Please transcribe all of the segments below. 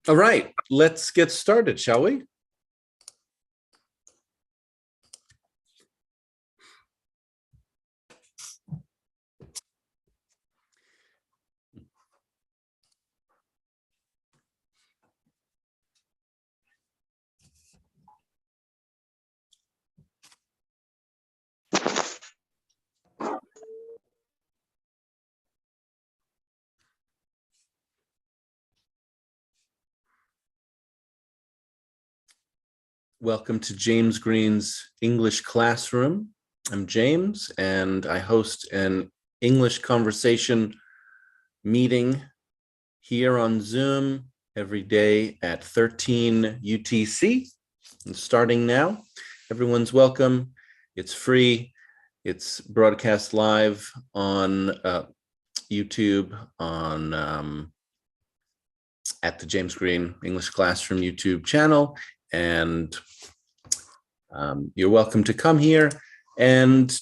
All right, let's get started, shall we? Welcome to James Green's English Classroom. I'm James, and I host an English conversation meeting here on Zoom every day at 13 UTC. And starting now, everyone's welcome. It's free. It's broadcast live on YouTube, at the James Green English Classroom YouTube channel. And you're welcome to come here and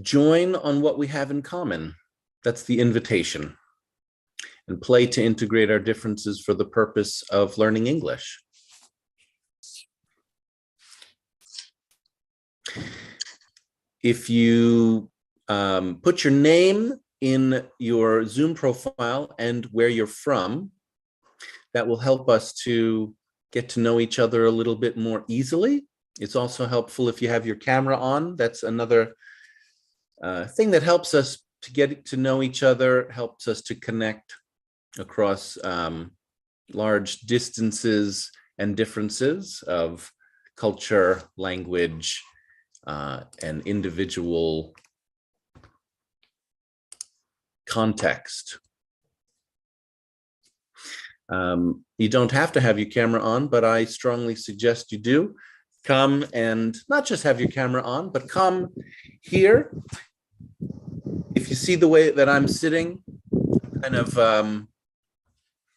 join on what we have in common. That's the invitation. And play to integrate our differences for the purpose of learning English. If you put your name in your Zoom profile and where you're from, that will help us to get to know each other a little bit more easily. It's also helpful if you have your camera on. That's another thing that helps us to get to know each other, helps us to connect across large distances and differences of culture, language, and individual context. You don't have to have your camera on, but I strongly suggest you do. Come and not just have your camera on, but come here. If you see the way that I'm sitting, kind of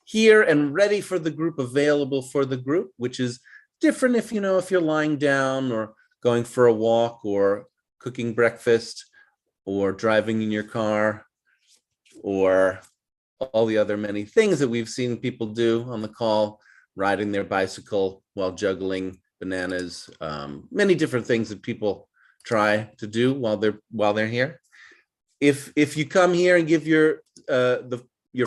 here and ready for the group, available for the group, which is different if you're lying down or going for a walk or cooking breakfast or driving in your car or all the other many things that we've seen people do on the call, riding their bicycle while juggling bananas, many different things that people try to do while they're here. If you come here and give your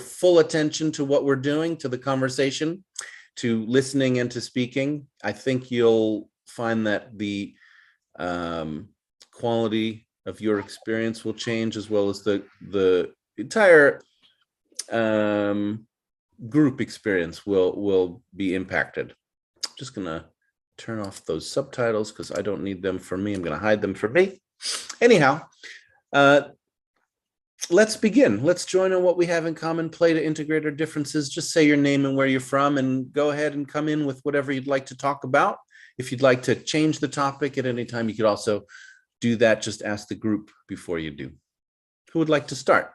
full attention to what we're doing, to the conversation, to listening and to speaking, I think you'll find that the quality of your experience will change, as well as the entire group experience will be impacted. I'm just gonna turn off those subtitles because I don't need them for me. I'm gonna hide them for me. Anyhow, let's begin. Let's join on what we have in common, play to integrate our differences. Just say your name and where you're from, and go ahead and come in with whatever you'd like to talk about. If you'd like to change the topic at any time, you could also do that. Just ask the group before you do. Who would like to start?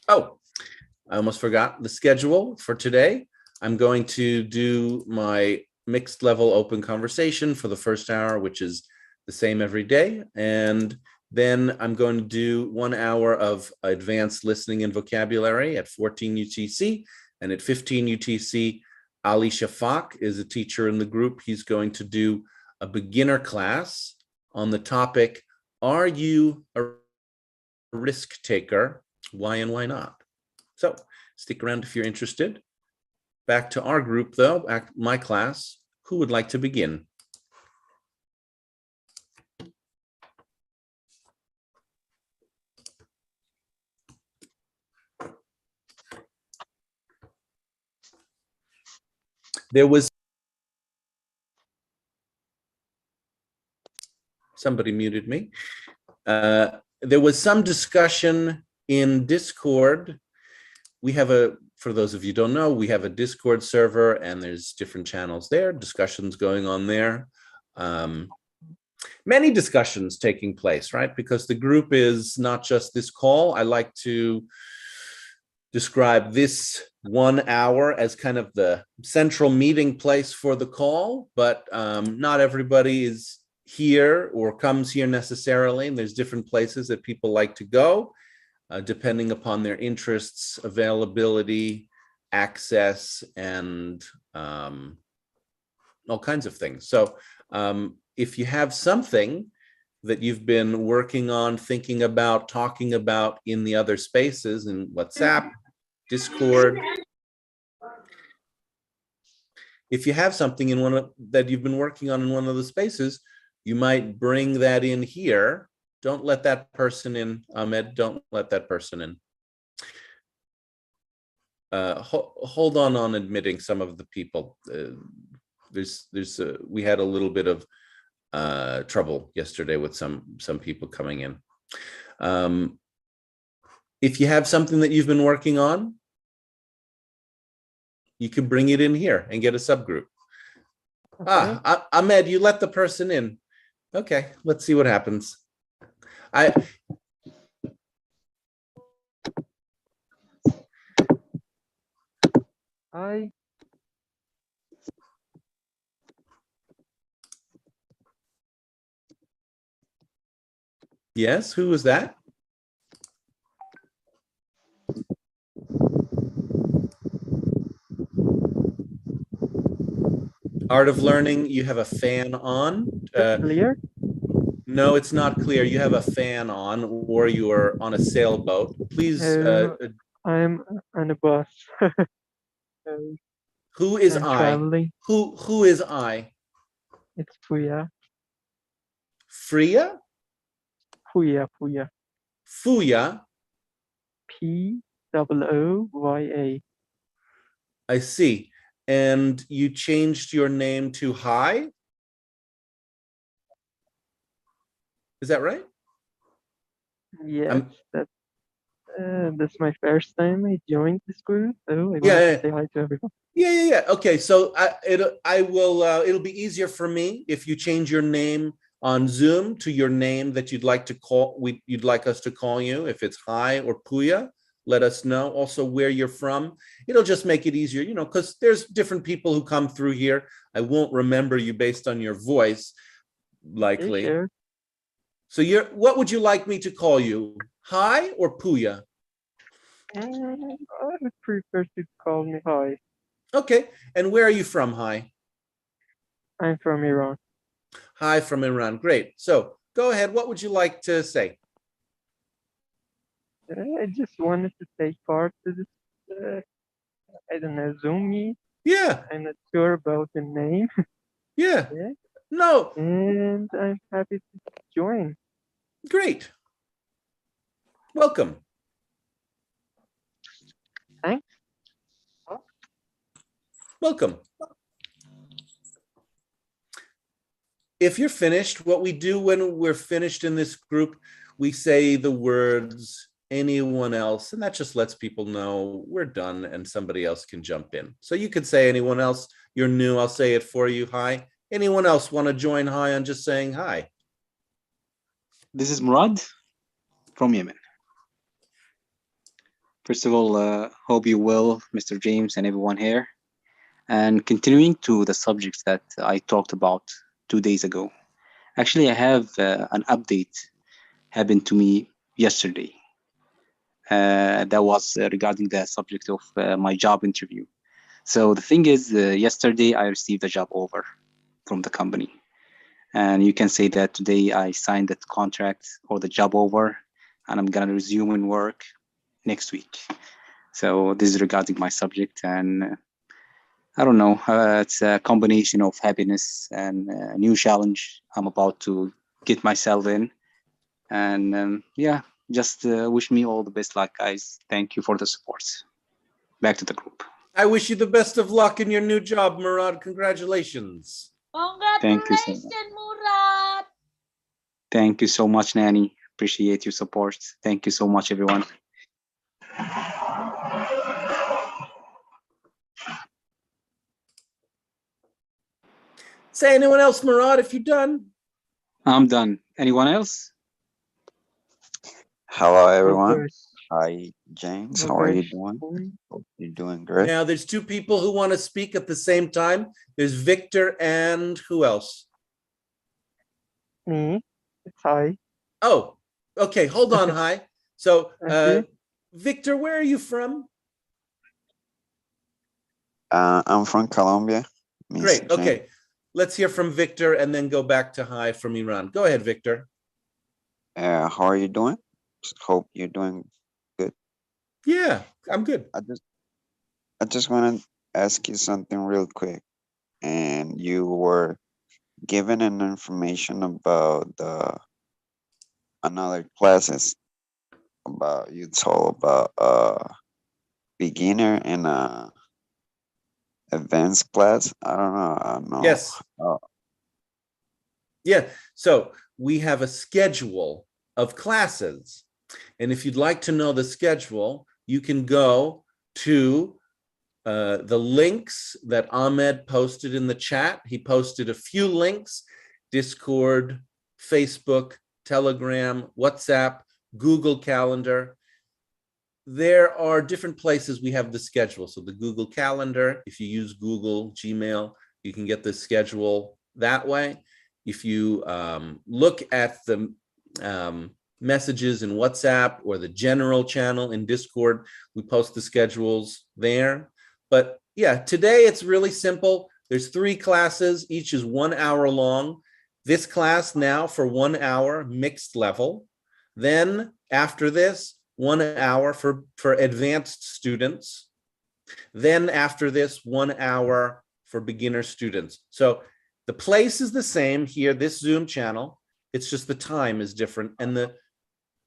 Oh, I almost forgot the schedule for today. I'm going to do my mixed level open conversation for the first hour, which is the same every day. And then I'm going to do 1 hour of advanced listening and vocabulary at 14 UTC. And at 15 UTC, Ali Shafak is a teacher in the group. He's going to do a beginner class on the topic, are you a risk taker? Why and why not? So stick around if you're interested. Back to our group, though, my class. Who would like to begin? There was somebody muted me. There was some discussion in Discord. We have for those of you who don't know, we have a Discord server and there's different channels there, discussions going on there. Many discussions taking place, right? Because the group is not just this call. I like to describe this 1 hour as kind of the central meeting place for the call, but not everybody is here or comes here necessarily, and there's different places that people like to go, depending upon their interests, availability, access, and all kinds of things. So if you have something that you've been working on, thinking about, talking about in the other spaces, in WhatsApp, Discord, if you have something in that you've been working on in one of the spaces, you might bring that in here. Don't let that person in, Ahmed, don't let that person in. Hold on admitting some of the people. We had a little bit of trouble yesterday with some people coming in. If you have something that you've been working on, you can bring it in here and get a subgroup. Okay. Ahmed, you let the person in. Okay, let's see what happens. Hi. Yes, who was that? Art of Learning, you have a fan on. Clear? No, it's not clear. You have a fan on, or you are on a sailboat. Please. I'm on a bus. Who is I'm I? traveling. Who is I? It's Fuya. Freya? Fuya. Fuya. P-O-O-Y-A. I see. And you changed your name to Hi? Is that right? Yes, that's my first time I joined this group, so I want to say hi to everyone. Yeah. Okay, so it'll be easier for me if you change your name on Zoom to your name that you'd like us to call you. If it's Hi or Puya, let us know. Also where you're from. It'll just make it easier, because there's different people who come through here. I won't remember you based on your voice, likely. Yeah, sure. So what would you like me to call you? Hi or Puya? I would prefer to call me Hi. Okay, and where are you from, Hi? I'm from Iran. Hi from Iran, great. So go ahead, what would you like to say? I just wanted to take part to this, I don't know, Zoom meet. Yeah. I'm not sure about the name. Yeah. No. And I'm happy to join. Great. Welcome. Thanks. Welcome. If you're finished, what we do when we're finished in this group, we say the words anyone else, and that just lets people know we're done and somebody else can jump in. So you could say anyone else. You're new, I'll say it for you. Hi. Anyone else want to join Hi on just saying hi? This is Murad from Yemen. First of all, hope you well, Mr. James and everyone here. And continuing to the subjects that I talked about 2 days ago. Actually, I have an update happened to me yesterday. That was regarding the subject of my job interview. So the thing is, yesterday I received a job offer from the company. And you can say that today I signed that contract or the job over, and I'm gonna resume in work next week. So this is regarding my subject, and I don't know, it's a combination of happiness and a new challenge I'm about to get myself in. And yeah, just wish me all the best luck, guys. Thank you for the support. Back to the group. I wish you the best of luck in your new job, Murad. Congratulations. Congratulations, Murad. Thank you so much, Nanny. Appreciate your support. Thank you so much, everyone. Say anyone else, Murad, if you're done. I'm done. Anyone else? Hello, everyone. Hi, James. How are you doing? Hope you're doing great. Now, there's two people who want to speak at the same time. There's Victor and who else? me. It's Hai. Oh, okay. Hold on, Hai. So, Okay. Victor, where are you from? I'm from Colombia. Great. Mr. James. Okay. Let's hear from Victor and then go back to Hai from Iran. Go ahead, Victor. How are you doing? Hope you're doing good. Yeah, I'm good. I just want to ask you something real quick. And you were given an information about the another classes about you told about beginner and advanced class. I don't know. I don't know. Yes. Yeah. So we have a schedule of classes. And if you'd like to know the schedule, you can go to the links that Ahmed posted in the chat. He posted a few links: Discord, Facebook, Telegram, WhatsApp, Google Calendar. There are different places we have the schedule. So the Google Calendar, if you use Google Gmail, you can get the schedule that way. If you look at the messages in WhatsApp or the general channel in Discord, we post the schedules there. But yeah, today it's really simple. There's 3 classes, each is 1 hour long. This class now for 1 hour, mixed level. Then after this, 1 hour for advanced students. Then after this, 1 hour for beginner students. So the place is the same here, this Zoom channel. It's just the time is different and the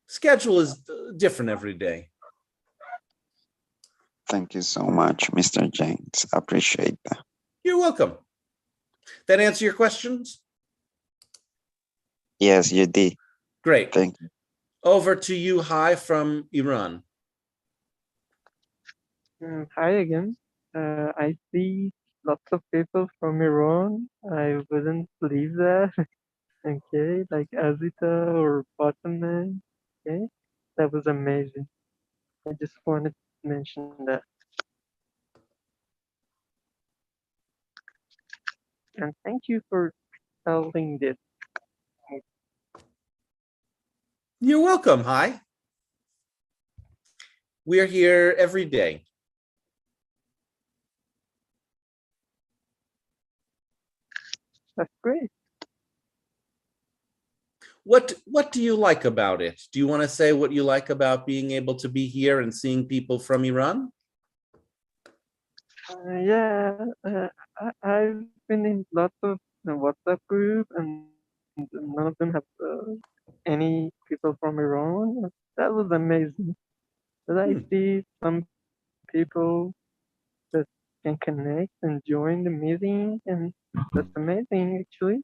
schedule is different every day. Thank you so much, Mr. James. I appreciate that. You're welcome. That answer your questions? Yes, you did. Great. Thank you. Over to you, Hai from Iran. Hi again. I see lots of people from Iran. I wouldn't believe that. Okay, like Azita or Bottomman. Okay, that was amazing. I just wanted to mention that. And thank you for telling this. You're welcome, Hai. We're here every day. That's great. What do you like about it? Do you want to say what you like about being able to be here and seeing people from Iran? Yeah, I've been in lots of WhatsApp group and none of them have any people from Iran. That was amazing. But I see some people that can connect and join the meeting, and that's amazing actually.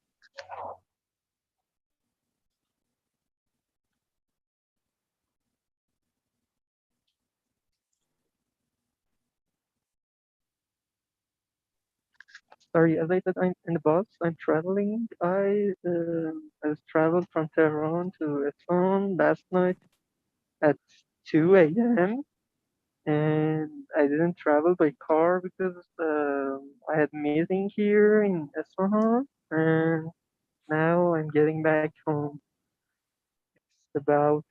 Sorry, as I said, I'm in the bus. I'm traveling. I was traveled from Tehran to Isfahan last night at 2 a.m. and I didn't travel by car because I had meeting here in Isfahan, and now I'm getting back home. It's about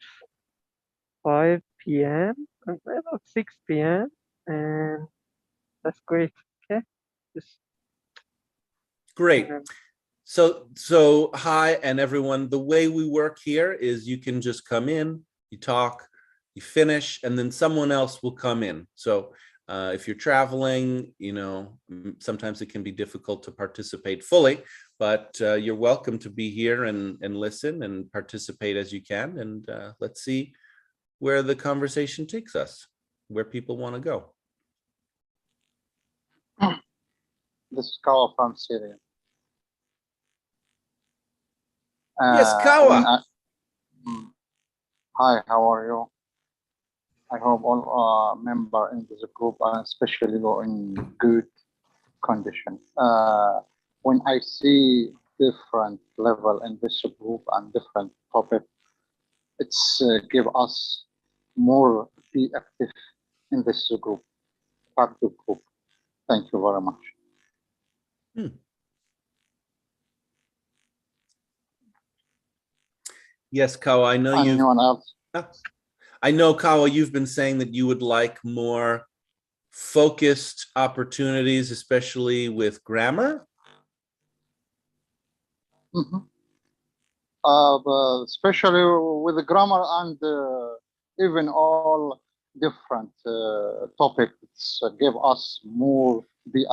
5 p.m. About 6 p.m. and that's great. Okay, just Great. So hi, and everyone, the way we work here is you can just come in, you talk, you finish, and then someone else will come in. So if you're traveling, you know, sometimes it can be difficult to participate fully, but you're welcome to be here and listen and participate as you can. And let's see where the conversation takes us, where people want to go. This is Kawa from Syria. Yes, Kawa. Hi, how are you? I hope all members in this group are especially in good condition. When I see different level in this group and different topic, it's give us more be active in this group, active group. Thank you very much. Yes, Kawa, I know you. Anyone else? I know, Kawa, you've been saying that you would like more focused opportunities, especially with grammar. Mhm. But especially with the grammar and even all different topics give us more be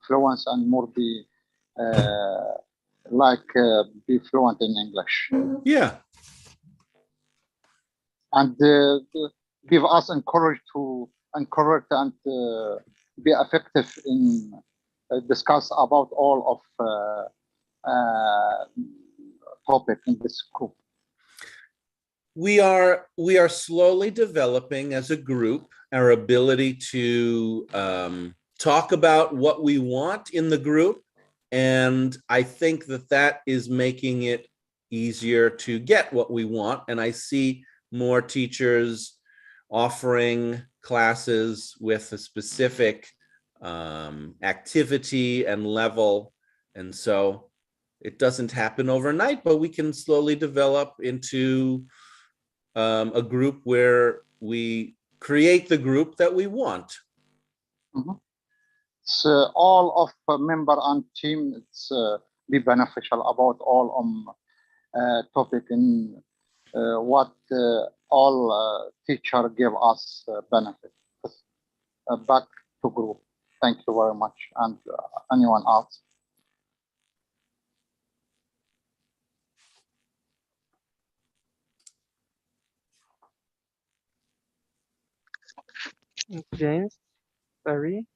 fluent and more be be fluent in English Yeah, and give us encourage to encourage and be effective in discuss about all of topic in this group. we are slowly developing as a group our ability to talk about what we want in the group, and I think that that is making it easier to get what we want. And I see more teachers offering classes with a specific activity and level, and so it doesn't happen overnight, but we can slowly develop into a group where we create the group that we want. Mhm. It's all of member and team. It's be beneficial about all topic in what all teacher give us benefit. Back to group. Thank you very much. And anyone else? James, sorry.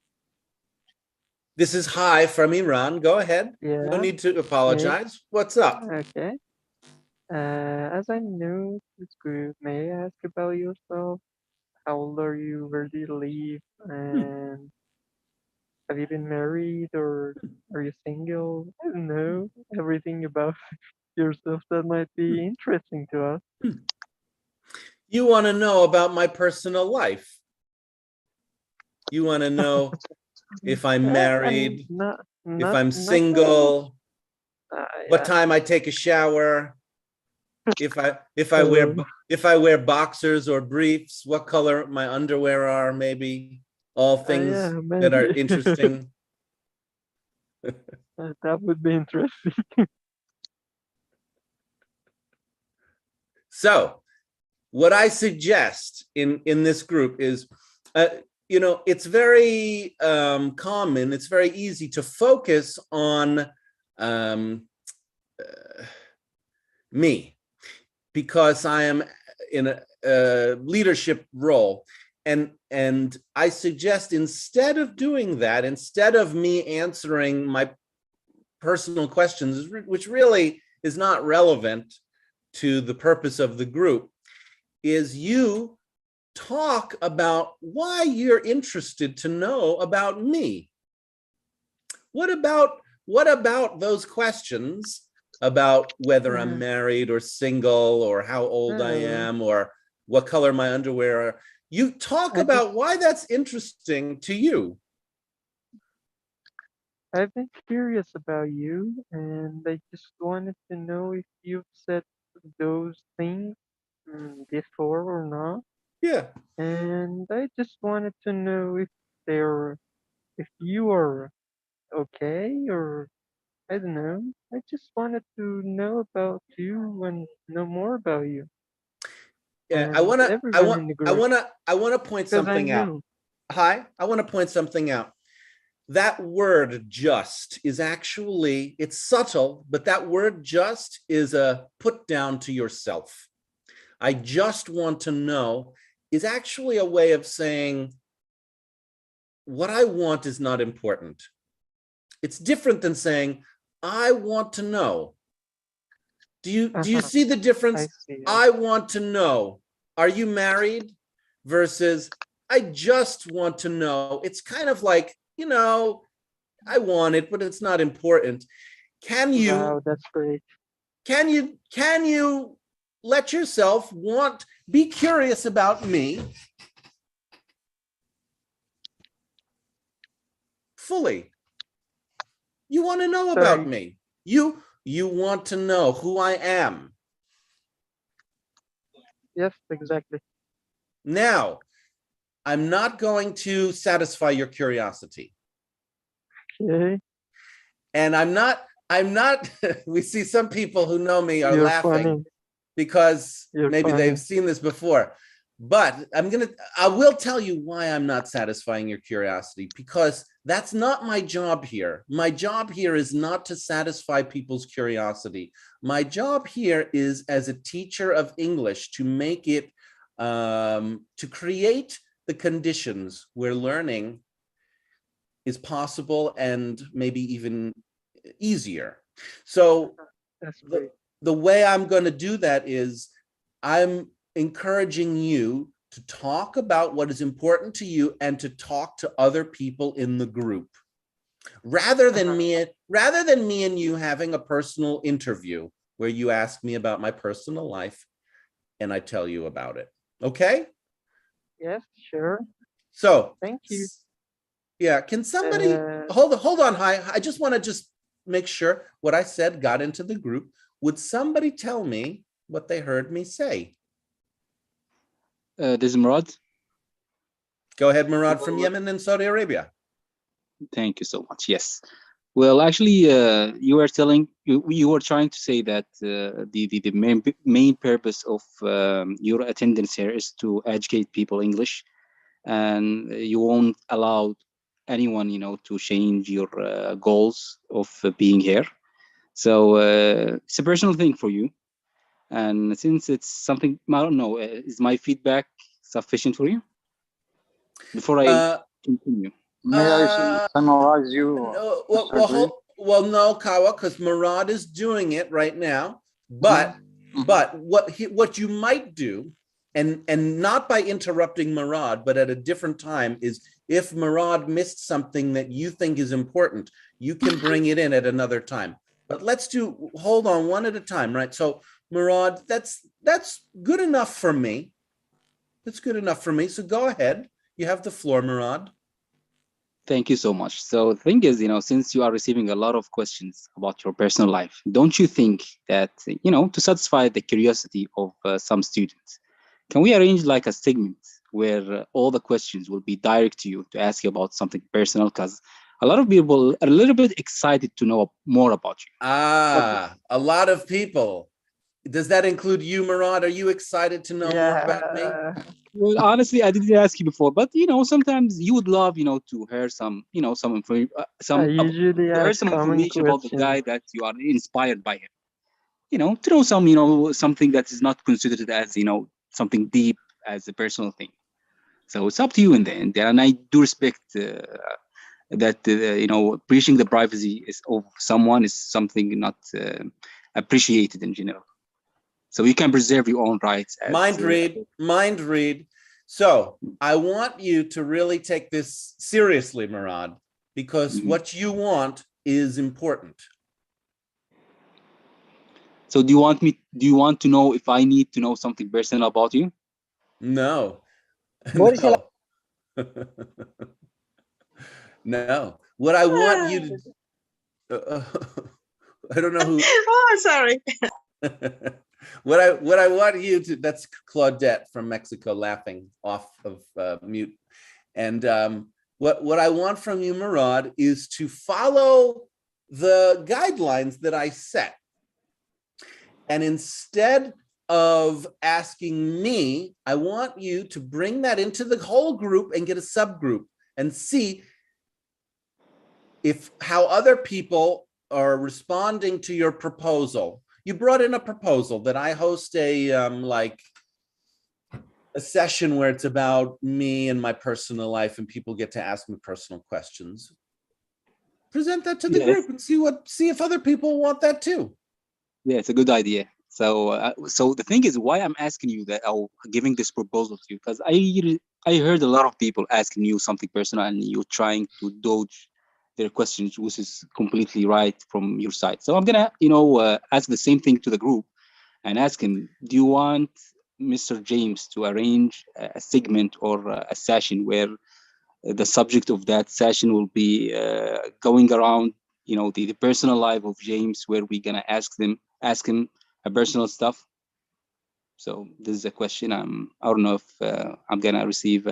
This is Hi from Iran. Go ahead. No Yeah. need to apologize. What's up? Okay. As I'm new to this group, may I ask about yourself? How old are you? Where do you live? And have you been married or are you single? I don't know. Everything about yourself that might be interesting to us. You want to know about my personal life. You want to know if I'm married, if I'm single, what time I take a shower, if I wear boxers or briefs, what color my underwear are, maybe all things yeah, that are maybe. interesting. That would be interesting. So what I suggest in this group is, it's very common, it's very easy to focus on me, because I am in a leadership role. And I suggest, instead of doing that, instead of me answering my personal questions, which really is not relevant to the purpose of the group, is you talk about why you're interested to know about me. What about those questions about whether I'm married or single, or how old I am, or what color my underwear are? You talk about why that's interesting to you. I've been curious about you, and I just wanted to know if you've said those things before or not. Yeah. And I just wanted to know if you are okay, or I don't know. I just wanted to know about you and know more about you. Yeah, And everyone in the group, I want to point because I'm something out. new. Hi, I want to point something out. That word just is actually, it's subtle, but that word just is a put down to yourself. I just want to know is actually a way of saying what I want is not important. It's different than saying I want to know. Do you see the difference? I see. I want to know. Are you married? Versus I just want to know. It's kind of like, I want it, but it's not important. Can you? Wow, that's great. Can you let yourself be curious about me fully? You want to know about me. You want to know who I am. Yes, exactly. Now, I'm not going to satisfy your curiosity. Okay. And I'm not, we see some people who know me are You're laughing funny. because You're maybe funny. they've seen this before. But I will tell you why I'm not satisfying your curiosity, because that's not my job here. My job here is not to satisfy people's curiosity. My job here is, as a teacher of English, to make it, to create the conditions where learning is possible and maybe even easier. So That's great. the way I'm going to do that is I'm encouraging you to talk about what is important to you and to talk to other people in the group, rather than me and you having a personal interview where you ask me about my personal life and I tell you about it. Okay? Yes, sure. So Thank you. yeah, can somebody Uh, hold on. Hi, I just want to just make sure what I said got into the group. Would somebody tell me what they heard me say? This is Murad. Go ahead, Murad from Yemen and Saudi Arabia. Thank you so much. Yes. Well, actually, you were trying to say that the main purpose of your attendance here is to educate people English, and you won't allow anyone, to change your goals of being here. So it's a personal thing for you, and since it's something, I don't know, is my feedback sufficient for you? Before I continue. May I summarize you, No, Mr. Green? no, Kawa, because Murad is doing it right now. But what you might do, and not by interrupting Murad, but at a different time, is if Murad missed something that you think is important, you can bring it in at another time. But hold on one at a time, right? So Murad, that's good enough for me. That's good enough for me. So go ahead. You have the floor, Murad. Thank you so much. So the thing is, since you are receiving a lot of questions about your personal life, don't you think that, to satisfy the curiosity of some students, can we arrange like a segment where all the questions will be direct to you to ask you about something personal? Because a lot of people are a little bit excited to know more about you. A lot of people. Does that include you, Murad? Are you excited to know more about me? Well, honestly, I didn't ask you before, but sometimes you would love, to hear some, some information, I usually to hear ask some common information about the guy questions. that you are inspired by him. To know something that is not considered as, something deep as a personal thing. So it's up to you in the end, and I do respect that breaching the privacy of someone is something not appreciated in general. So you can preserve your own rights. Mind read. So I want you to really take this seriously, Murad, because what you want is important. So do you want to know if I need to know something personal about you? No. No. No. What I want you to I don't know who. Oh, sorry. What I want you to, that's Claudette from Mexico laughing off of mute. And what I want from you, Murad, is to follow the guidelines that I set. And instead of asking me, I want you to bring that into the whole group and get a subgroup and see how other people are responding to your proposal. You brought in a proposal that I host a session where it's about me and my personal life and people get to ask me personal questions. Present that to the group and see if other people want that too. Yeah, it's a good idea. So so the thing is, why I'm asking you that, or giving this proposal to you, because I heard a lot of people asking you something personal and you're trying to dodge their questions, which is completely right from your side. So I'm gonna, ask the same thing to the group and ask him, do you want Mr. James to arrange a segment or a session where the subject of that session will be going around, the personal life of James, where we're gonna ask him a personal stuff? So this is a question. I don't know if I'm gonna receive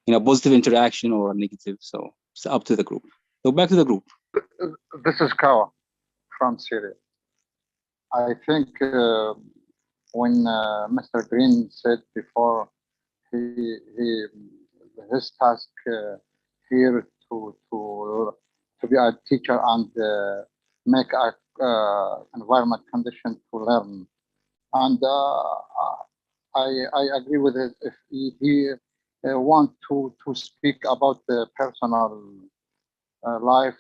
positive interaction or negative. So it's up to the group. So back to the group. This is Kawa from Syria. I think when Mr. Green said before, his task here to be a teacher and make a environment condition to learn, and I agree with it. If he want to speak about the personal life,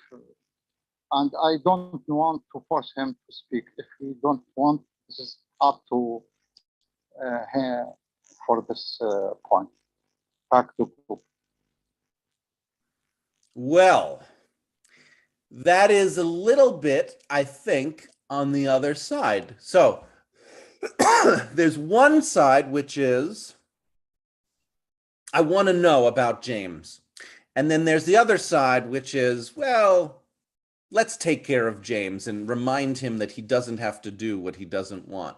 and I don't want to force him to speak. If he don't want, this is up to him for this point. Back to group. Well, that is a little bit, I think, on the other side. So there's one side, which is, I want to know about James. And then there's the other side, which is, well, let's take care of James and remind him that he doesn't have to do what he doesn't want.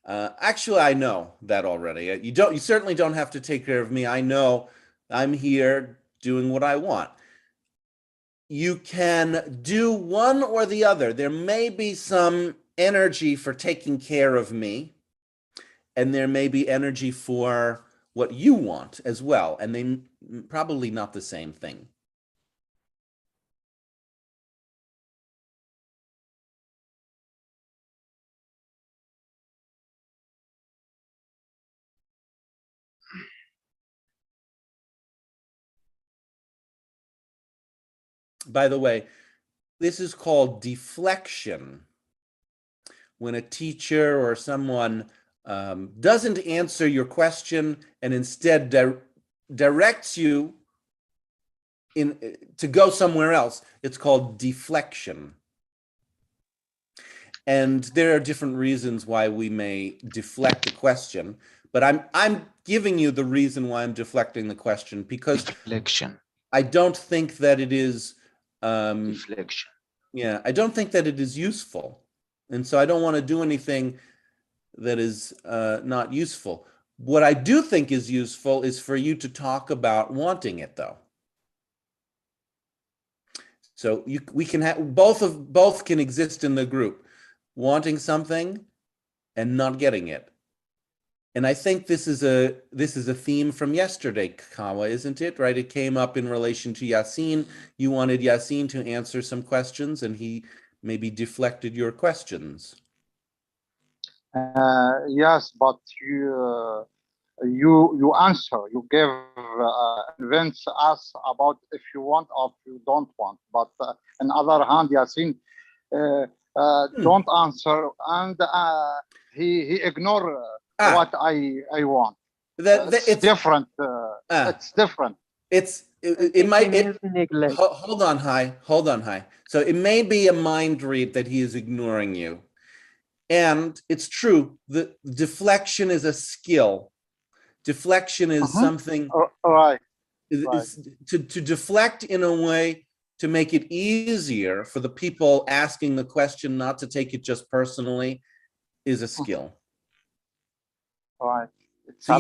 Actually, I know that already. You certainly don't have to take care of me. I know I'm here doing what I want. You can do one or the other. There may be some energy for taking care of me, and there may be energy for what you want as well, and they probably not the same thing. By the way, this is called deflection. When a teacher or someone doesn't answer your question and instead directs you to go somewhere else, it's called deflection. And there are different reasons why we may deflect a question, but I'm giving you the reason why I'm deflecting the question, because Deflection. I don't think that it is Deflection. yeah, I don't think that it is useful. And so I don't want to do anything that is not useful. What I do think is useful is for you to talk about wanting it, though. So we can have both can exist in the group, wanting something and not getting it. And I think this is a theme from yesterday, Kawa, isn't it? Right? It came up in relation to Yassine. You wanted Yassine to answer some questions, and he maybe deflected your questions. Yes, but you answer. You give convince us about if you want or if you don't want. But on other hand, Yassine don't answer, and he ignore what I want. It's different. It's different. It might. Neglect. Hold on, Hai. So it may be a mind read that he is ignoring you. And it's true, the deflection is a skill. Deflection is something, right. To deflect in a way to make it easier for the people asking the question not to take it just personally is a skill. Right. It's So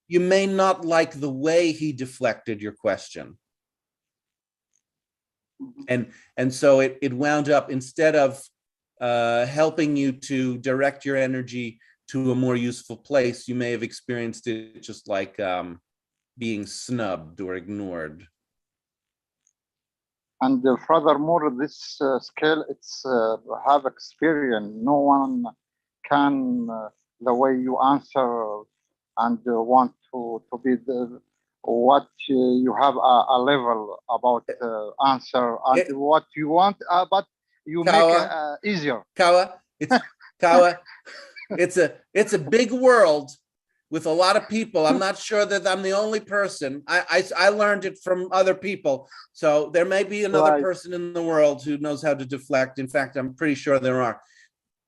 you may not like the way he deflected your question. And so it wound up, instead of helping you to direct your energy to a more useful place, you may have experienced it just like being snubbed or ignored. And furthermore, this skill, it's have experience. No one can the way you answer and want to be what you have a level about answer and what you want, but you Kawa, make it easier. Kawa, it's a big world with a lot of people. I'm not sure that I'm the only person. I learned it from other people. So there may be another person in the world who knows how to deflect. In fact, I'm pretty sure there are.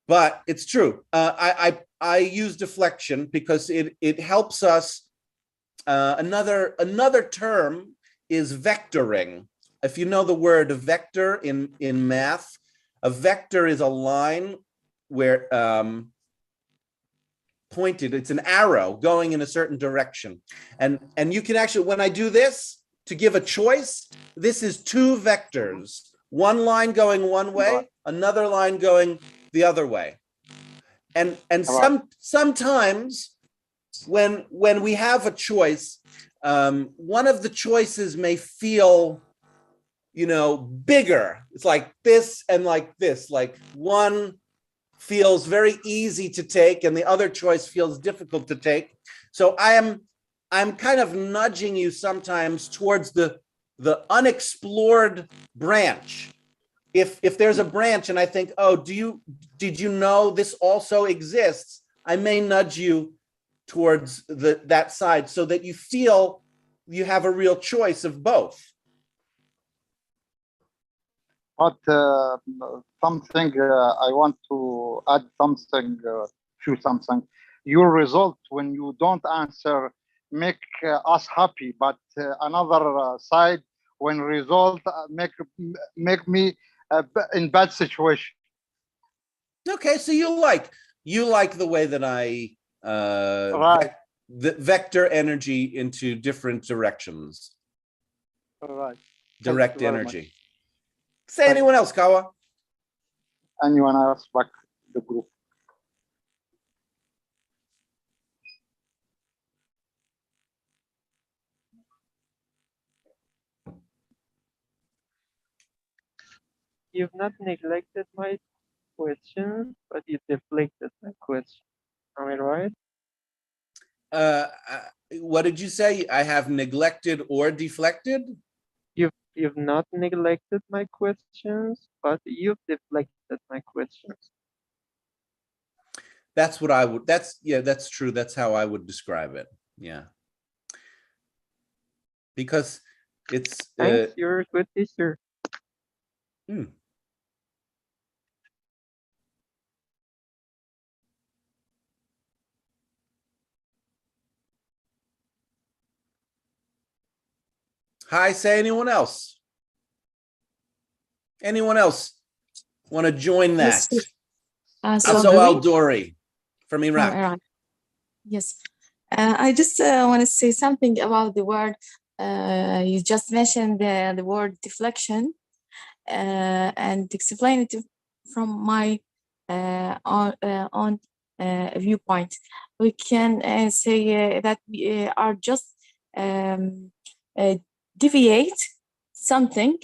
But it's true. I use deflection because it helps us. Another term is vectoring. If you know the word vector in math, a vector is a line where pointed. It's an arrow going in a certain direction. And you can actually, when I do this to give a choice, this is two vectors, one line going one way, another line going the other way. And sometimes when we have a choice, one of the choices may feel, you know, bigger. It's like this and like this, like one feels very easy to take and the other choice feels difficult to take. So I'm kind of nudging you sometimes towards the unexplored branch. If there's a branch and I think, oh, did you know this also exists? I may nudge you towards that side so that you feel you have a real choice of both. But something I want to add something to something. Your result when you don't answer make us happy, but another side when result make me in bad situation. Okay, so you like the way that I Right. the vector energy into different directions. Right. Direct you very energy. Say anyone else, Kawa? Anyone else back the group? You've not neglected my question, but you deflected my question. Am I right? What did you say? I have neglected or deflected? You've not neglected my questions, but you've deflected my questions. That's what I would, that's true. That's how I would describe it. Yeah. Because it's Thanks, you're a good teacher. Hi, say anyone else? Anyone else want to join that? Yes. Also Al-Dori from Iraq. From Iran. Yes. I just want to say something about the word. You just mentioned the word deflection and explain it from my own viewpoint. We can say that we are just deviate something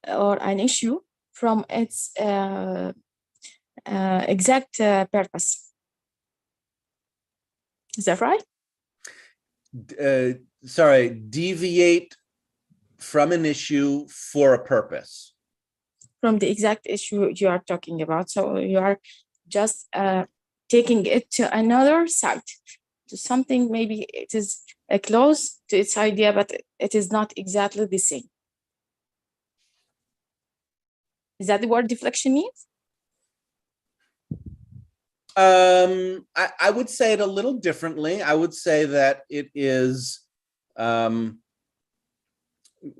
or an issue from its exact purpose. Is that right? Sorry, deviate from an issue for a purpose. From the exact issue you are talking about. So you are just taking it to another side, to something maybe it is close to its idea, but it is not exactly the same. Is that the word deflection means? I would say it a little differently. I would say that it is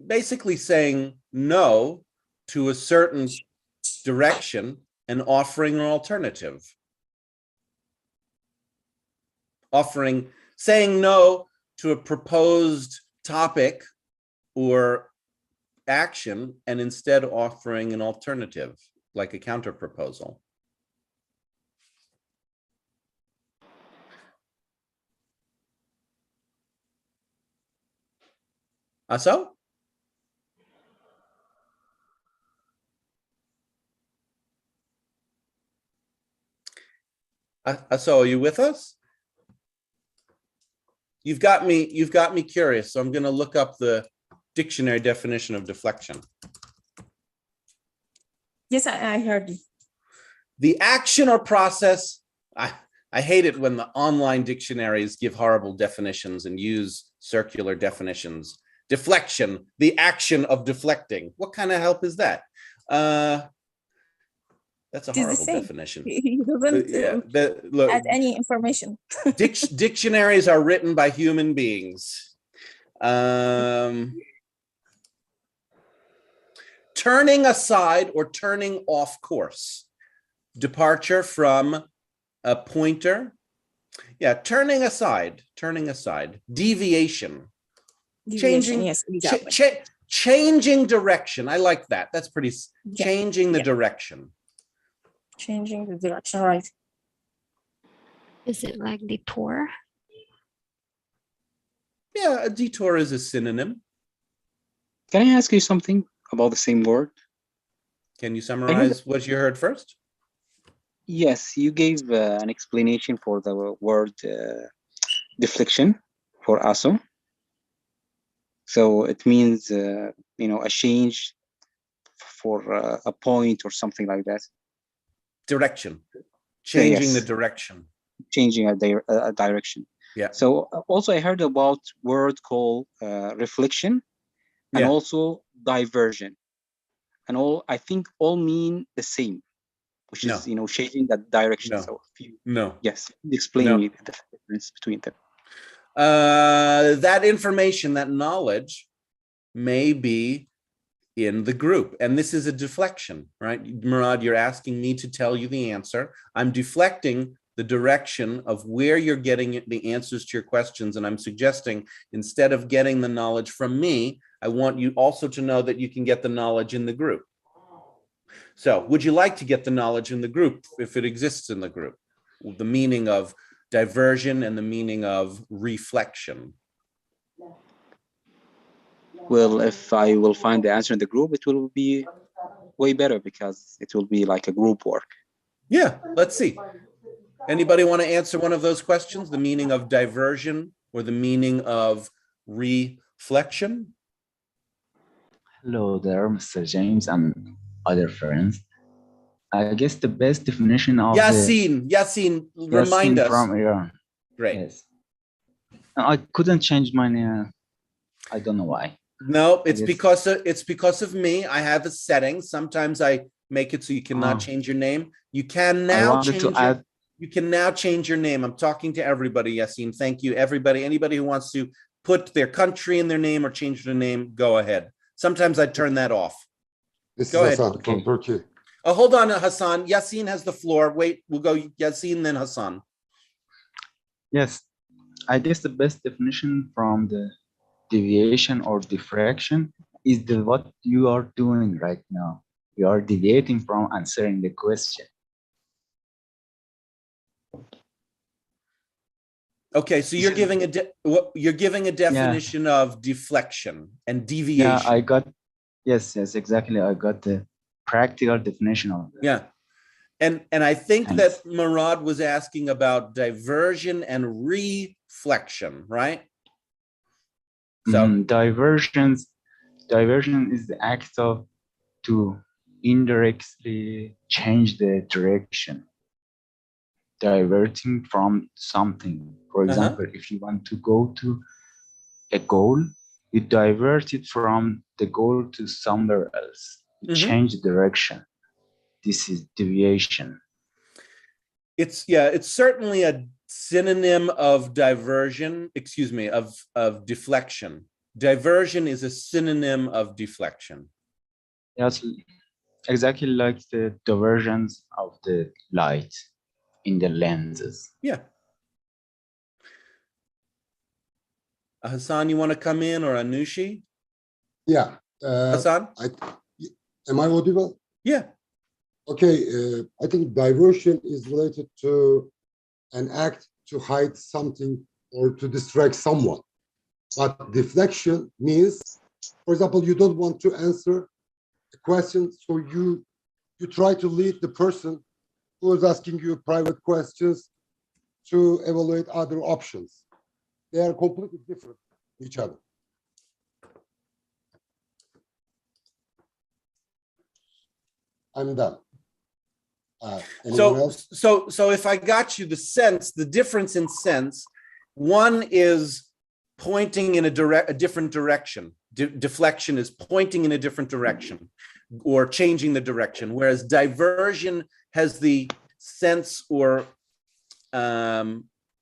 basically saying no to a certain direction and offering an alternative. Saying no to a proposed topic or action and instead offering an alternative, like a counter proposal. So? So are you with us? You've got me curious. So I'm going to look up the dictionary definition of deflection. Yes, I heard you. The action or process. I hate it when the online dictionaries give horrible definitions and use circular definitions. Deflection, the action of deflecting. What kind of help is that? That's a horrible definition. He doesn't add any information. Dictionaries are written by human beings. Turning aside or turning off course. Departure from a pointer Yeah, turning aside, deviation, Deviation, changing, yes, exactly. changing direction. I like that. That's pretty, Yeah, changing the yeah. direction. Changing the direction, right? Is it like detour? Yeah, a detour is a synonym. Can I ask you something about the same word? Can you summarize what you heard first? Yes, you gave an explanation for the word deflection for ASO. So it means, you know, a change for a point or something like that. Direction, changing the Yes. direction. Changing a direction. Yeah. So also I heard about word called reflection and Yeah. also diversion. And all, I think all mean the same, which No. is, you know, changing that direction. No. So if you, No. yes, explain No. me the difference between them. That information, that knowledge may be in the group. And this is a deflection, right? Murad, you're asking me to tell you the answer. I'm deflecting the direction of where you're getting the answers to your questions. And I'm suggesting instead of getting the knowledge from me, I want you also to know that you can get the knowledge in the group. So would you like to get the knowledge in the group if it exists in the group? The meaning of diversion and the meaning of reflection. Well, if I will find the answer in the group, it will be way better because it will be like a group work. Yeah, let's see. Anybody want to answer one of those questions? The meaning of diversion or the meaning of reflection? Hello there, Mr. James and other friends. I guess the best definition of Yassine, remind us. From Iran. Great. Yes. I couldn't change my name. I don't know why. No, it's because of me. I have a setting. Sometimes I make it so you cannot change your name. You can now change it. You can now change your name. I'm talking to everybody, Yassine. Thank you, everybody. Anybody who wants to put their country in their name or change their name, go ahead. Sometimes I turn that off. This go is ahead. Hassan from Turkey. Oh, hold on, Hassan. Yassine has the floor. Wait, we'll go Yassine, then Hassan. Yes, I guess the best definition from the deviation or diffraction is what you are doing right now. You are deviating from answering the question. Okay, so you're giving a definition of deflection and deviation. Yeah, I got yes, exactly. I got the practical definition of it. Yeah. And I think that Murad was asking about diversion and reflection, right? So diversion is the act of to indirectly change the direction, diverting from something. For example, if you want to go to a goal, you divert it from the goal to somewhere else. You change the direction. This is deviation. It's certainly a synonym of diversion, excuse me, of deflection. Diversion is a synonym of deflection. Yes, exactly like the diversions of the light in the lenses. Yeah. Hassan, you want to come in, or Anushi? Yeah. Hassan? Am I audible? Yeah. Okay, I think diversion is related to an act to hide something or to distract someone. But deflection means, for example, you don't want to answer a question, so you try to lead the person who is asking you private questions to evaluate other options. They are completely different from each other. I'm done. So if I got you the difference in sense, one is pointing in a different direction. Deflection is pointing in a different direction or changing the direction, whereas diversion has the sense or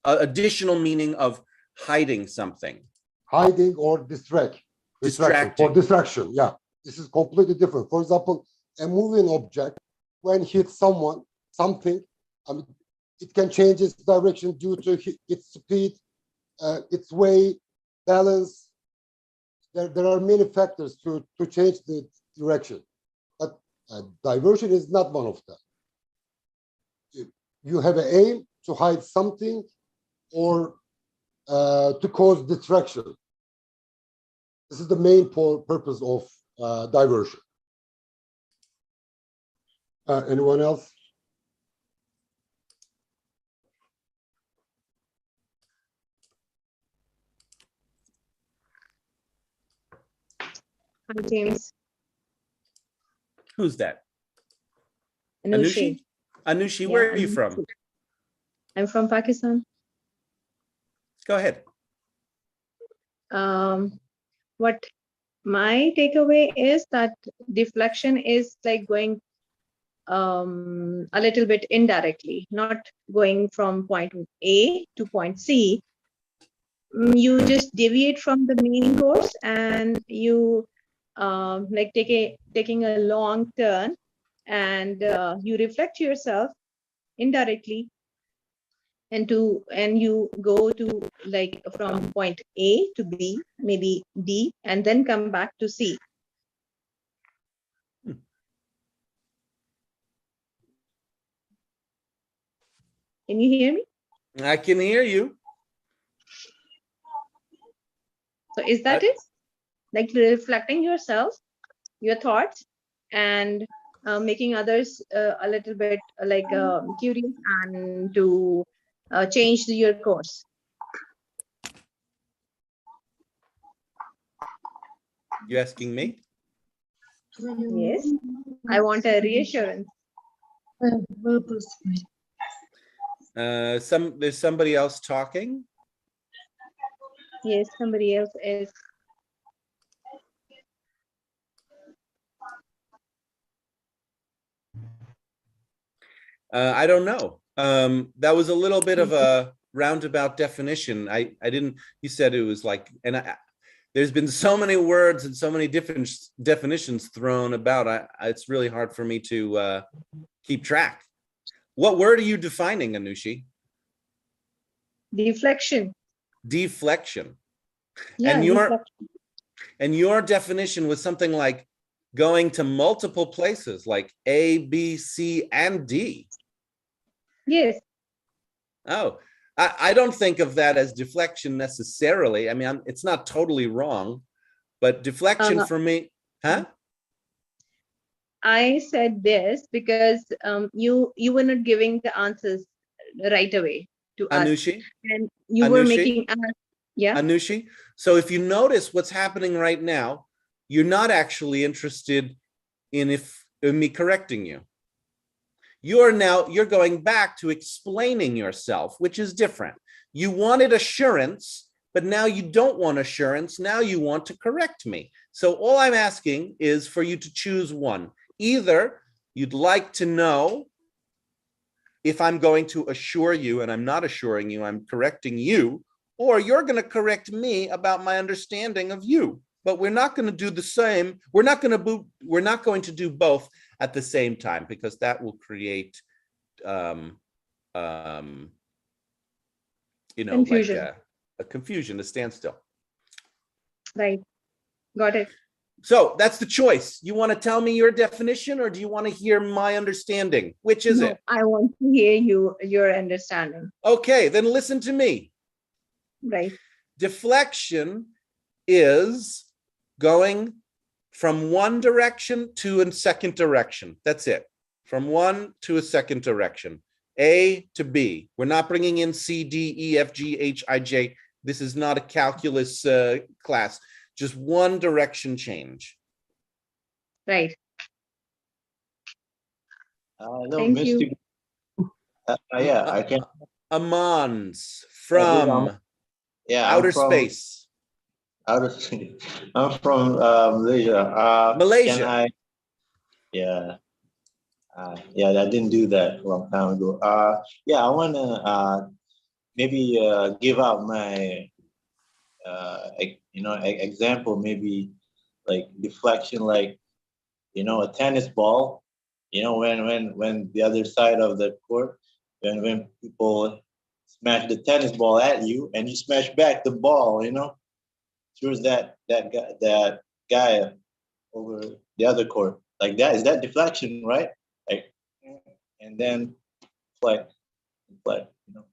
additional meaning of hiding something. Hiding or distraction. For distraction, yeah. This is completely different. For example, a moving object, when hits something, I mean, it can change its direction due to its speed, its weight, balance. There are many factors to change the direction, but diversion is not one of them. You have an aim to hide something or to cause distraction. This is the main purpose of diversion. Anyone else? Hi, James. Who's that? Anushi. Anushi, Yeah, where are you from? I'm from Pakistan. Go ahead. What my takeaway is that deflection is like going a little bit indirectly, not going from point A to point C. You just deviate from the main course and you like taking a long turn, and you reflect yourself indirectly, and you go to like from point A to B, maybe D, and then come back to C. Can you hear me? I can hear you. So is that it? Like reflecting yourself, your thoughts, and making others a little bit like curious and to change your course. You asking me? Yes, I want a reassurance. There's somebody else talking. Yes, somebody else is. I don't know. That was a little bit of a roundabout definition. I didn't, you said it was like, and there's been so many words and so many different definitions thrown about. It's really hard for me to keep track. What word are you defining, Anushi? Deflection. Deflection. Yeah, and your definition was something like going to multiple places like A, B, C, and D. Yes. Oh, I don't think of that as deflection necessarily. I mean, it's not totally wrong, but deflection for me, huh? I said this because you were not giving the answers right away to Anushi, us, and you were making us, yeah. Anushi, so if you notice what's happening right now, you're not actually interested in me correcting you. You're going back to explaining yourself, which is different. You wanted assurance, but now you don't want assurance. Now you want to correct me. So all I'm asking is for you to choose one. Either you'd like to know if I'm going to assure you and I'm not assuring you, I'm correcting you, or you're going to correct me about my understanding of you. But we're not going to do the same. We're not going to do both at the same time, because that will create confusion. Like a confusion, a standstill. Right. Got it. So that's the choice. You want to tell me your definition, or do you want to hear my understanding? Which is it? I want to hear your understanding. Okay, then listen to me. Right. Deflection is going from one direction to a second direction. That's it. From one to a second direction. A to B. We're not bringing in C, D, E, F, G, H, I, J. This is not a calculus class. Just one direction change. Right. No, thank Mr. you. Yeah, I can. Amans from outer space. I'm from Malaysia. Malaysia. Yeah, I didn't do that a long time ago. Yeah, I want to maybe give out my example, maybe like deflection, like a tennis ball. When the other side of the court, when people smash the tennis ball at you and you smash back the ball, you know, here's that guy over the other court. Like that, is that deflection, right? Like, and then like, you know,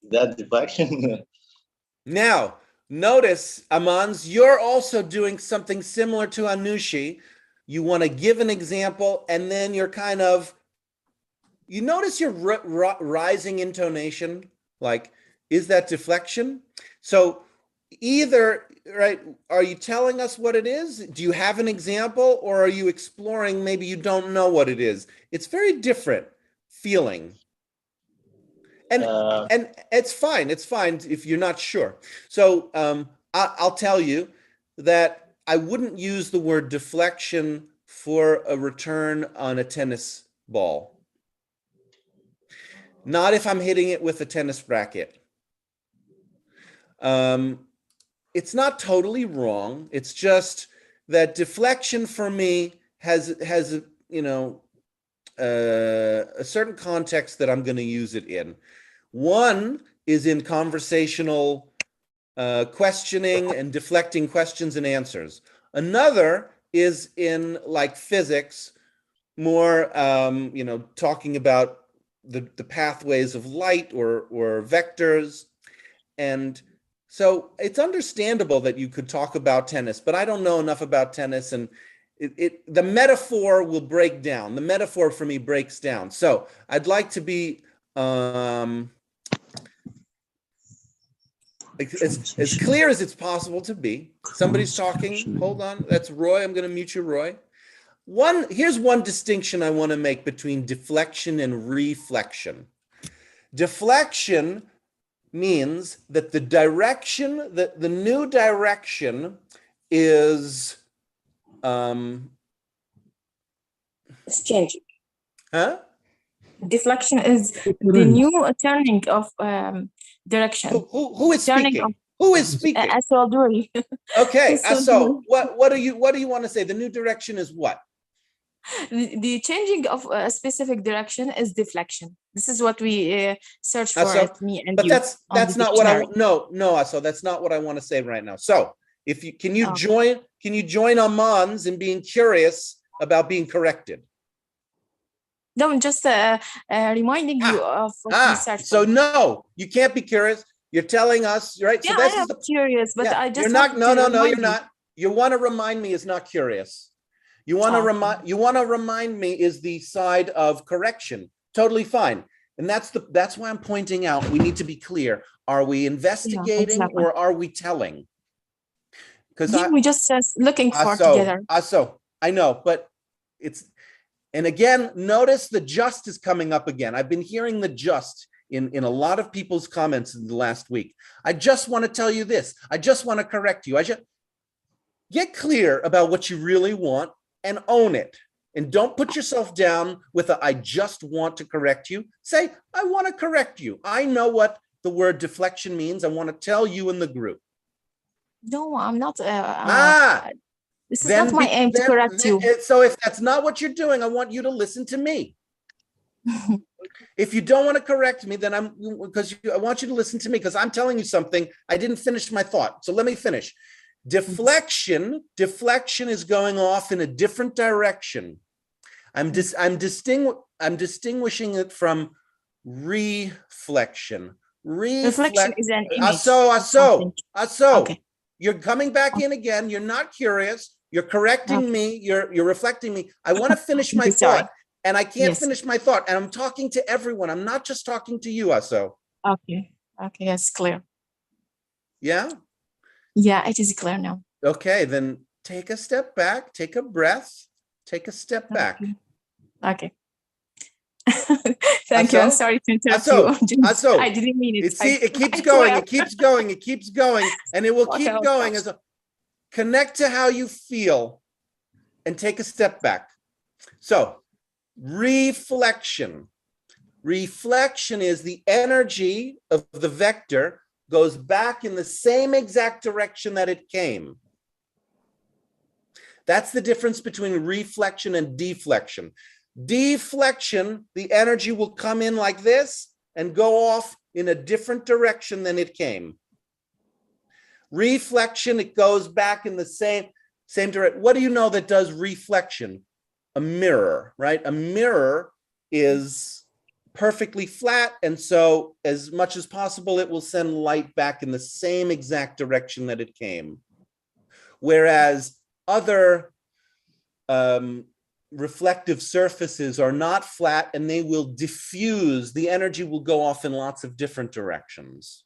is that deflection? Now, notice, Amans, you're also doing something similar to Anushi. You want to give an example, and then you're kind of, you notice your rising intonation, like, is that deflection? So either, right, are you telling us what it is? Do you have an example, or are you exploring, maybe you don't know what it is? It's very different feeling. And it's fine if you're not sure. So I'll tell you that I wouldn't use the word deflection for a return on a tennis ball. Not if I'm hitting it with a tennis racket. It's not totally wrong. It's just that deflection for me has you know, a certain context that I'm going to use it in. One is in conversational questioning and deflecting questions and answers. Another is in like physics, more you know, talking about the pathways of light or vectors. And so it's understandable that you could talk about tennis, but I don't know enough about tennis, and the metaphor will break down. The metaphor for me breaks down. So I'd like to be as clear as it's possible to be. Somebody's talking. Hold on. That's Roy. I'm going to mute you, Roy. Here's one distinction I want to make between deflection and reflection. Deflection means that the direction, that the new direction is It's changing. Huh? Deflection is the new turning of direction. Who is speaking? Who is speaking? Aswaduri. Okay, so what do you want to say? The new direction is what? The changing of a specific direction is deflection. This is what we search for at me and but you. That's not what I so that's not what I want to say right now. So if you can you join Amans in being curious about being corrected? No, I'm just reminding you of what we searched. So no, you can't be curious. You're telling us, right? Yeah, so I am curious, but I just you're not. No, you're not. You want to remind me is not curious. You want to remind me is the side of correction. Totally fine. And that's why I'm pointing out we need to be clear. Are we investigating or are we telling? Because we're just looking for together. So I know, but and again, notice the just is coming up again. I've been hearing the just in a lot of people's comments in the last week. I just want to tell you this. I just want to correct you. I just get clear about what you really want and own it. And don't put yourself down with I just want to correct you. Say, I want to correct you. I know what the word deflection means. I want to tell you in the group. No, I'm not. This is not my aim to correct you. So if that's not what you're doing, I want you to listen to me. If you don't want to correct me, then I want you to listen to me because I'm telling you something. I didn't finish my thought. So let me finish. Deflection is going off in a different direction. I'm distinguishing it from reflection. Reflection is an image. Okay. You're coming back in again. You're not curious. You're correcting me. You're reflecting me. I want to finish my thought, and I can't finish my thought. And I'm talking to everyone. I'm not just talking to you, Aso. Okay. Okay, that's clear. Yeah? Yeah, it is clear now. Okay, then take a step back, take a breath, take a step back. Okay. Thank you. I'm sorry to interrupt you. I didn't mean it. It keeps going, it keeps going, it keeps going, and it will keep going. Connect to how you feel and take a step back. So, reflection. Reflection is the energy of the vector goes back in the same exact direction that it came. That's the difference between reflection and deflection. Deflection, the energy will come in like this and go off in a different direction than it came. Reflection, it goes back in the same direction. What do you know that does reflection? A mirror, right? A mirror is perfectly flat, and so as much as possible, it will send light back in the same exact direction that it came. Whereas other reflective surfaces are not flat and they will diffuse. The energy will go off in lots of different directions.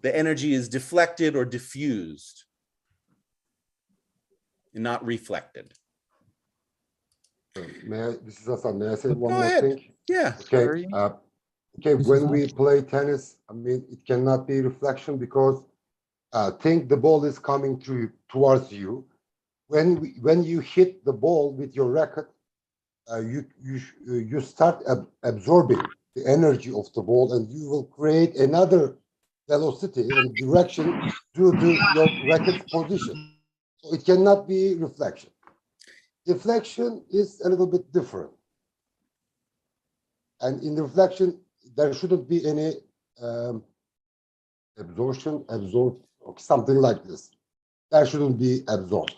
The energy is deflected or diffused, and not reflected. This is Hassan. May I say one Go more ahead. thing? Yeah. Okay. Okay. When we play tennis, I mean, it cannot be reflection because think the ball is coming towards you. When you hit the ball with your racket, you start absorbing the energy of the ball, and you will create another velocity and direction due to your racket's position. So it cannot be reflection. Deflection is a little bit different. And in reflection, there shouldn't be any absorption, something like this. There shouldn't be absorbed.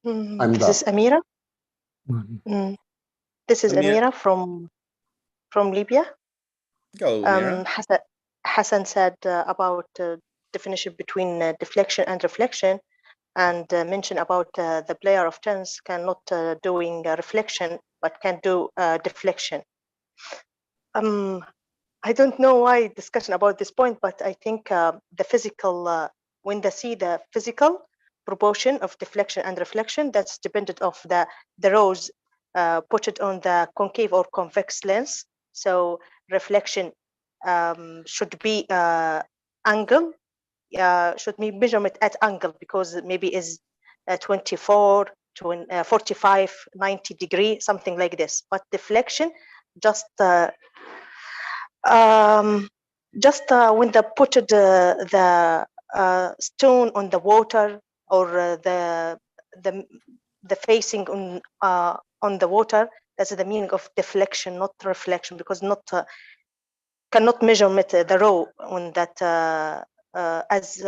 This is Amira. This is Amira from Libya. Go, Amira. Hassan said about definition between deflection and reflection, and mentioned about the player of tennis cannot doing reflection but can do deflection. I don't know why discussion about this point, but I think the physical, when they see the physical proportion of deflection and reflection, that's dependent of the rays put it on the concave or convex lens. So reflection should be angle, should be measurement at angle, because maybe is 24 to 45, 90 degree, something like this. But deflection, just when they put the stone on the water, or the facing on the water, that's the meaning of deflection, not reflection, because not cannot measure the row on that as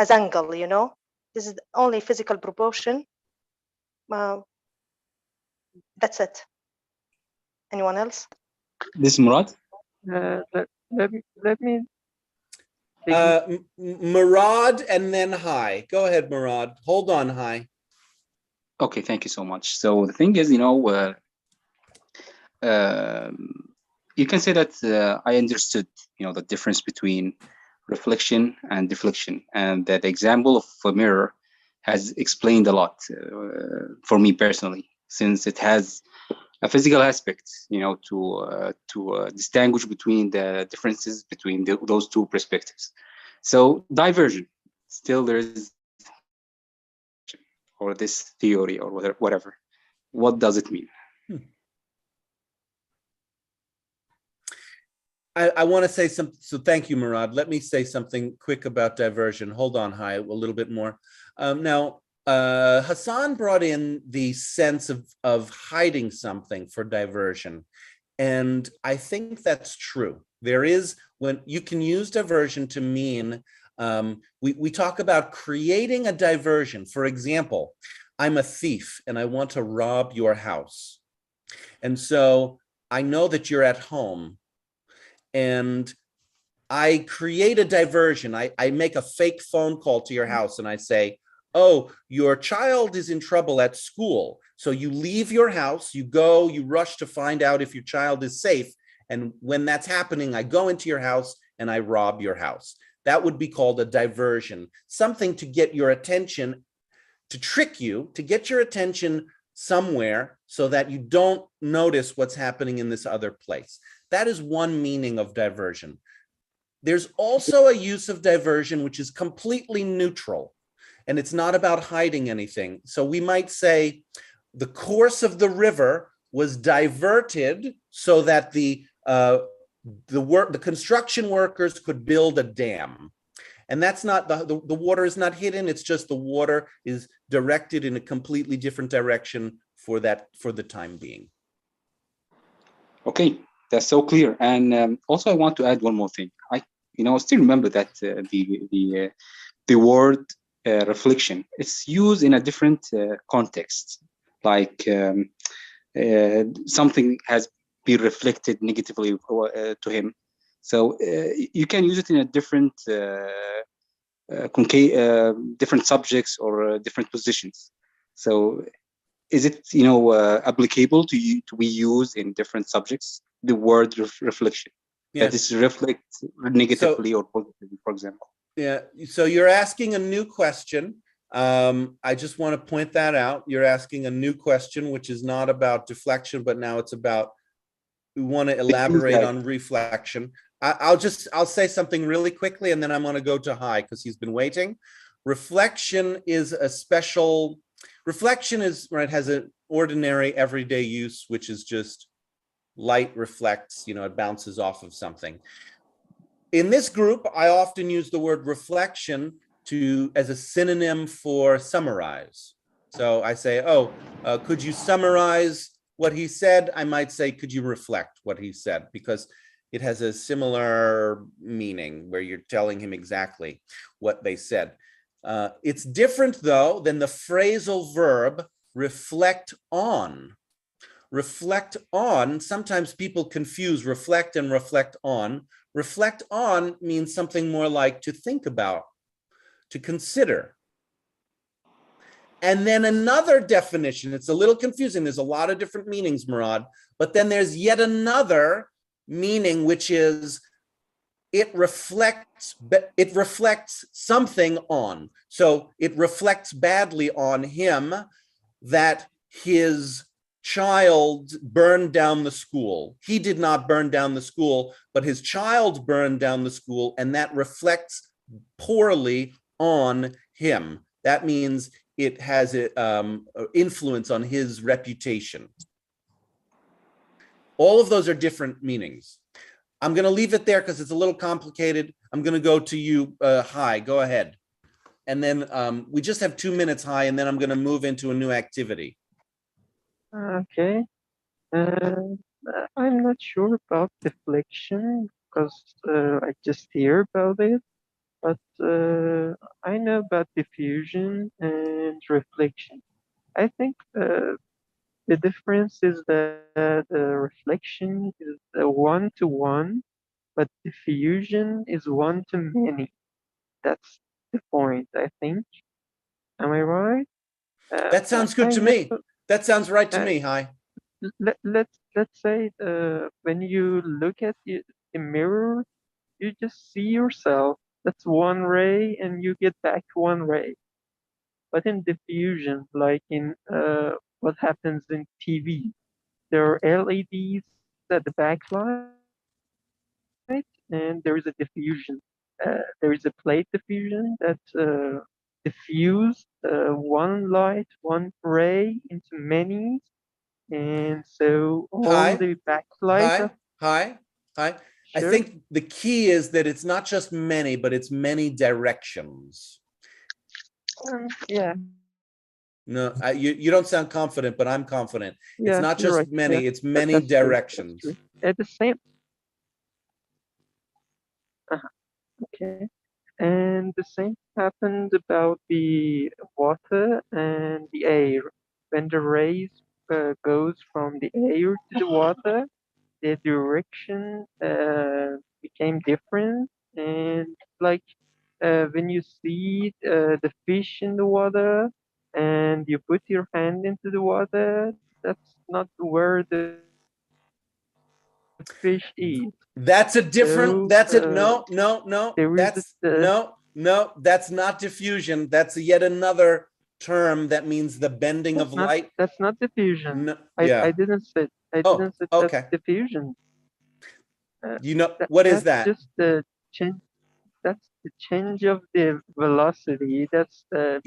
angle. You know, this is only physical proportion. That's it. Anyone else? This Murad? Let me. Murad and then Hai. Go ahead, Murad. Hold on, Hai. Okay, thank you so much. So the thing is, you know, you can say that I understood, you know, the difference between reflection and deflection, and that example of a mirror has explained a lot for me personally, since it has a physical aspect, you know, to distinguish between the differences between those two perspectives. So diversion, still there is, or this theory or whatever. What does it mean? I want to say something. So thank you, Murad. Let me say something quick about diversion. Hold on, Hai, a little bit more. Now, Hassan brought in the sense of hiding something for diversion. And I think that's true. There is, when you can use diversion to mean, we talk about creating a diversion. For example, I'm a thief and I want to rob your house. And so I know that you're at home, and I create a diversion. I make a fake phone call to your house and I say, oh, your child is in trouble at school. So you leave your house, you go, you rush to find out if your child is safe. And when that's happening, I go into your house and I rob your house. That would be called a diversion, something to get your attention, to trick you, to get your attention somewhere so that you don't notice what's happening in this other place. That is one meaning of diversion. There's also a use of diversion which is completely neutral, and it's not about hiding anything. So we might say the course of the river was diverted so that the construction workers could build a dam. And that's not, the water is not hidden, it's just the water is directed in a completely different direction for the time being. Okay, that's so clear. And also, I want to add one more thing. I still remember that the word reflection, it's used in a different context, like something has been reflected negatively to him. So you can use it in a different different subjects or different positions. So is it applicable to be used in different subjects? The word reflection, Yes. that is reflect negatively or positively, for example. Yeah. So you're asking a new question. I just want to point that out. You're asking a new question, which is not about deflection, but now it's about, we want to elaborate on reflection. I'll say something really quickly, and then I'm going to go to Hai because he's been waiting. Reflection is a special, reflection is, right, has an ordinary everyday use, which is just light reflects, it bounces off of something. In this group, I often use the word reflection as a synonym for summarize. So I say, could you summarize what he said? I might say, could you reflect what he said? Because it has a similar meaning where you're telling him exactly what they said. It's different, though, than the phrasal verb reflect on. Reflect on, sometimes people confuse reflect and reflect on. Reflect on means something more like to think about, to consider. And then another definition, it's a little confusing. There's a lot of different meanings, Murad, but then there's yet another meaning, which is it reflects something on. So it reflects badly on him that his child burned down the school. He did not burn down the school, but his child burned down the school, and that reflects poorly on him. That means it has an influence on his reputation. All of those are different meanings. I'm going to leave it there because it's a little complicated. I'm going to go to you, Hai, go ahead. And then we just have 2 minutes, Hai, and then I'm going to move into a new activity. Okay. I'm not sure about deflection because I just hear about it, but I know about diffusion and reflection. I think the difference is that the reflection is a one-to-one, but diffusion is one-to-many. That's the point, I think. Am I right? That sounds good to me. That sounds right to me, Hai. Let's say when you look at the mirror, you just see yourself. That's one ray, and you get back one ray. But in diffusion, like in what happens in TV, there are LEDs at the backlight, and there is a diffusion. There is a plate diffusion that diffuse one light, one ray into many, and so all the backlight. Hi. I think the key is that it's not just many, but it's many directions. Yeah. No, you don't sound confident, but I'm confident. Yeah, it's not just right. many, it's many directions. True. At the same. Okay. And the same happened about the water and the air. When the rays goes from the air to the water, the direction became different. And like when you see the fish in the water and you put your hand into the water, that's not where the fish is. That's a different, no, that's not diffusion. That's yet another term that means the bending of light. That's not diffusion. No, I didn't say that's diffusion. What is that? Just the change. That's the change of the velocity. That's that's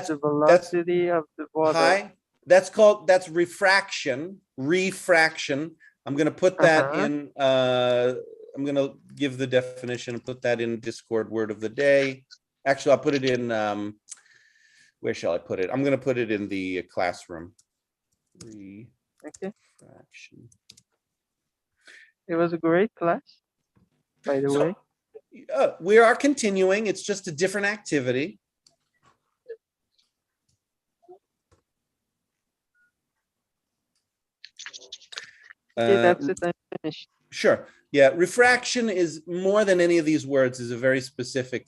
the velocity of the water. That's refraction. Refraction. I'm going to put that in. I'm going to give the definition and put that in Discord word of the day. Actually, I'll put it in Where shall I put it? I'm going to put it in the classroom. Okay. Refraction. It was a great class, by the way. We are continuing. It's just a different activity. Yeah, that's it. I'm finished. Sure. Yeah, refraction is more than any of these words is a very specific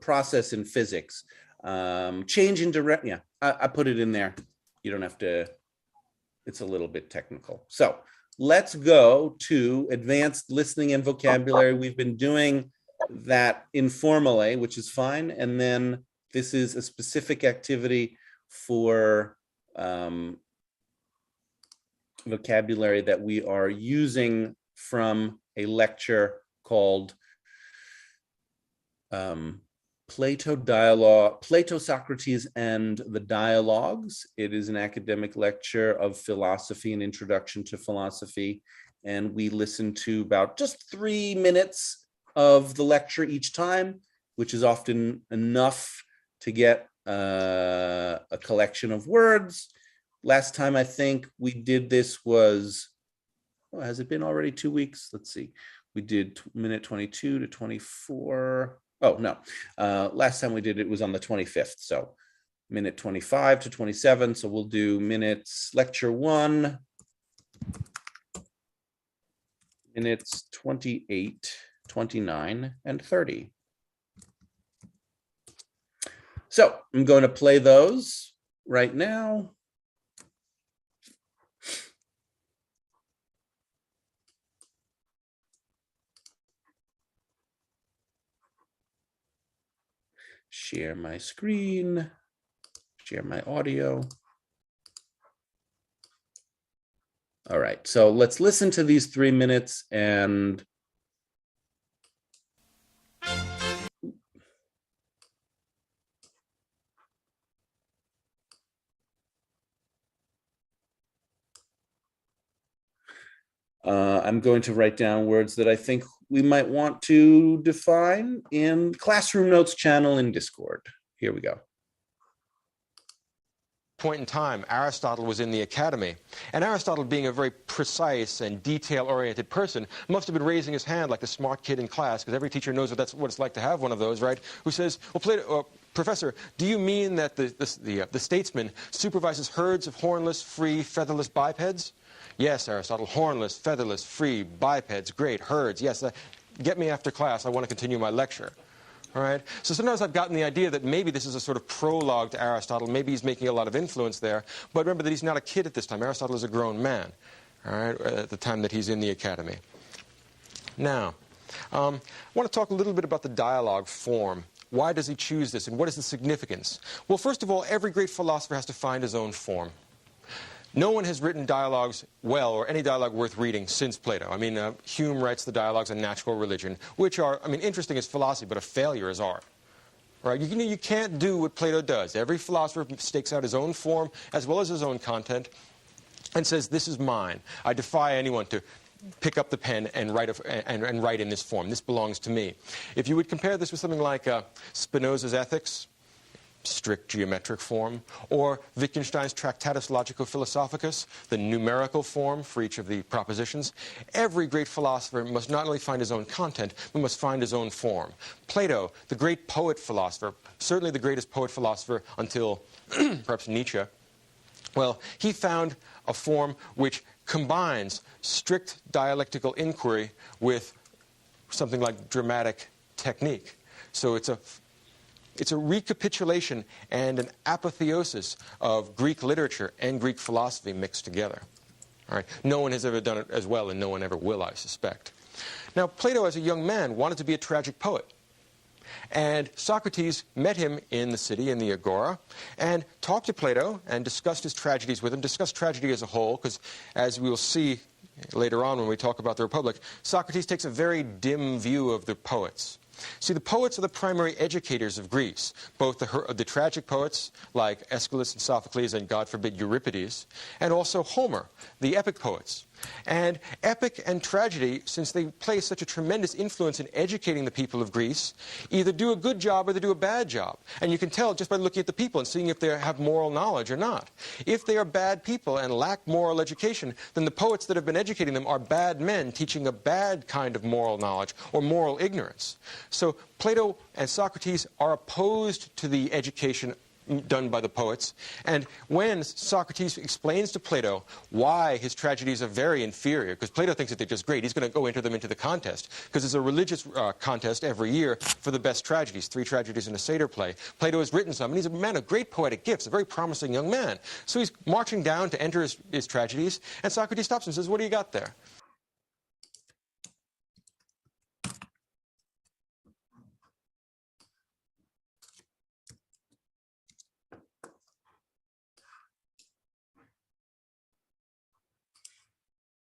process in physics. Change in direct. Yeah, I put it in there. You don't have to. It's a little bit technical. So let's go to advanced listening and vocabulary. We've been doing that informally, which is fine. And then this is a specific activity for vocabulary that we are using from a lecture called Plato, Socrates, and the Dialogues. It is an academic lecture of philosophy, an introduction to philosophy. And we listen to about just 3 minutes of the lecture each time, which is often enough to get a collection of words. Last time I think we did this was, has it been already 2 weeks? Let's see. We did minute 22 to 24. Oh, no. Last time we did it was on the 25th. So minute 25 to 27. So we'll do minutes, lecture 1, minutes 28, 29, and 30. So I'm going to play those right now. Share my screen, share my audio. All right, so let's listen to these 3 minutes and I'm going to write down words that I think we might want to define in Classroom Notes channel in Discord. Here we go. Point in time, Aristotle was in the academy. And Aristotle, being a very precise and detail-oriented person, must have been raising his hand like the smart kid in class, because every teacher knows what it's like to have one of those, right? Who says, well, Plato, Professor, do you mean that the statesman supervises herds of hornless, free, featherless bipeds? Yes, Aristotle, hornless, featherless, free, bipeds, great, herds, yes, get me after class, I want to continue my lecture. All right? So sometimes I've gotten the idea that maybe this is a sort of prologue to Aristotle, maybe he's making a lot of influence there, but remember that he's not a kid at this time. Aristotle is a grown man, all right, at the time that he's in the academy. Now, I want to talk a little bit about the dialogue form. Why does he choose this, and what is the significance? Well, first of all, every great philosopher has to find his own form. No one has written dialogues well, or any dialogue worth reading, since Plato. I mean, Hume writes the dialogues on natural religion, which are, I mean, interesting as philosophy, but a failure as art. Right? You can't do what Plato does. Every philosopher stakes out his own form, as well as his own content, and says, this is mine. I defy anyone to pick up the pen and write in this form. This belongs to me. If you would compare this with something like Spinoza's Ethics, strict geometric form, or Wittgenstein's Tractatus Logico-Philosophicus, the numerical form for each of the propositions, every great philosopher must not only find his own content, but must find his own form. Plato, the great poet-philosopher, certainly the greatest poet-philosopher until perhaps Nietzsche, well, he found a form which combines strict dialectical inquiry with something like dramatic technique. So it's a recapitulation and an apotheosis of Greek literature and Greek philosophy mixed together. All right? No one has ever done it as well, and no one ever will, I suspect. Now, Plato, as a young man, wanted to be a tragic poet. And Socrates met him in the city, in the Agora, and talked to Plato and discussed his tragedies with him, discussed tragedy as a whole, because as we will see later on when we talk about the Republic, Socrates takes a very dim view of the poets. See, the poets are the primary educators of Greece, both the tragic poets like Aeschylus and Sophocles and, God forbid, Euripides, and also Homer, the epic poets. And epic and tragedy, since they play such a tremendous influence in educating the people of Greece, either do a good job or they do a bad job. And you can tell just by looking at the people and seeing if they have moral knowledge or not. If they are bad people and lack moral education, then the poets that have been educating them are bad men teaching a bad kind of moral knowledge or moral ignorance. So Plato and Socrates are opposed to the education done by the poets. And when Socrates explains to Plato why his tragedies are very inferior, because Plato thinks that they're just great, he's going to go enter them into the contest, because there's a religious contest every year for the best tragedies, 3 tragedies in a Seder play. Plato has written some, and he's a man of great poetic gifts, a very promising young man. So he's marching down to enter his tragedies, and Socrates stops and says, "What do you got there?"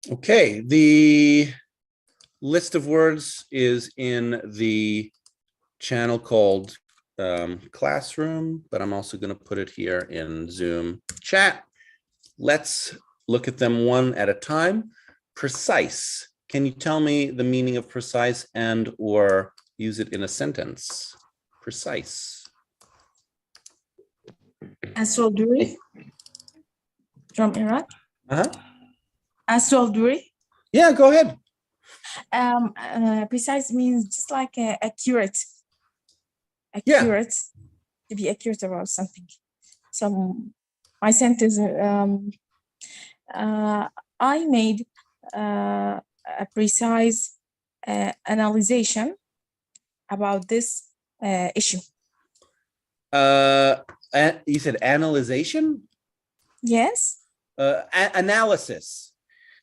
Okay, the list of words is in the channel called Classroom, but I'm also going to put it here in Zoom chat. Let's look at them one at a time. Precise. Can you tell me the meaning of precise and or use it in a sentence? Precise. Astrolduri from Iraq. Uh-huh. Astrolduri. Yeah, go ahead. Precise means just like accurate. Yeah. Accurate. To be accurate about something. So my sentence, I made a precise analysis about this issue. You said analyzation? Yes. Analysis.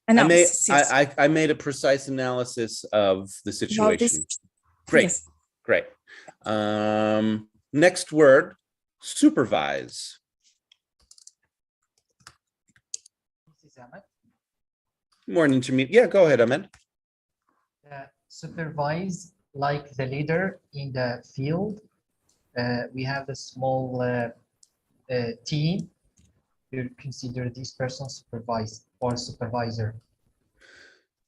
Analysis, yes. I made a precise analysis of the situation. Great, yes. Great. Next word, supervise. This is Ahmed. More intermediate. Yeah, go ahead, Ahmed. Supervise, like the leader in the field. We have a small team. You consider this person supervisor.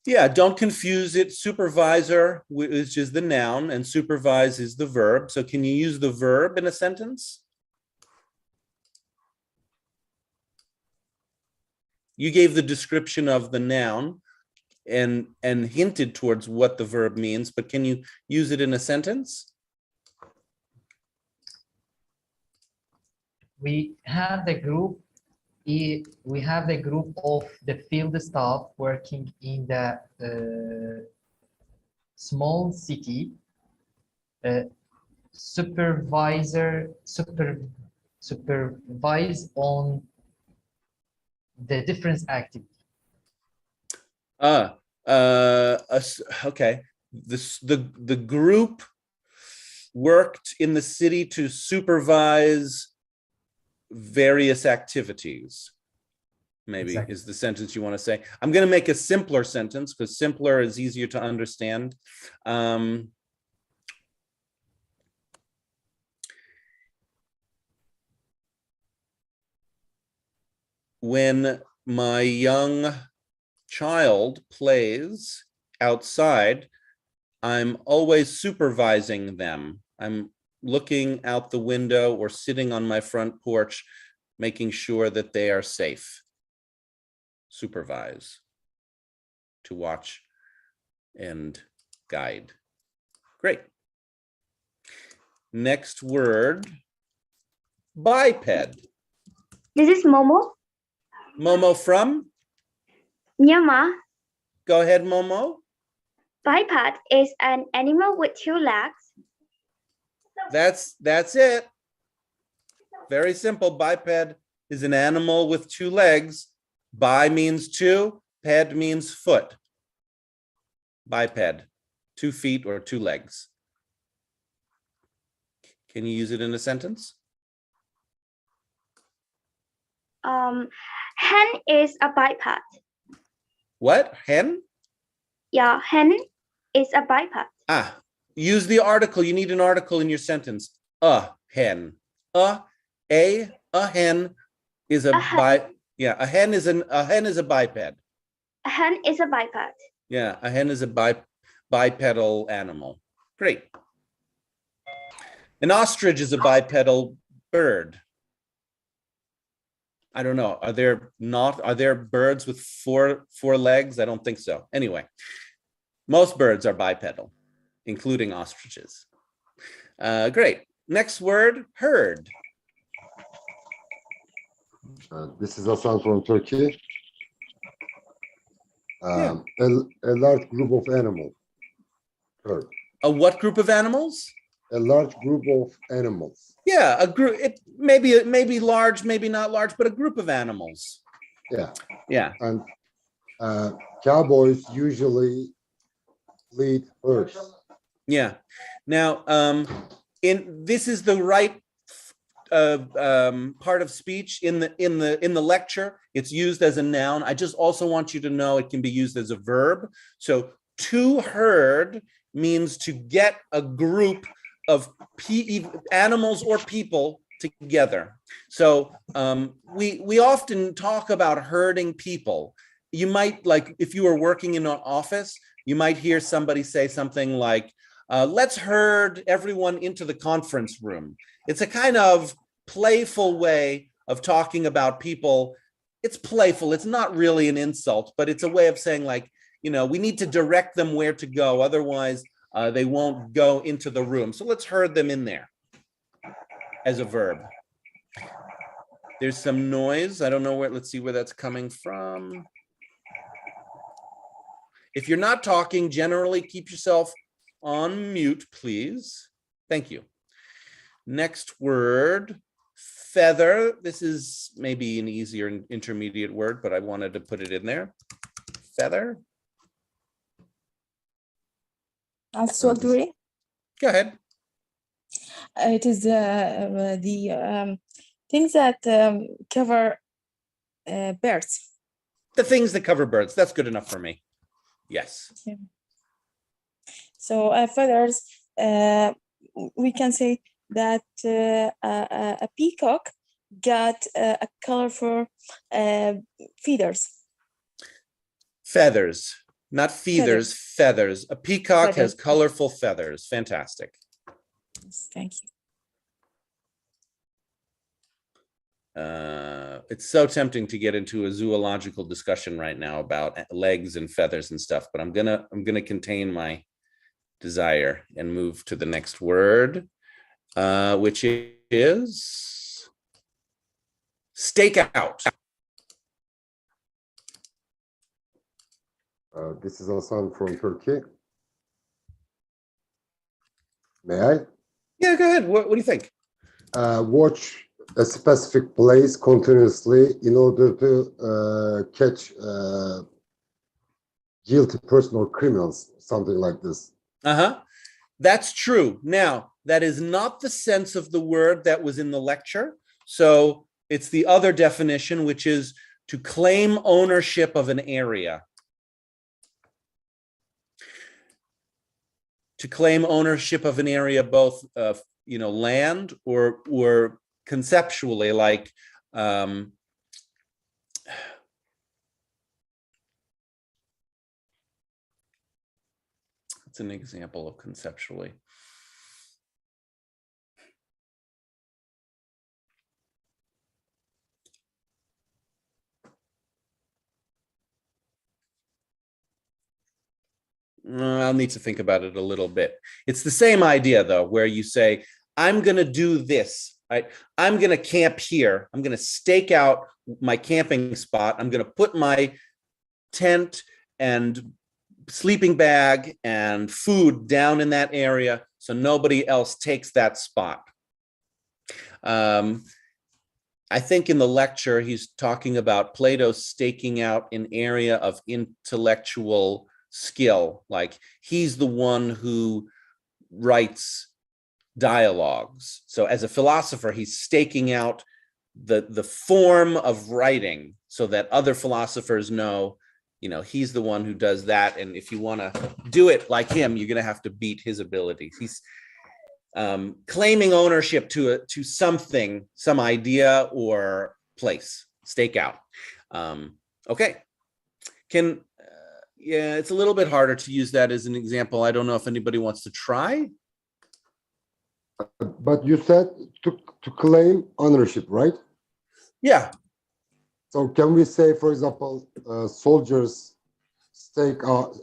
Yeah, don't confuse it. Supervisor, which is the noun, and supervise is the verb. So can you use the verb in a sentence? You gave the description of the noun and hinted towards what the verb means, but can you use it in a sentence? We have the group. We have the group of the field staff working in the small city. Supervise on the different activity. Okay. The group worked in the city to supervise various activities, maybe exactly. Is the sentence you want to say. I'm going to make a simpler sentence because simpler is easier to understand. When my young child plays outside, I'm always supervising them. I'm looking out the window or sitting on my front porch, making sure that they are safe. Supervise, to watch and guide. Great. Next word, biped. This is Momo. Momo from? Myanmar. Go ahead, Momo. Biped is an animal with 2 legs. That's it. Very simple. Biped is an animal with 2 legs. Bi means 2, ped means foot. Biped, 2 feet or 2 legs. Can you use it in a sentence? Hen is a biped. What? Hen? Yeah, hen is a biped. Use the article. You need an article in your sentence. A hen. A hen is a hen is a biped. A hen is a biped. Yeah, a hen is a bipedal animal. Great. An ostrich is a bipedal bird. I don't know. Are there birds with four legs? I don't think so. Anyway, most birds are bipedal, including ostriches. Great. Next word, herd. This is Hasan from Turkey. A large group of animals. Herd. A what group of animals? A large group of animals. Yeah, a group. It maybe large, maybe not large, but a group of animals. Yeah. Yeah. And cowboys usually lead herds. Yeah. Now, this is the right part of speech in the lecture. It's used as a noun. I just also want you to know it can be used as a verb. So to herd means to get a group of animals or people together. So we often talk about herding people. You might, like, if you were working in an office, you might hear somebody say something like, let's herd everyone into the conference room. It's a kind of playful way of talking about people. It's playful. It's not really an insult, but it's a way of saying, like, you know, we need to direct them where to go. Otherwise, they won't go into the room. So let's herd them in there as a verb. There's some noise. I don't know where, let's see where that's coming from. If you're not talking, generally keep yourself on mute, please. Thank you. Next word, feather. This is maybe an easier intermediate word, but I wanted to put it in there. Feather. Also agree. Go ahead. It is the things that cover birds. The things that cover birds. That's good enough for me. Yes. Yeah. So feathers, we can say that a peacock got a colorful feathers. Feathers, not feathers, feathers. A peacock has Feathers. colorful feathers. Fantastic. Yes, thank you. It's so tempting to get into a zoological discussion right now about legs and feathers and stuff, but I'm gonna contain my desire and move to the next word, which is stakeout. This is Hasan from Turkey. May I? Yeah, go ahead. What do you think? Watch a specific place continuously in order to catch guilty person or criminals, something like this. That's true. Now, that is not the sense of the word that was in the lecture. So it's the other definition, which is to claim ownership of an area. To claim ownership of an area, both land or conceptually, like it's an example of conceptually. I'll need to think about it a little bit. It's the same idea, though, where you say, I'm going to do this, right? I'm going to camp here. I'm going to stake out my camping spot. I'm going to put my tent and sleeping bag and food down in that area so nobody else takes that spot. I think in the lecture, he's talking about Plato staking out an area of intellectual skill, like he's the one who writes dialogues. So as a philosopher, he's staking out the form of writing so that other philosophers know, he's the one who does that. And if you want to do it like him, you're going to have to beat his abilities. He's claiming ownership to something, some idea or place, stake out. Okay. Yeah, it's a little bit harder to use that as an example. I don't know if anybody wants to try. But you said to claim ownership, right? Yeah. So can we say, for example, soldiers stake out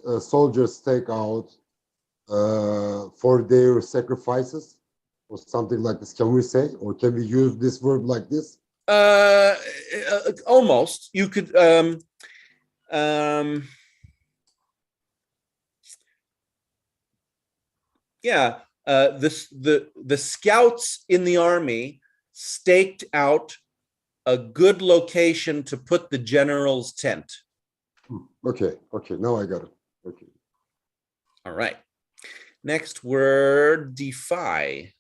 for their sacrifices or something like this? Can we say, or can we use this verb like this? Almost. You could. Yeah. The scouts in the army staked out a good location to put the general's tent. Okay. Now I got it. Okay. All right. Next word, defy.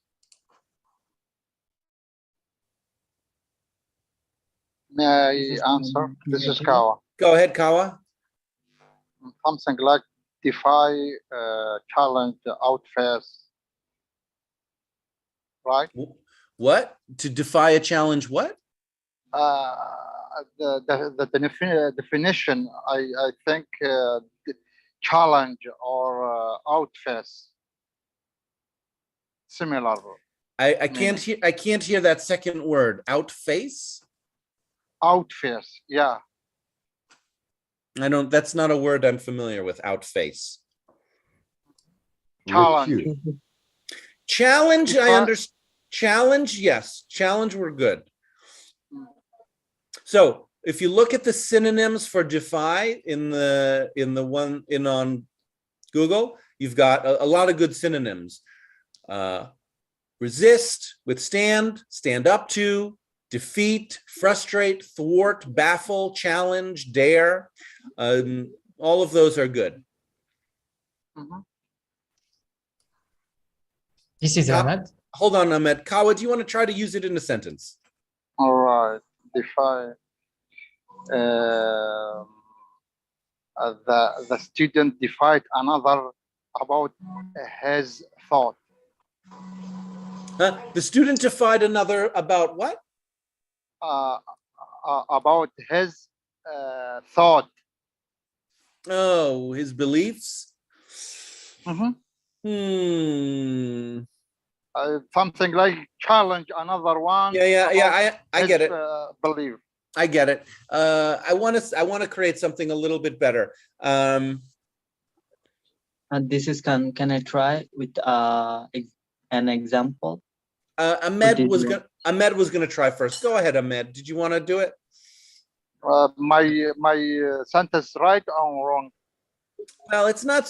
May I answer? This is Kawa. Go ahead, Kawa. Something like defy, challenge, outface. Right? What? To defy a challenge, what? The definition, I think challenge or outface. Similar. I can't hear that second word. Outface? Outface, yeah. That's not a word I'm familiar with, outface. Challenge. Challenge, I understand. Challenge, yes. Challenge, we're good. So if you look at the synonyms for defy on Google, you've got a lot of good synonyms. Resist, withstand, stand up to, defeat, frustrate, thwart, baffle, challenge, dare. All of those are good. This is Ahmed. Hold on, Ahmed. Kawa, do you want to try to use it in a sentence? All right. Defy. The student defied another about his thought. The student defied another about what? About his thought. Oh, his beliefs? Something like challenge another one. Yeah. I get it. Believe. I get it. I want to create something a little bit better. And this is can I try with an example? Ahmed was gonna try first. Go ahead, Ahmed. Did you want to do it? My sentence right or wrong? Well, it's not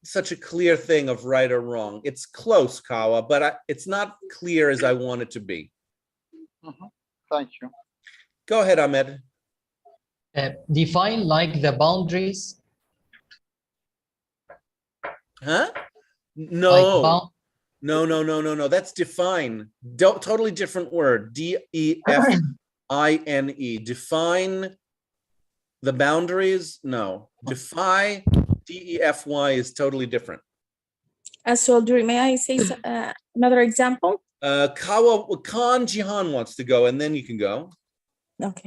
such a clear thing of right or wrong. It's close, Kawa, but it's not clear as I want it to be. Thank you. Go ahead, Ahmed. Define like the boundaries. Huh? No. No. That's define. Totally different word. D-E-F-I-N-E. Define the boundaries. No. Defy. D-E-F-Y is totally different. Soldier, may I say another example? Khan Jihan wants to go, and then you can go. Okay.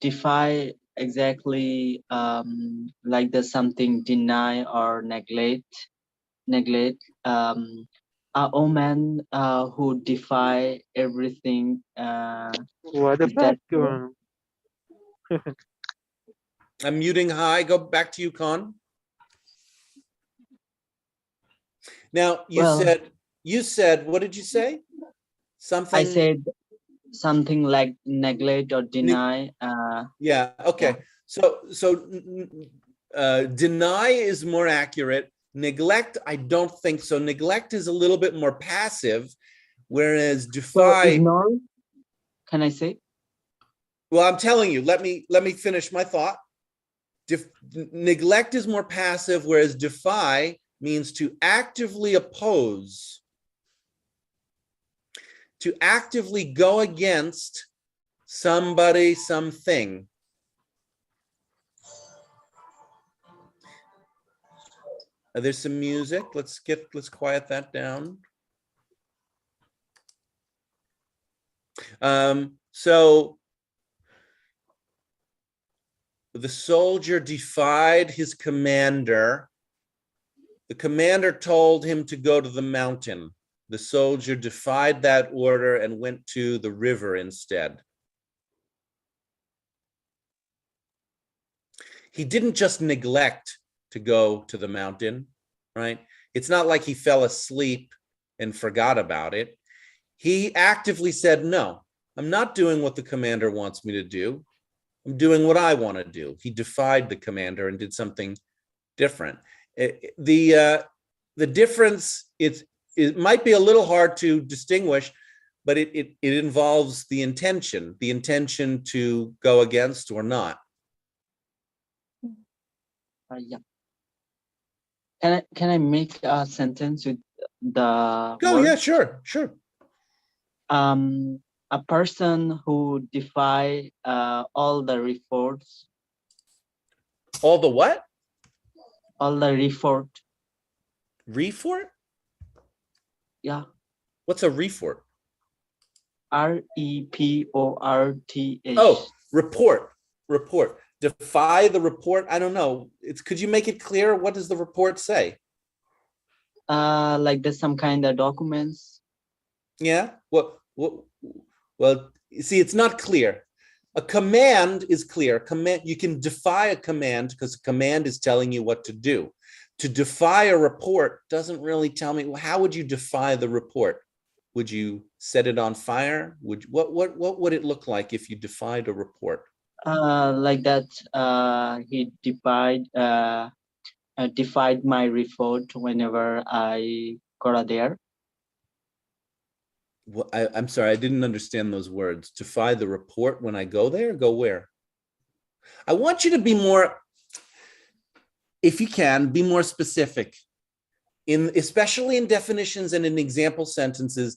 Defy exactly like the something deny or neglect. A woman who defy everything. What about you? I'm muting. Hi, go back to you, Khan. Now you said what did you say? Something. I said something like neglect or deny. Yeah. Okay. So deny is more accurate. Neglect, I don't think so. Neglect is a little bit more passive, whereas defy. So ignore. Can I say? Well, I'm telling you. Let me finish my thought. Neglect is more passive, whereas defy means to actively oppose, to actively go against somebody, something. There's some music. Let's quiet that down. So the soldier defied his commander. The commander told him to go to the mountain. The soldier defied that order and went to the river instead. He didn't just neglect to go to the mountain, right? It's not like he fell asleep and forgot about it. He actively said, no, I'm not doing what the commander wants me to do. I'm doing what I want to do. He defied the commander and did something different. The difference, it might be a little hard to distinguish, but it involves the intention to go against or not. Yeah. Can I make a sentence with the Oh, word? yeah, sure. A person who defy all the reports. All the what? All the report. Refort? Yeah. What's a refort? R-E-P-O-R-T-H. Oh, report. Defy the report. I don't know. Could you make it clear? What does the report say? Like there's some kind of documents. Yeah. Well, you see, it's not clear. A command is clear. You can defy a command because a command is telling you what to do. To defy a report doesn't really tell me. Well, how would you defy the report? Would you set it on fire? What would it look like if you defied a report? Like that, he defied my report whenever I got there. Well, I'm sorry, I didn't understand those words. Defy the report when I go there? Go where? I want you to be more, if you can, be more specific. Especially in definitions and in example sentences.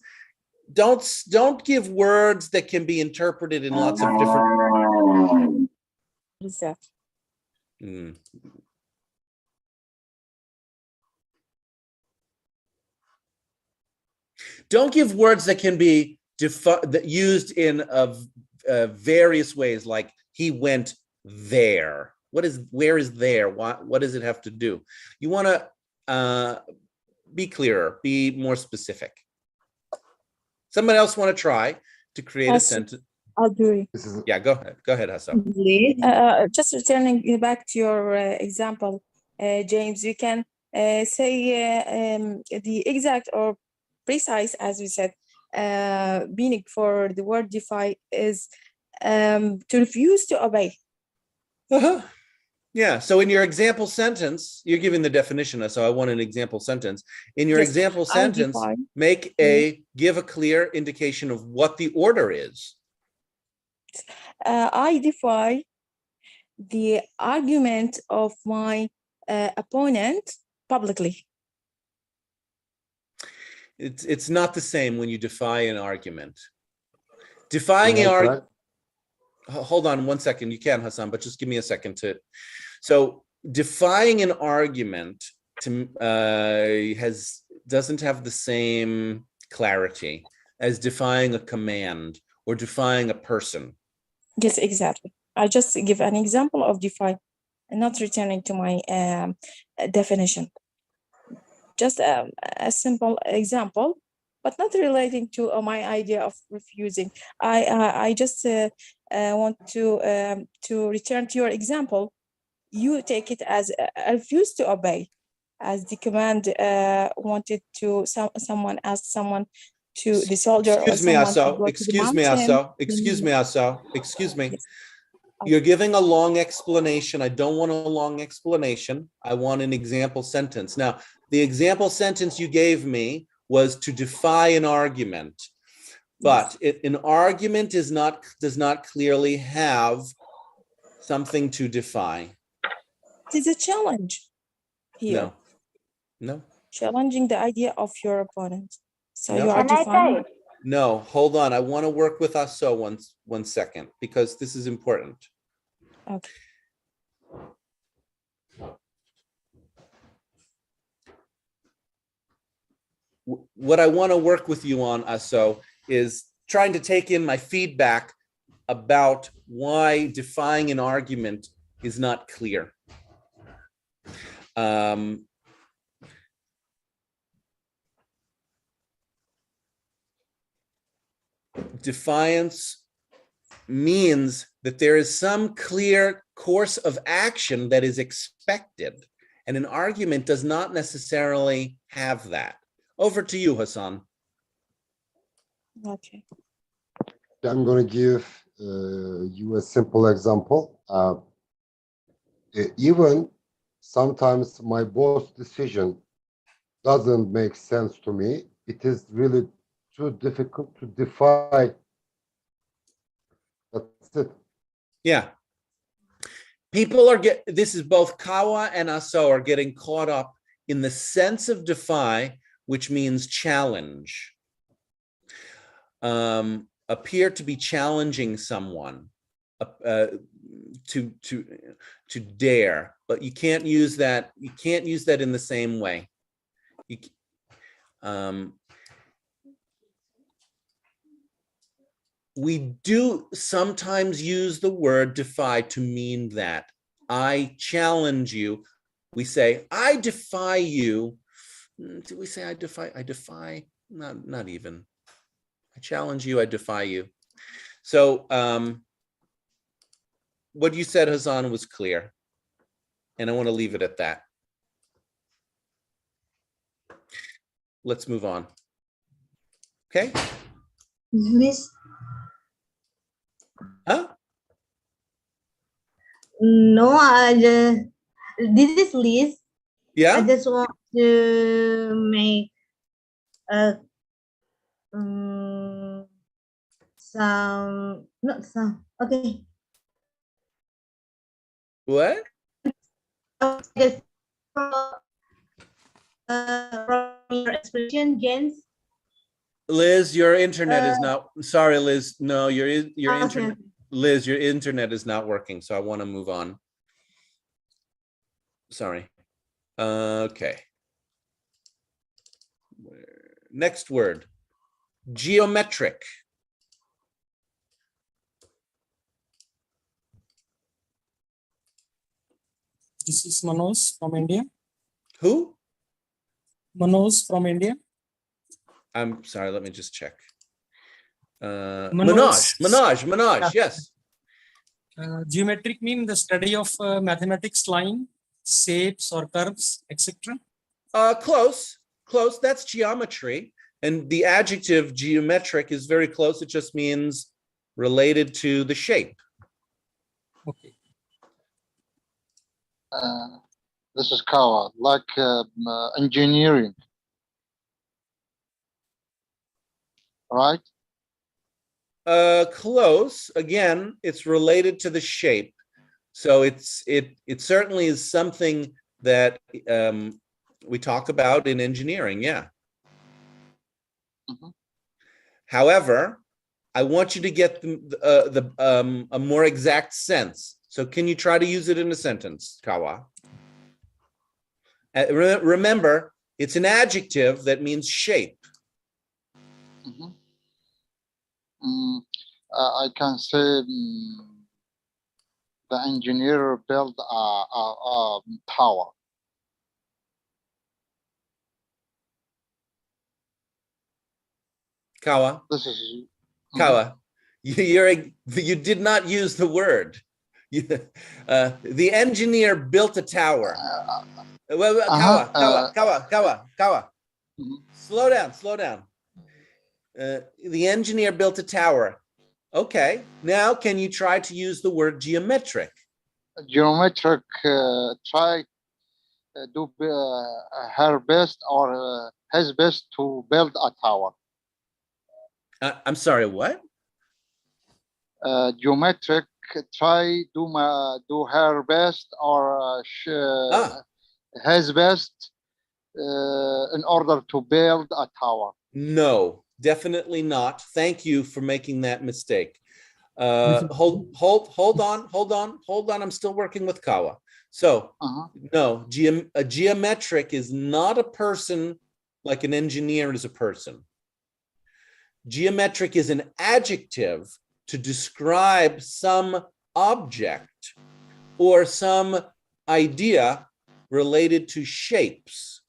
Don't give words that can be interpreted in lots of different. What is that? Don't give words that can be used in various ways, like he went there. Where is there? What does it have to do? You want to be clearer, be more specific. Somebody else want to try to create a sentence? I'll do it. Yeah, go ahead, Hassan. Just returning back to your example, James, you can say the exact or precise, as we said, meaning for the word defy is to refuse to obey. Yeah, so in your example sentence, you're giving the definition, so I want an example sentence. In your example sentence, give a clear indication of what the order is. I defy the argument of my opponent publicly. It's not the same when you defy an argument. Defying an argument. Hold on 1 second. You can, Hassan, but just give me a second to. So defying an argument doesn't have the same clarity as defying a command or defying a person. Yes, exactly. I just give an example of defy and not returning to my definition. Just a simple example, but not relating to my idea of refusing. I just want to return to your example. You take it as I refuse to obey, as the command wanted to someone asked someone to the soldier. Excuse me, Aso. Excuse me, Aso. Yes. You're giving a long explanation. I don't want a long explanation. I want an example sentence. Now, the example sentence you gave me was to defy an argument, but an argument does not clearly have something to defy. It is a challenge here. No. Challenging the idea of your opponent. So No. you are defying. No, hold on. I want to work with Aso one second, because this is important. Okay. What I want to work with you on, Aso, is trying to take in my feedback about why defying an argument is not clear. Defiance means that there is some clear course of action that is expected, and an argument does not necessarily have that. Over to you, Hassan. Okay. I'm going to give you a simple example. Even sometimes my boss decision doesn't make sense to me. It is really too difficult to defy. That's it. Yeah. People are this is both Kawa and Aso are getting caught up in the sense of defy, which means challenge. Appear to be challenging someone, to dare, but you can't use that. You can't use that in the same way. We do sometimes use the word defy to mean that. I challenge you. We say, I defy you. Do we say I defy? I defy? Not even. I challenge you, I defy you. So what you said, Hassan, was clear. And I want to leave it at that. Let's move on. Okay? Miss? Huh? No, this is Liz. Yeah? I just want to make not some, okay. What? Yes. From your expression, James. Liz, your internet is not, sorry, Liz. No, your Okay. internet, Liz, your internet is not working. So I want to move on. Sorry. Okay. Next word, geometric. This is Manoj from India. Who? Manoj from India. I'm sorry, let me just check. Manoj. Manoj, yes. Geometric mean the study of mathematics line, shapes or curves, etc. Close, that's geometry. And the adjective geometric is very close. It just means related to the shape. Okay. This is Kawa, like engineering, right? Close. Again, it's related to the shape. So it certainly is something that we talk about in engineering, yeah. Mm-hmm. However, I want you to get a more exact sense. So can you try to use it in a sentence, Kawa? Remember, it's an adjective that means shape. Mm-hmm. I can say the engineer built a tower. Kawa. This is Kawa. You did not use the word. The engineer built a tower. Kawa. Slow down. The engineer built a tower. Okay, now can you try to use the word geometric? Geometric try do her best or his best to build a tower. I'm sorry, what? Geometric try do her best or his best in order to build a tower. No, definitely not. Thank you for making that mistake. Hold on. I'm still working with Kawa. So no, a geometric is not a person like an engineer is a person. Geometric is an adjective to describe some object or some idea related to shapes.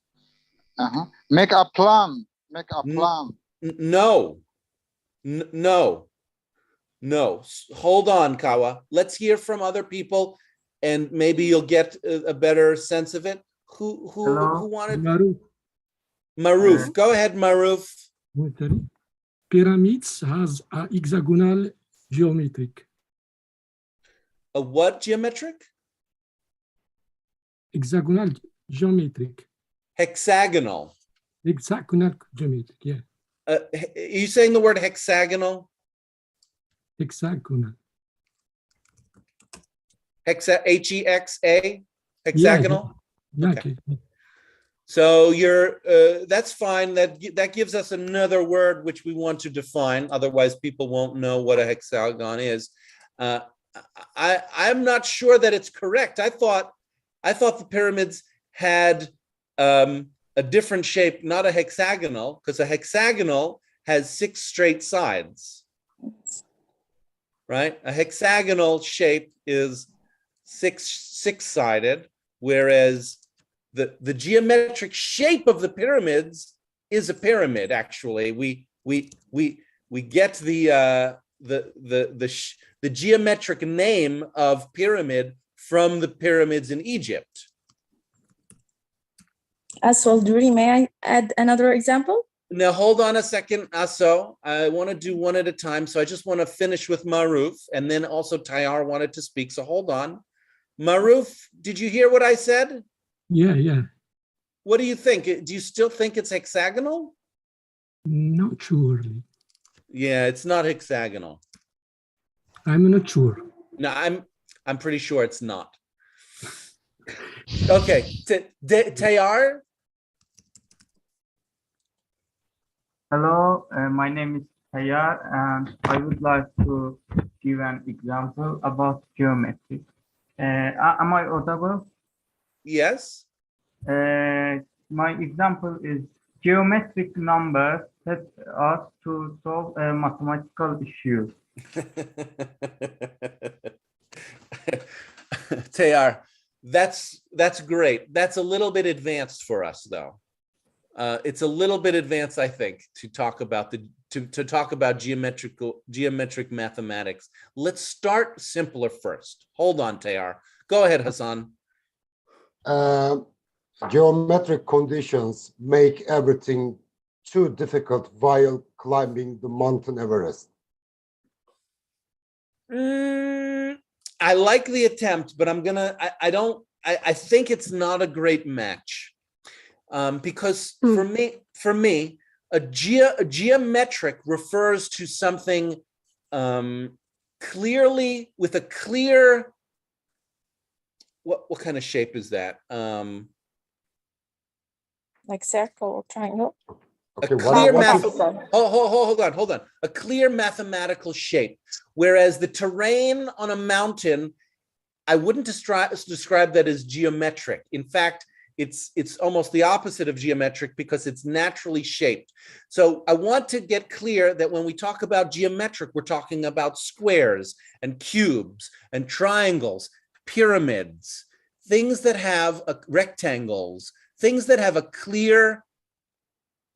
Make a plan. Make a plan. No. No. No. Hold on, Kawa. Let's hear from other people, and maybe you'll get a better sense of it. Who wanted? Maruf. Go ahead, Maruf. Pyramids has a hexagonal geometric. A what geometric? Hexagonal geometric. Hexagonal. Hexagonal geometric, yeah. Are you saying the word hexagonal? Hexagonal. Hexa, hexagonal? Yeah, Okay. So you're that's fine. That gives us another word which we want to define. Otherwise, people won't know what a hexagon is. I'm not sure that it's correct. I thought the pyramids had a different shape, not a hexagonal, because a hexagonal has 6 straight sides, right? A hexagonal shape is six-sided, whereas the geometric shape of the pyramids is a pyramid. Actually, we get the geometric name of pyramid from the pyramids in Egypt. Aswal, may I add another example? Now, hold on a second, Aso. I want to do one at a time, so I just want to finish with Maruf, and then also Tayar wanted to speak, so hold on. Maruf, did you hear what I said? Yeah. What do you think? Do you still think it's hexagonal? Not sure. Yeah, it's not hexagonal. I'm not sure. No, I'm pretty sure it's not. Okay, Tayar? Hello, my name is Tayar, and I would like to give an example about geometry. Am I audible? Yes. My example is geometric numbers help us to solve a mathematical issue. Tayar, that's great. That's a little bit advanced for us, though. It's a little bit advanced, I think, to talk about geometric mathematics. Let's start simpler first. Hold on, Tayar. Go ahead, Hassan. Geometric conditions make everything too difficult while climbing the Mountain Everest. I like the attempt, but I think it's not a great match. Because for me, a geometric refers to something clearly with a clear. What kind of shape is that? Like circle or triangle? Okay, hold on. A clear mathematical shape. Whereas the terrain on a mountain, I wouldn't describe that as geometric. In fact, it's almost the opposite of geometric because it's naturally shaped. So I want to get clear that when we talk about geometric, we're talking about squares and cubes and triangles, pyramids, things that have rectangles, things that have a clear,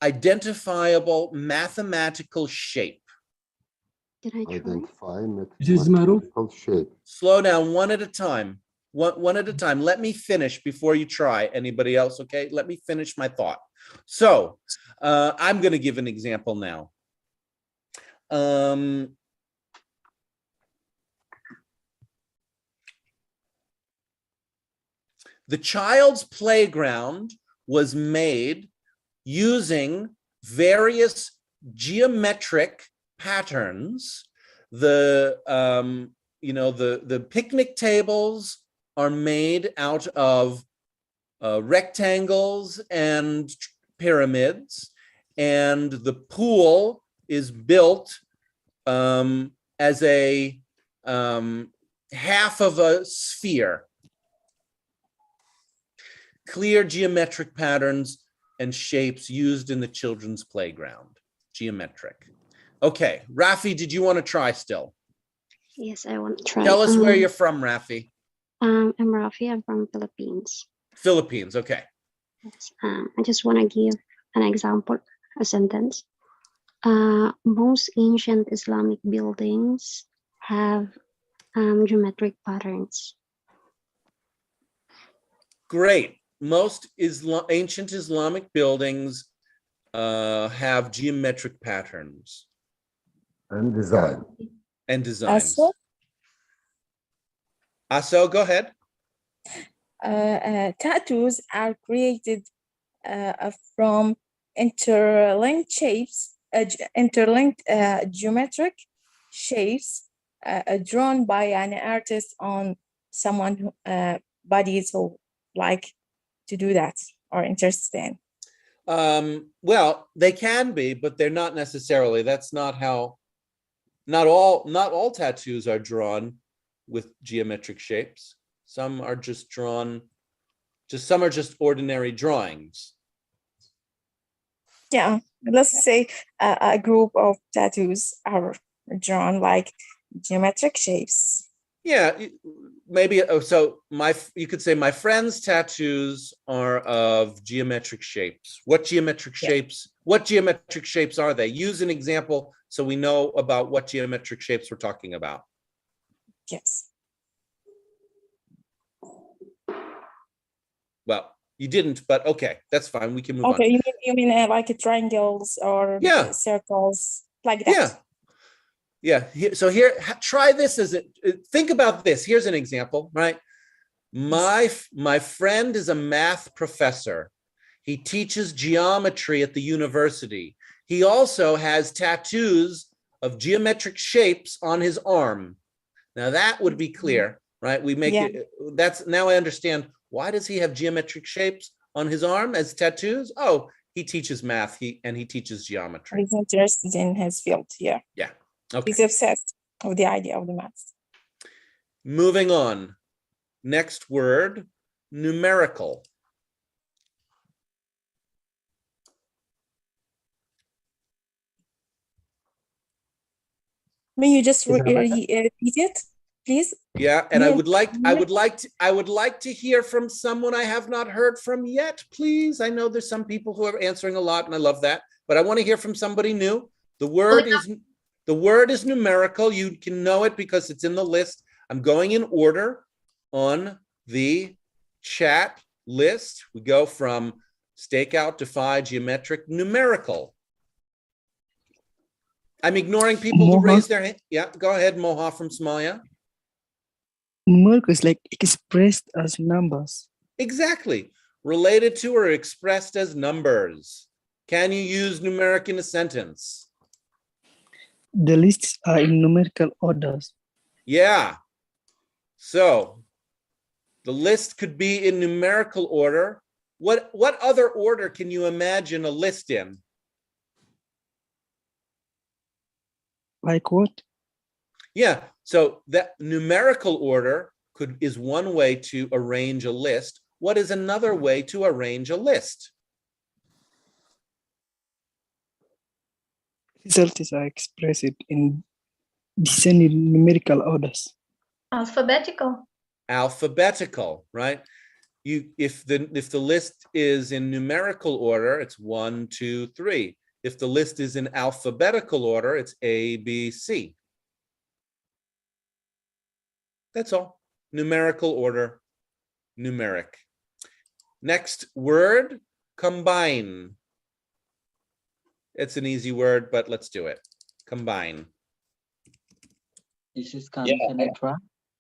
identifiable mathematical shape. Identify mathematical shape. Slow down one at a time. One at a time. Let me finish before you try. Anybody else? Okay, let me finish my thought. So I'm going to give an example now. The child's playground was made using various geometric patterns. The picnic tables are made out of rectangles and pyramids, and the pool is built as a half of a sphere. Clear geometric patterns and shapes used in the children's playground. Geometric. Okay, Rafi, did you want to try still? Yes, I want to try. Tell us where you're from, Rafi. I'm Rafi. I'm from Philippines. Philippines, okay. I just want to give an example, a sentence. Most ancient Islamic buildings have geometric patterns. Great. Most ancient Islamic buildings have geometric patterns. And design. And designs. Also, Aso, go ahead. tattoos are created from interlinked shapes, geometric shapes drawn by an artist on someone who bodies who like to do that or interested in. Well, they can be, but they're not necessarily. That's not how. Not all tattoos are drawn with geometric shapes. Some are just drawn. Some are just ordinary drawings. Yeah, let's say a group of tattoos are drawn like geometric shapes. Yeah, maybe. So you could say my friend's tattoos are of geometric shapes. What geometric shapes? What geometric shapes are they? Use an example so we know about what geometric shapes we're talking about. Yes. Well, you didn't, but okay, that's fine. We can move on. Okay, you mean like triangles or circles like that? Yeah. So here, try this as think about this. Here's an example, right? My friend is a math professor. He teaches geometry at the university. He also has tattoos of geometric shapes on his arm. Now that would be clear, right? We make it. Now I understand. Why does he have geometric shapes on his arm as tattoos? Oh, he teaches math. He teaches geometry. He's interested in his field. Yeah. Yeah. Okay. He's obsessed with the idea of the math. Moving on. Next word, numerical. May you just repeat it, please? Yeah, and I would like to hear from someone I have not heard from yet, please. I know there's some people who are answering a lot, and I love that, but I want to hear from somebody new. The word is numerical. You can know it because it's in the list. I'm going in order on the chat list. We go from stakeout, defy, geometric, numerical. I'm ignoring people who raise their hand. Yeah, go ahead, Moha from Somalia. Numerical is like expressed as numbers. Exactly. Related to or expressed as numbers. Can you use numeric in a sentence? The lists are in numerical orders. Yeah. So the list could be in numerical order. What other order can you imagine a list in? Like what? Yeah, so that numerical order is one way to arrange a list. What is another way to arrange a list? Results are expressed in descending numerical orders. Alphabetical. Alphabetical, right? If the list is in numerical order, it's 1, 2, 3. If the list is in alphabetical order, it's A, B, C. That's all. Numerical order, numeric. Next word, combine. It's an easy word, but let's do it. Combine. This is Khan. Can I try?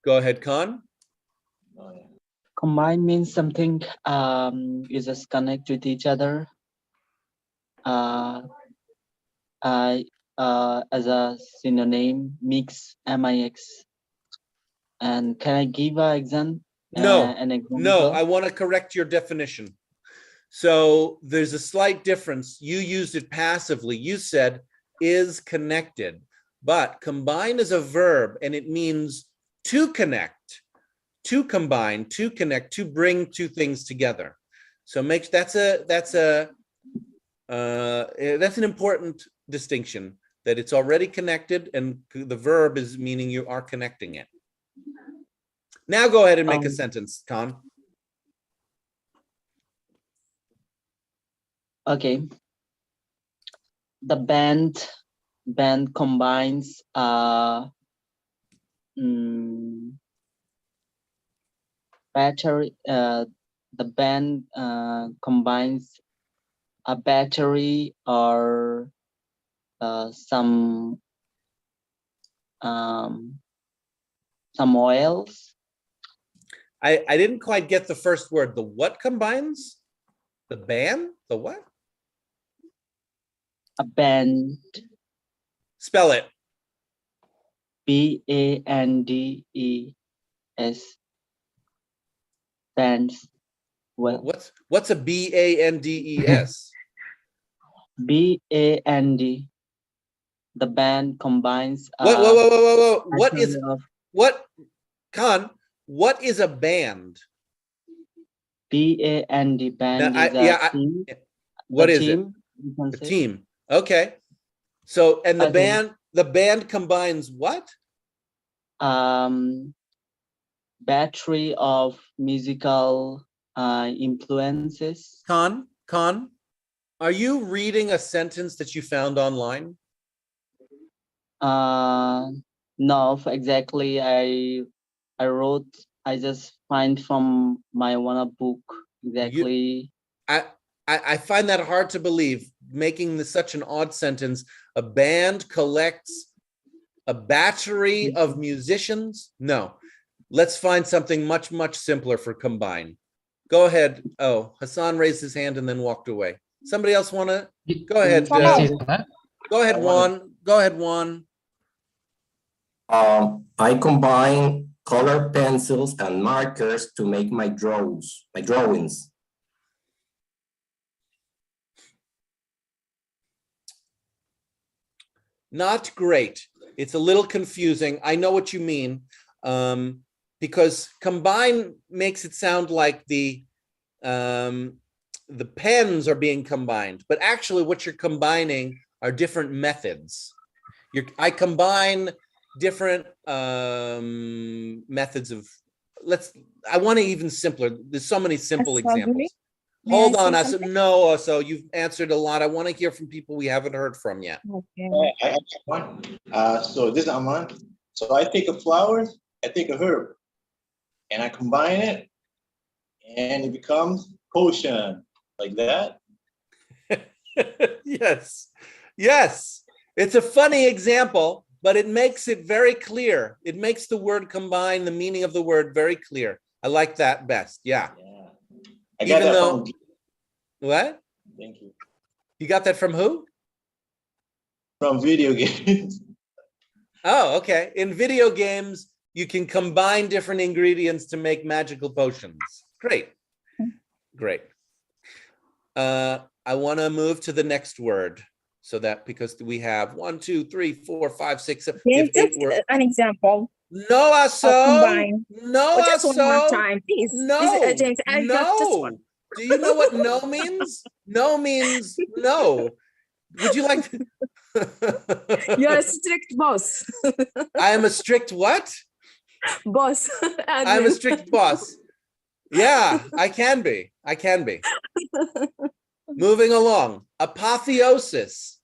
Go ahead, Khan. Combine means something is just connect with each other. As a synonym, mix, mix. And can I give an example? No, I want to correct your definition. So there's a slight difference. You used it passively. You said is connected, but combine is a verb and it means to connect, to combine, to connect, to bring two things together. So that's an important distinction, that it's already connected and the verb is meaning you are connecting it. Now go ahead and make a sentence, Khan. Okay. The band combines battery. The band combines a battery or some oils. I didn't quite get the first word. The what combines? The band? The what? A band. Spell it. BANDES. Bands. Well, what's a BANDES? BAND. The band combines. Whoa. What, Khan, what is a band? BAND. Band Now, is a team. What The is team, it? you can The say. team. Okay. So, and the Okay. band combines what? Battery of musical influences. Khan, are you reading a sentence that you found online? No, exactly. I just find from my one book exactly. I find that hard to believe, making such an odd sentence. A band collects a battery of musicians. No, let's find something much, much simpler for combine. Go ahead. Oh, Hassan raised his hand and then walked away. Somebody else want to? Go ahead. Go ahead, Juan. Go ahead, Juan. I combine color pencils and markers to make my drawings. Not great. It's a little confusing. I know what you mean, because combine makes it sound like the pens are being combined, but actually what you're combining are different methods. I combine different methods of, I want to even simpler. There's so many simple examples. Hold on, no, so you've answered a lot. I want to hear from people we haven't heard from yet. I have one. So this is Aman. So I take a flower, I take a herb, and I combine it, and it becomes potion, like that. Yes. It's a funny example, but it makes it very clear. It makes the word combine, the meaning of the word, very clear. I like that best. Yeah. I got that from. What? Thank you. You got that from who? From video games. Oh, okay. In video games, you can combine different ingredients to make magical potions. Great. I want to move to the next word, so that because we have 1, 2, 3, 4, 5, 6, 7. Yes, just an example. No, combine. No, just one more time, please. No, James, just one. Do you know what no means? No means no. Would you like to? You're a strict boss. I am a strict what? Boss. I'm a strict boss. Yeah, I can be. Moving along. Apotheosis.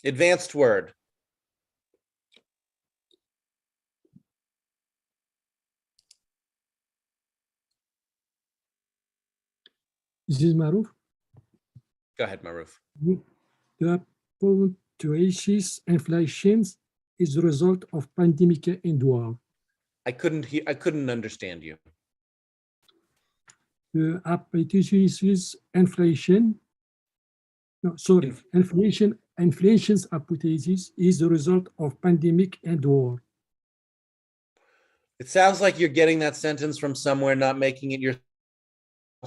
Advanced word. This is Maruf. Go ahead, Maruf. The punctuations inflations is the result of pandemic and war. I couldn't understand you. The hypothesis inflation's hypothesis is the result of pandemic and war. It sounds like you're getting that sentence from somewhere, not making it yourself,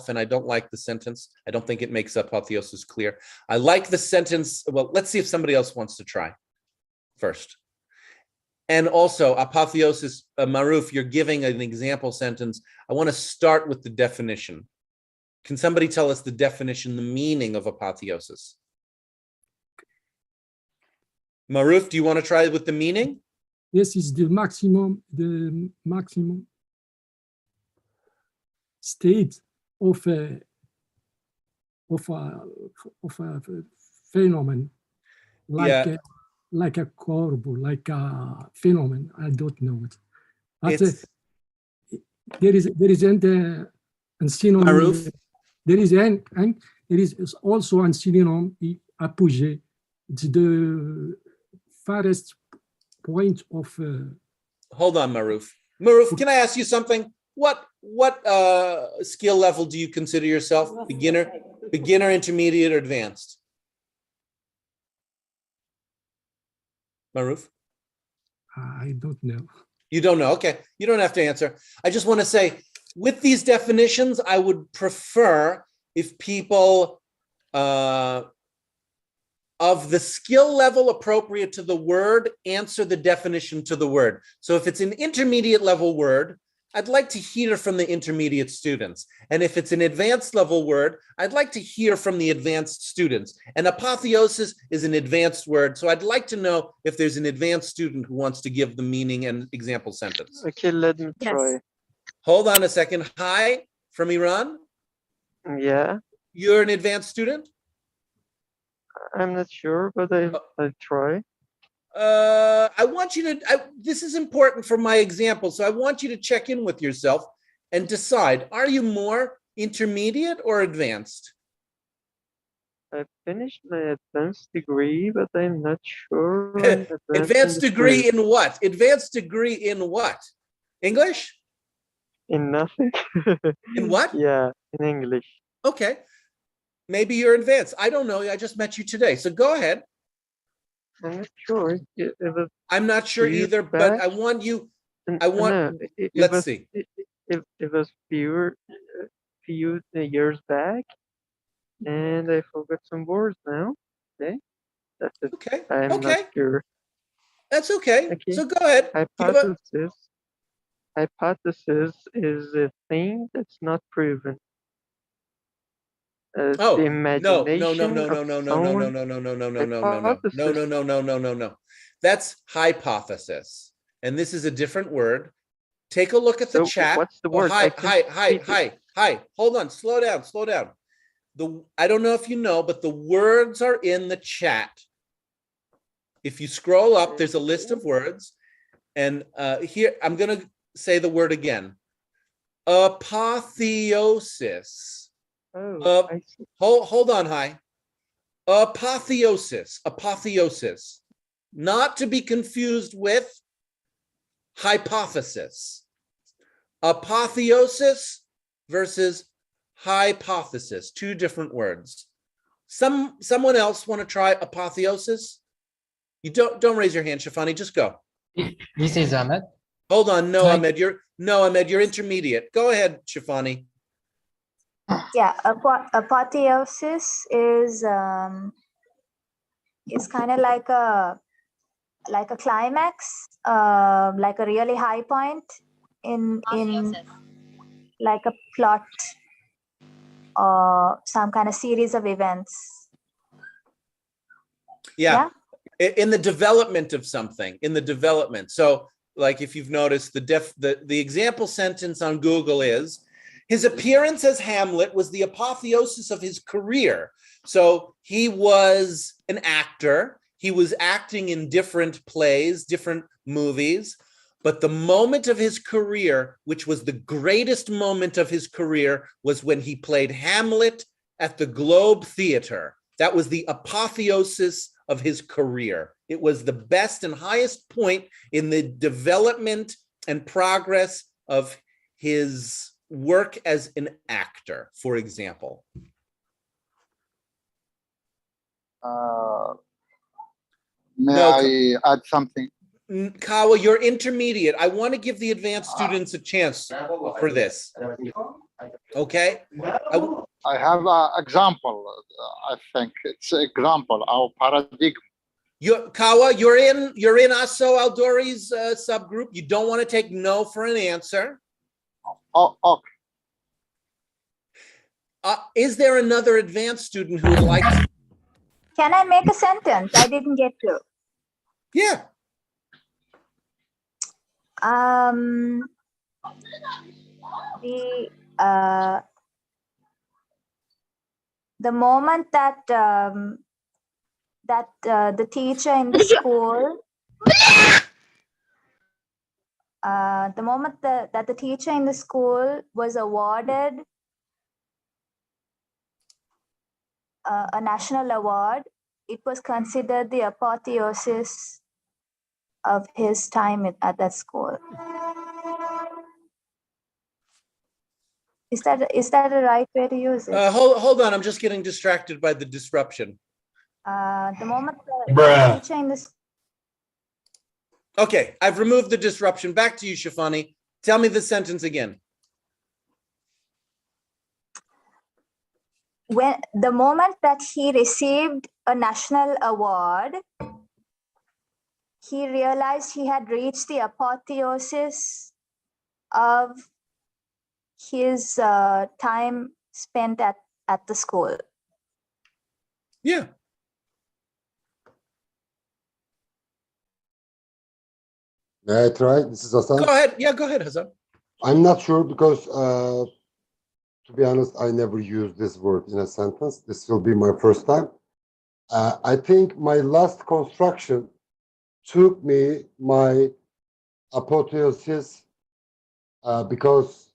and I don't like the sentence. I don't think it makes apotheosis clear. I like the sentence. Well, let's see if somebody else wants to try first. And also, apotheosis, Maruf, you're giving an example sentence. I want to start with the definition. Can somebody tell us the definition, the meaning of apotheosis? Maruf, do you want to try with the meaning? Yes, it's the maximum state of a phenomenon, like a curve, like a phenomenon. I don't know it. But there isn't a synonym. Maruf? There is also a synonym, apogee. It's the farthest point of. Hold on, Maruf. Maruf, can I ask you something? What skill level do you consider yourself? Beginner, intermediate, or advanced? Maruf? I don't know. You don't know. Okay. You don't have to answer. I just want to say, with these definitions, I would prefer if people of the skill level appropriate to the word answer the definition to the word. So if it's an intermediate level word, I'd like to hear from the intermediate students. And if it's an advanced level word, I'd like to hear from the advanced students. And apotheosis is an advanced word. So I'd like to know if there's an advanced student who wants to give the meaning and example sentence. Okay, let me try. Hold on a second. Hi, from Iran? Yeah. You're an advanced student? I'm not sure, but I'll try. I want you to, this is important for my example, so I want you to check in with yourself and decide, are you more intermediate or advanced? I finished my advanced degree, but I'm not sure. Advanced degree in what? Advanced degree in what? English? In nothing. In what? Yeah, in English. Okay. Maybe you're advanced. I don't know. I just met you today. So go ahead. I'm not sure. I'm not sure either, but I want you, let's see. It was few years back, and I forgot some words now. Okay. That's it. Okay. I'm not sure. That's okay. So go ahead. Hypothesis is a thing that's not proven. No. The imagination No. That's hypothesis. And this is a different word. Take a look at the chat. What's the word? Hi. Hold on. Slow down. I don't know if you know, but the words are in the chat. If you scroll up, there's a list of words. And here, I'm going to say the word again. Apotheosis. Hold on, Hi. Apotheosis. Not to be confused with hypothesis. Apotheosis versus hypothesis, two different words. Someone else want to try apotheosis? You don't raise your hand, Shafani, just go. This is Ahmed. Hold on, Ahmed, you're intermediate. Go ahead, Shafani. Yeah, apotheosis is kind of like a climax, like a really high point in like a plot or some kind of series of events. Yeah. In the development of something, So like if you've noticed, the example sentence on Google is, his appearance as Hamlet was the apotheosis of his career. So he was an actor. He was acting in different plays, different movies. But the moment of his career, which was the greatest moment of his career, was when he played Hamlet at the Globe Theater. That was the apotheosis of his career. It was the best and highest point in the development and progress of his work as an actor, for example. May I add something? Kawa, you're intermediate. I want to give the advanced students a chance for this. Okay? I have an example. I think it's an example, our paradigm. Kawa, you're in Aso Aldori's subgroup. You don't want to take no for an answer. Oh, okay. Is there another advanced student who would like to? Can I make a sentence? I didn't get to. Yeah. The moment that the teacher in the school, the moment that the teacher in the school was awarded a national award, it was considered the apotheosis of his time at that school. Is that the right way to use it? Hold on, I'm just getting distracted by the disruption. The moment the teacher in the Okay, I've removed the disruption. Back to you, Shafani. Tell me the sentence again. When the moment that he received a national award, he realized he had reached the apotheosis of his time spent at the school. Yeah. May I try? This is Hassan. Go ahead. Yeah, go ahead, Hassan. I'm not sure because, to be honest, I never used this word in a sentence. This will be my first time. I think my last construction took me my apotheosis because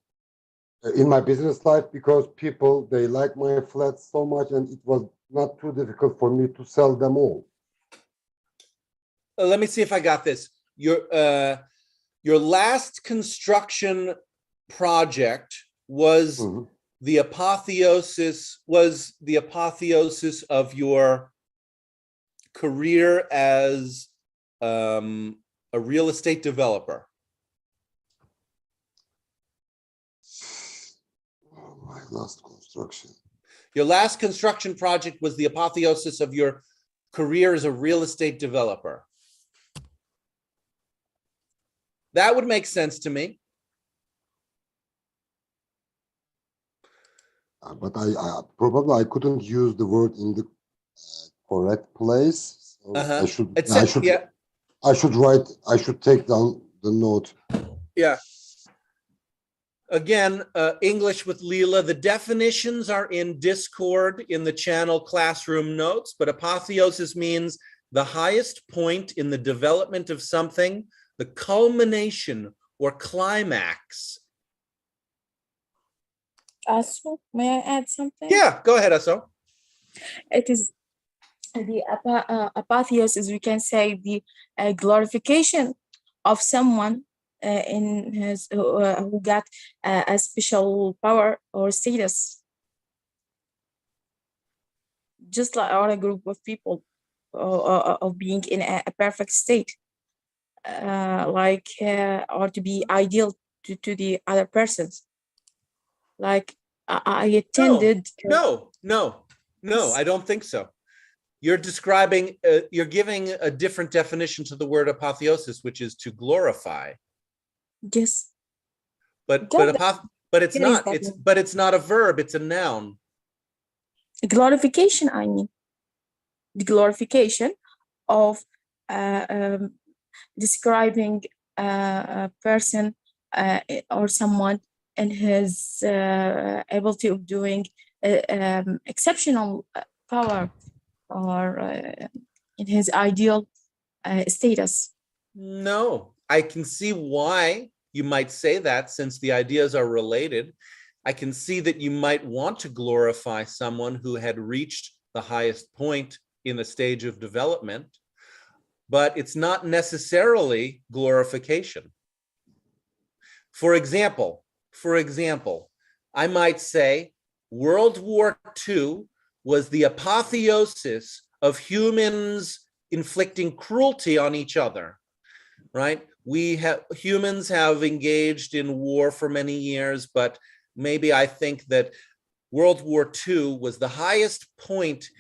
in my business life, because people, they like my flats so much and it was not too difficult for me to sell them all. Let me see if I got this. Your last construction project was the apotheosis of your career as a real estate developer. Oh, my last construction. Your last construction project was the apotheosis of your career as a real estate developer. That would make sense to me. But I probably I couldn't use the word in the correct place. So I should take down the note. Yeah. Again, English with Leela. The definitions are in Discord in the channel Classroom Notes, but apotheosis means the highest point in the development of something, the culmination or climax. Aso, may I add something? Yeah, go ahead, Aso. It is the apotheosis, we can say the glorification of someone in his who got a special power or status, just like our group of people of being in a perfect state, or to be ideal to the other persons. Like I attended. No, I don't think so. You're describing, you're giving a different definition to the word apotheosis, which is to glorify. Yes. But it's not. It's not a verb. It's a noun. Glorification. I mean, the glorification of describing a person or someone and his ability of doing exceptional power or in his ideal status. No, I can see why you might say that, since the ideas are related. I can see that you might want to glorify someone who had reached the highest point in a stage of development, but it's not necessarily glorification. For example, I might say World War II was the apotheosis of humans inflicting cruelty on each other, right? Humans have engaged in war for many years, but maybe I think that World War II was the highest point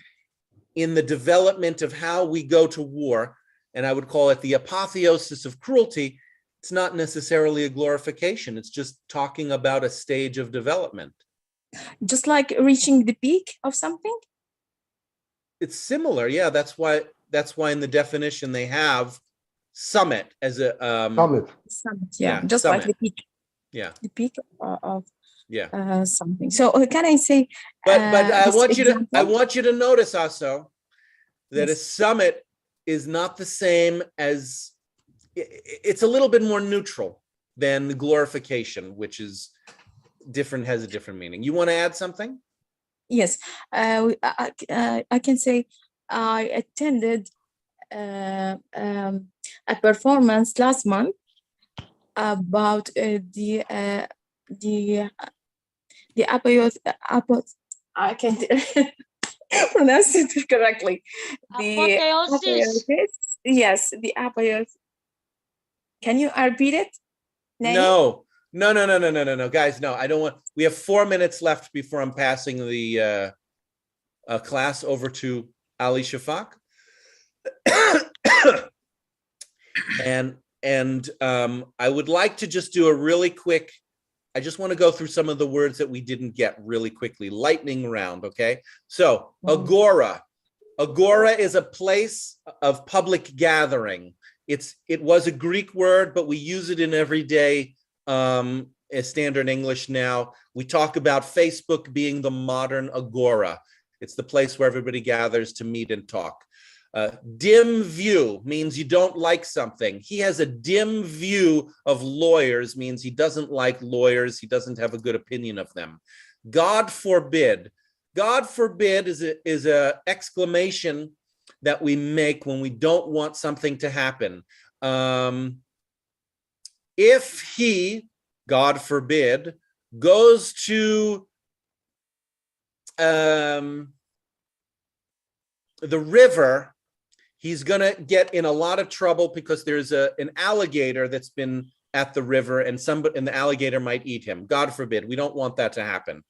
in the development of how we go to war, and I would call it the apotheosis of cruelty. It's not necessarily a glorification. It's just talking about a stage of development. Just like reaching the peak of something? It's similar. Yeah, that's why in the definition they have summit as a Summit. Summit, yeah. Yeah, Just like summit. the peak. Yeah. The peak of Yeah. something. So can I say But I this want you to example? want you to notice also that a Yes. summit is not the same as it's a little bit more neutral than the glorification, which is different, has a different meaning. You want to add something? Yes, I can say I attended a performance last month about the I can't pronounce it correctly. The Apotheosis. Yes, the apotheosis. Can you repeat it? Naeem? No, guys, no, I don't want. We have 4 minutes left before I'm passing the class over to Ali Shafak. and I would like to just do a really quick, I just want to go through some of the words that we didn't get really quickly, lightning round, okay? So agora. Agora is a place of public gathering. It was a Greek word, but we use it in everyday standard English now. We talk about Facebook being the modern agora. It's the place where everybody gathers to meet and talk. Dim view means you don't like something. He has a dim view of lawyers, means he doesn't like lawyers. He doesn't have a good opinion of them. God forbid. God forbid is a exclamation that we make when we don't want something to happen. If he, God forbid, goes to the river, he's going to get in a lot of trouble because there's an alligator that's been at the river and the alligator might eat him. God forbid. We don't want that to happen.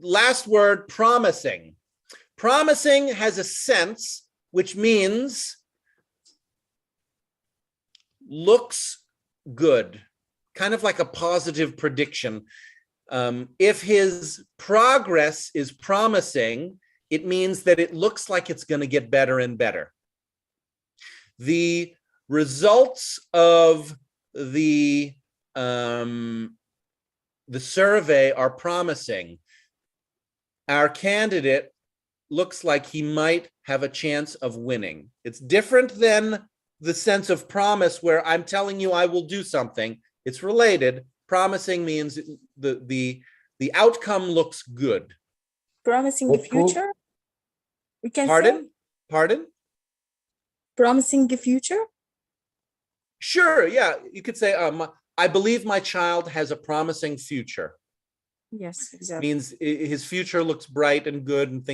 Last word, promising. Promising has a sense, which means looks good, kind of like a positive prediction. If his progress is promising, it means that it looks like it's going to get better and better. The results of the survey are promising. Our candidate looks like he might have a chance of winning. It's different than the sense of promise where I'm telling you I will do something. It's related. Promising means the outcome looks good. Promising the future? We can Pardon? say Pardon? promising the future? Sure, yeah. You could say, I believe my child has a promising future. Yes, exactly. Means his future looks bright and good and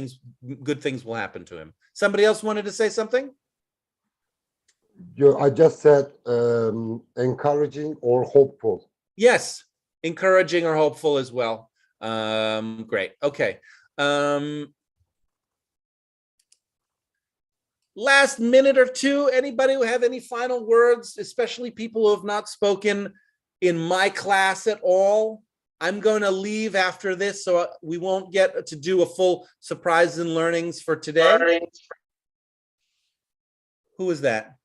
good things will happen to him. Somebody else wanted to say something? I just said encouraging or hopeful. Yes, encouraging or hopeful as well. Great. Okay. Last minute or two, anybody who have any final words, especially people who have not spoken in my class at all? I'm going to leave after this, so we won't get to do a full surprise and learnings for today. Who was that?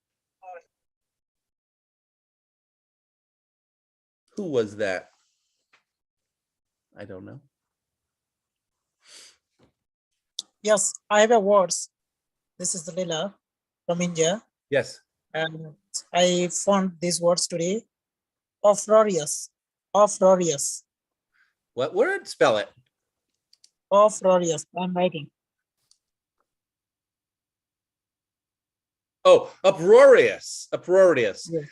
Who was that? I don't know. Yes, I have a words. This is Lila from India. Yes. And I found these words today. Uproarious. Uproarious. What word? Spell it. Uproarious. I'm writing. Oh, uproarious. Uproarious. Yes.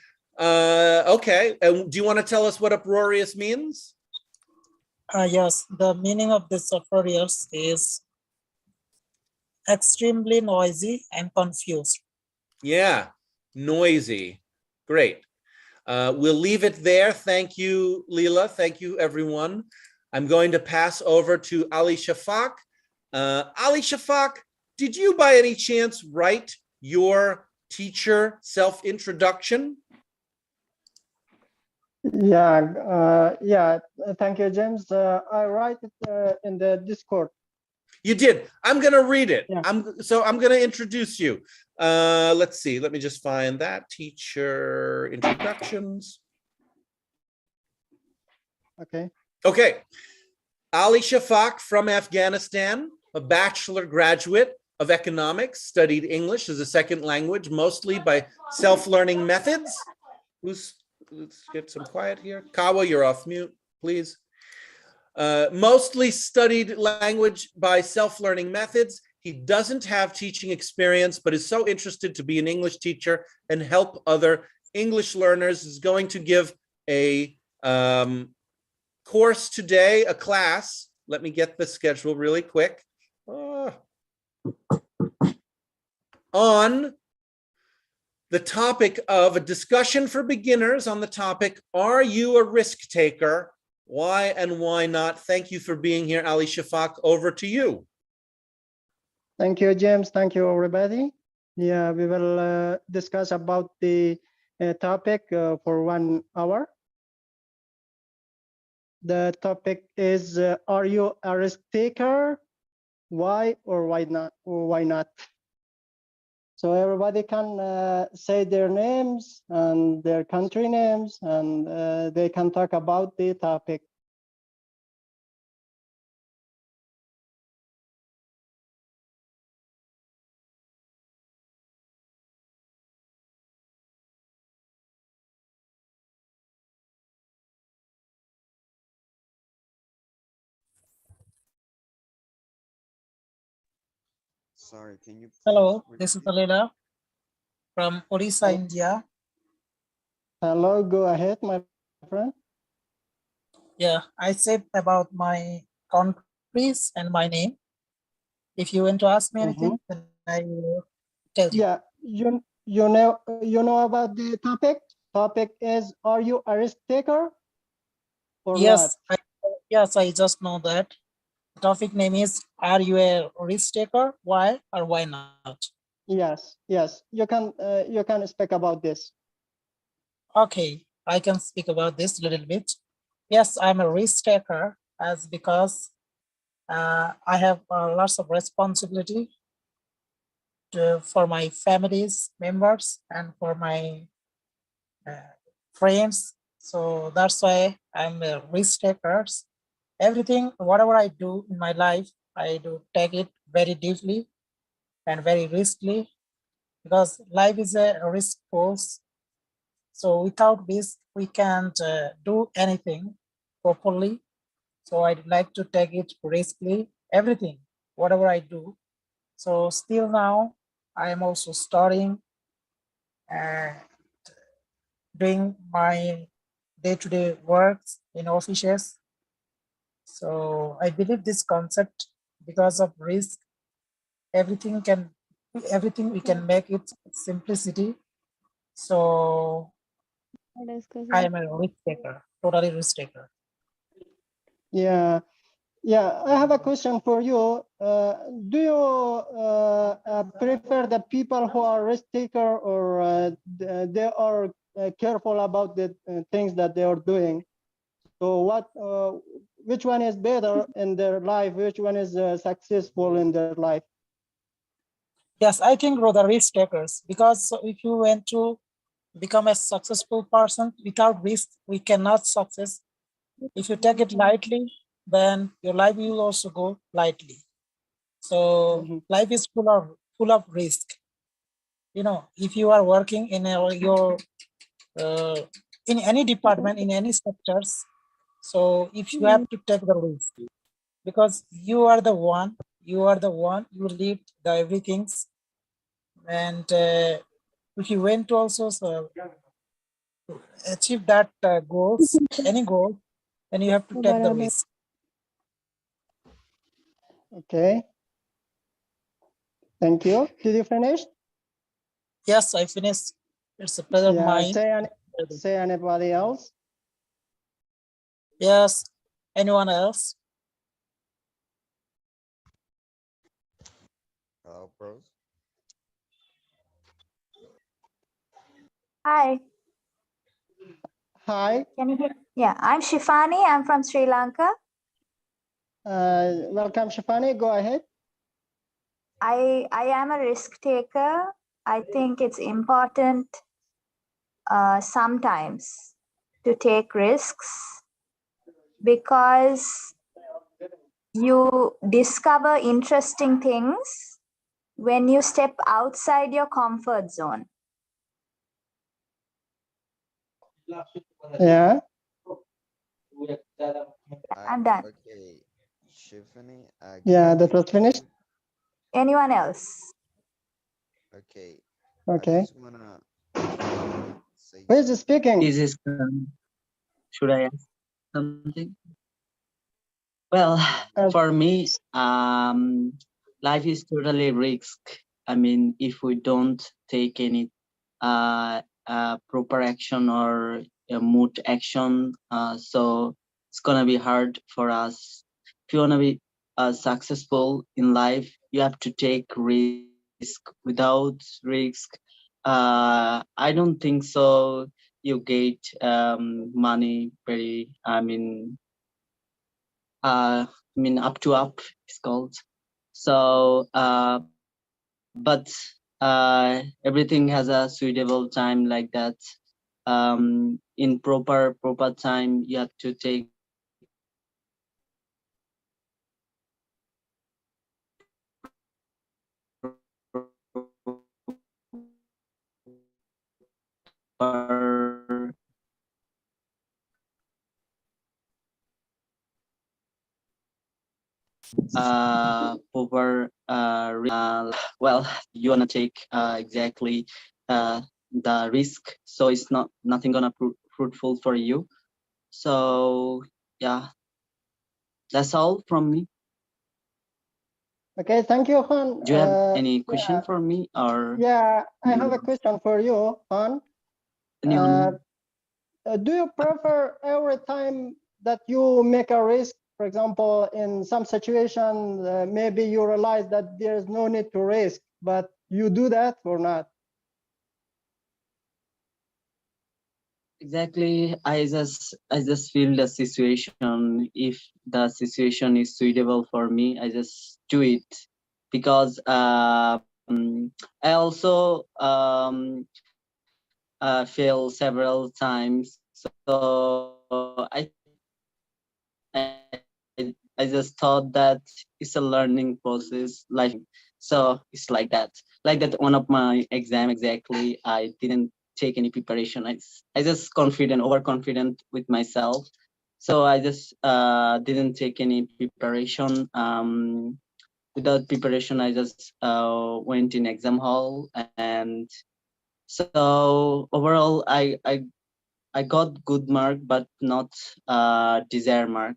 Okay. And do you want to tell us what uproarious means? Yes, the meaning of this uproarious is extremely noisy and confused. Yeah, noisy. Great. We'll leave it there. Thank you, Leela. Thank you, everyone. I'm going to pass over to Ali Shafak. Ali Shafak, did you by any chance write your teacher self-introduction? Yeah. Thank you, James. I write it in the Discord. You did. I'm going to read it. Yeah. I'm going to introduce you. Let's see. Let me just find that. Teacher introductions. Okay. Okay. Ali Shafak from Afghanistan, a bachelor graduate of economics, studied English as a second language, mostly by self-learning methods. Let's get some quiet here. Kawa, you're off mute, please. Mostly studied language by self-learning methods. He doesn't have teaching experience, but is so interested to be an English teacher and help other English learners. Is going to give a course today, a class. Let me get the schedule really quick. On the topic of a discussion for beginners on the topic, are you a risk taker? Why and why not? Thank you for being here, Ali Shafak. Over to you. Thank you, James. Thank you, everybody. Yeah, we will discuss about the topic for 1 hour. The topic is, are you a risk taker? Why or why not? Or why not? So everybody can say their names and their country names, and they can talk about the topic. Sorry, can you? Hello, this is Alena from Odisha, India. Hello, go ahead, my friend. Yeah, I said about my countries and my name. If you want to ask me anything, then I will tell you. Yeah, you know about the topic. Topic is, are you a risk taker or Yes, not? yes, I just know that. Topic name is, are you a risk taker? Why or why not? Yes, you can speak about this. Okay, I can speak about this a little bit. Yes, I'm a risk taker as because I have lots of responsibility for my family's members and for my friends. So that's why I'm a risk taker. Everything, whatever I do in my life, I do take it very deeply and very risky because life is a risk course. So without risk, we can't do anything properly. So I'd like to take it risky, everything, whatever I do. So still now, I am also studying and doing my day-to-day works in offices. So I believe this concept, because of risk, everything we can make it simplicity. So I am a risk taker, totally risk taker. Yeah, I have a question for you. Do you prefer the people who are risk taker, or they are careful about the things that they are doing? So which one is better in their life? Which one is successful in their life? Yes, I think rather risk takers, because if you want to become a successful person without risk, we cannot success. If you take it lightly, then your life will also go lightly. So life is full of risk. You know, if you are working in in any department, in any sectors, so if you have to take the risk, because you are the one, you lead the everything, and if you want to also achieve that goals, any goal, then you have to take the risk. Okay. Thank you. Did you finish? Yes, I finished. It's a pleasure of mine. Say anybody else? Yes. Anyone else? Hello, pros. Hi. Hi. Can you hear? Yeah, I'm Shifani. I'm from Sri Lanka. Welcome, Shafani. Go ahead. I am a risk taker. I think it's important sometimes to take risks because you discover interesting things when you step outside your comfort zone. Yeah. I'm done. Okay, Tiffany. Yeah, that was finished. Anyone else? Okay. Okay. I just wanna say Who is speaking? This is, should I ask something? Well, for me, life is totally risk. I mean, if we don't take any proper action or mood action, so it's gonna be hard for us. If you wanna be successful in life, you have to take risk. Without risk, I don't think so. You get money very. I mean up to up it's called. So but everything has a suitable time like that. In proper time you have to take well, you wanna take exactly the risk, so it's nothing gonna fruitful for you. So yeah, that's all from me. Okay, thank you, Han. Do you have any question for me, or Yeah, I have a question for you, Han. anyone? Do you prefer every time that you make a risk, for example, in some situation, maybe you realize that there's no need to risk, but you do that or not? Exactly. I just feel the situation. If the situation is suitable for me, I just do it, because I also fail several times. So I just thought that it's a learning process, like, so it's like that. Like that one of my exam, exactly, I didn't take any preparation. I just overconfident with myself. So I just didn't take any preparation. Without preparation, I just went in exam hall, and so overall I got good mark, but not desired mark.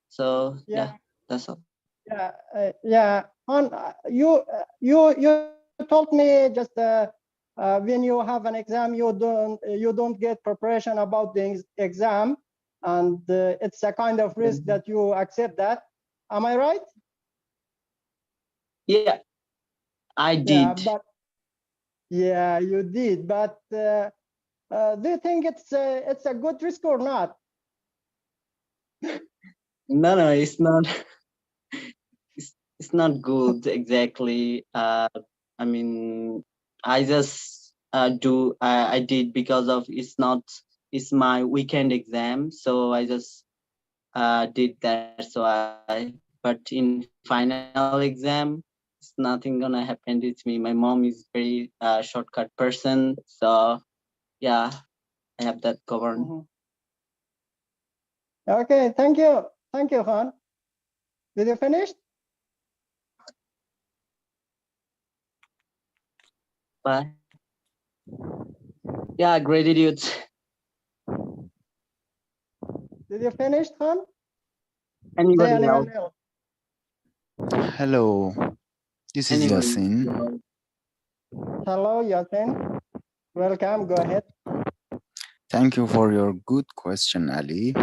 So yeah, that's all. Yeah, yeah. Han, you told me just when you have an exam, you don't get preparation about the exam, and it's a kind of risk that you accept that. Am I right? Yeah, I did. Yeah, but yeah, you did. But do you think it's a good risk or not? No, it's not. It's not good exactly. I mean, I just I did because of it's my weekend exam, so I just did that. So but in final exam, it's nothing gonna happen with me. My mom is very shortcut person, so yeah, I have that covered. Okay, thank you, Han. Did you finish? Bye. Yeah, gratitude. Did you finish, Han? Anybody anyone else? Hello, this is Anybody? Yasin. Hello, Yasin. Welcome. Go ahead. Thank you for your good question, Ali.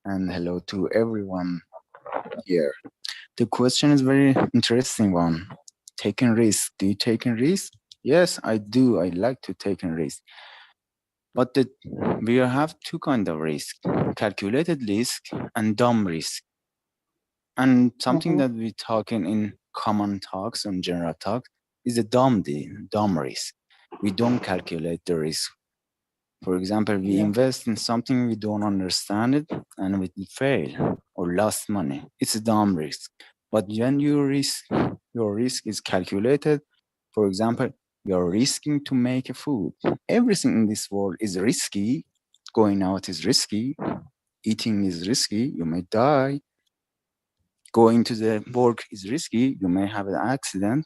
And hello to everyone here. The question is very interesting one. Taking risk. Do you take a risk? Yes, I do. I like to take a risk. But we have two kind of risk: calculated risk and dumb risk. And something that we talking in common talks and general talk is the dumb risk. We don't calculate the risk. For example, we invest in something we don't understand it and we fail or lost money. It's a dumb risk. But when your risk is calculated, for example, you're risking to make a food. Everything in this world is risky. Going out is risky. Eating is risky. You may die. Going to the work is risky. You may have an accident.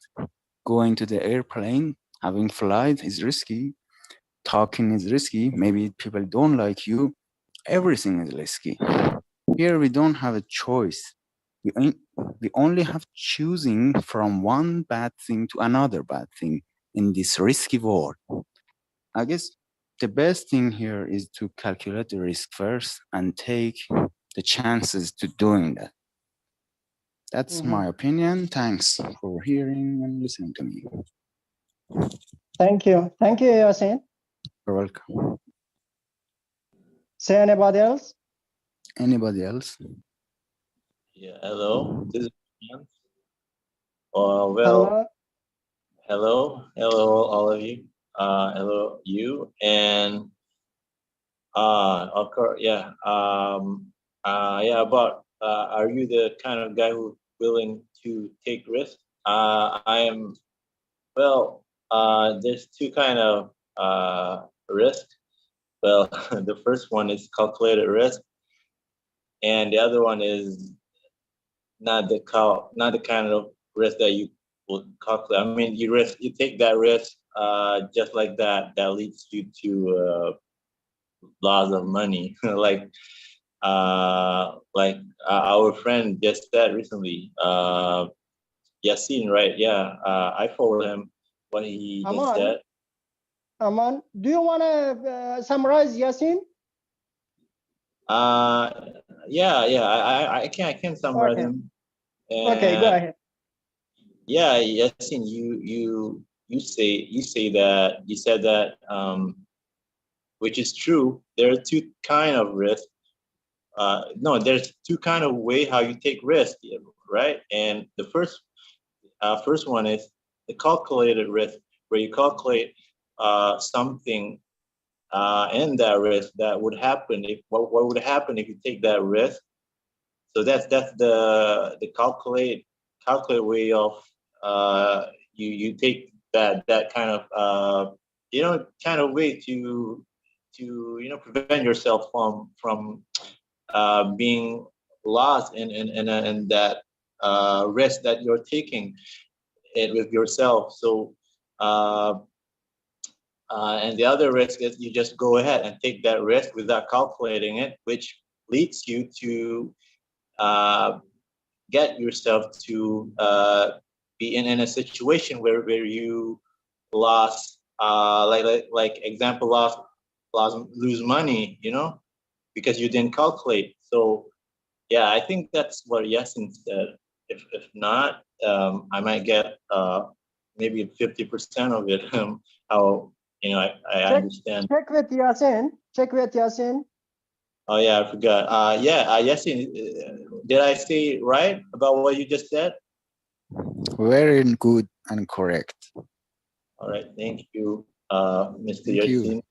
Going to the airplane, having flight is risky. Talking is risky. Maybe people don't like you. Everything is risky. Here we don't have a choice. We only have choosing from one bad thing to another bad thing in this risky world. I guess the best thing here is to calculate the risk first and take the chances to doing that. That's my opinion. Thanks for hearing and listening to me. Thank you. Thank you, Yasin. You're welcome. Say anybody else? Anybody else? Yeah, hello. This is Ian. Well, hello, all of you. Hello, you, and of course, yeah. Yeah. About are you the kind of guy who's willing to take risks? I am. Well, there's two kind of risk. Well, the first one is calculated risk, and the other one is not the kind of risk that you would calculate. I mean, you take that risk just like that leads you to loss of money, like our friend just said recently, Yasin, right? Yeah, I followed him when he just said. Aman, do you want to summarize, Yasin? Yeah, I can summarize him. Okay, go ahead. Yeah, Yasin, you said that which is true. There are two kind of risk. No, there's two kind of way how you take risk, right? And the first one is the calculated risk, where you calculate something and that risk that would happen if what would happen if you take that risk. So that's the calculate way of you take that kind of kind of way to prevent yourself from being lost in that risk that you're taking it with yourself. So and the other risk is you just go ahead and take that risk without calculating it, which leads you to get yourself to be in a situation where you lost, like example, lose money, because you didn't calculate. So yeah, I think that's what Yasin said. If not, I might get maybe 50% of it. How I understand. Check with Yasin. Oh yeah, I forgot. Yasin, did I say right about what you just said? Very good and correct. All right, thank you, Mr. Yasin.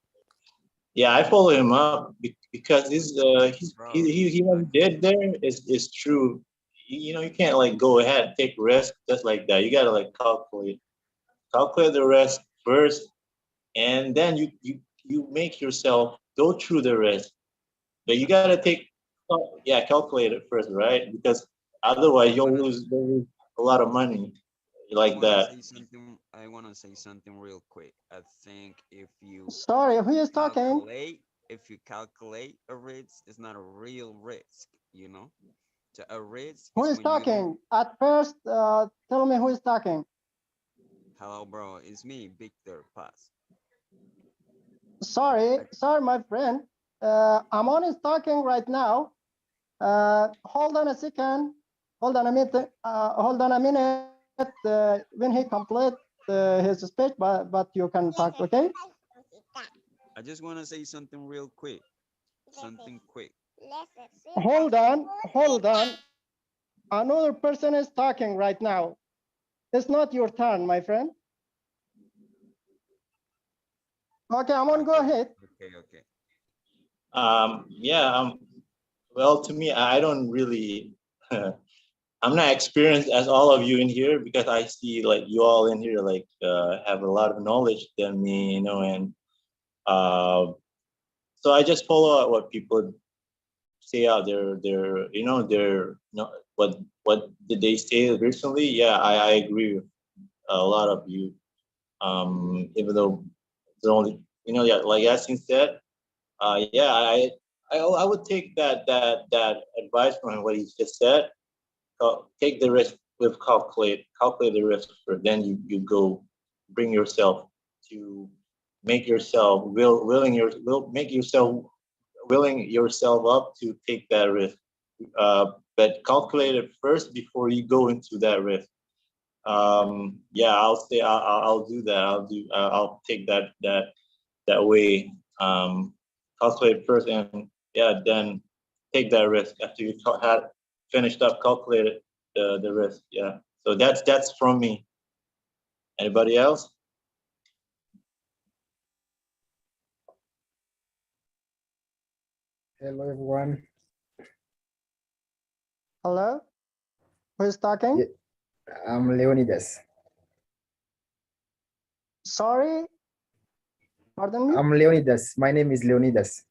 Yeah, I follow him up because he what he did there is true. You can't like go ahead take risk just like that. You gotta like calculate the risk first, and then you make yourself go through the risk. But you gotta calculate it first, right? Because otherwise you'll lose a lot of money like that. I want to say something real quick. I think if you who is talking? If you calculate a risk, it's not a real risk, So a risk. Who is talking? At first, tell me who is talking. Hello, bro. It's me, Victor Paz. Sorry, my friend. Amon is talking right now. Hold on a second. Hold on a minute. When he completes his speech, but you can talk, okay? I just want to say something real quick. Something quick. Hold on, hold on. Another person is talking right now. It's not your turn, my friend. Okay, Amon, go ahead. Okay, okay. Yeah, well, to me, I don't really, I'm not experienced as all of you in here because I see like you all in here like have a lot of knowledge than me, you know, and so I just follow out what people say out there. What did they say recently? Yeah, I agree with a lot of you. Even though the only, yeah, like Yasin said, yeah, I would take that advice from what he just said. Take the risk with calculate the risk first. Then you go bring yourself to make yourself make yourself willing yourself up to take that risk. But calculate it first before you go into that risk. Yeah, I'll do that. I'll take that way. Calculate first, and yeah, then take that risk after you had finished up calculated the risk. Yeah, so that's from me. Anybody else? Hello, everyone. Hello, who is talking? I'm Leonidas. Sorry, pardon me? I'm Leonidas. My name is Leonidas.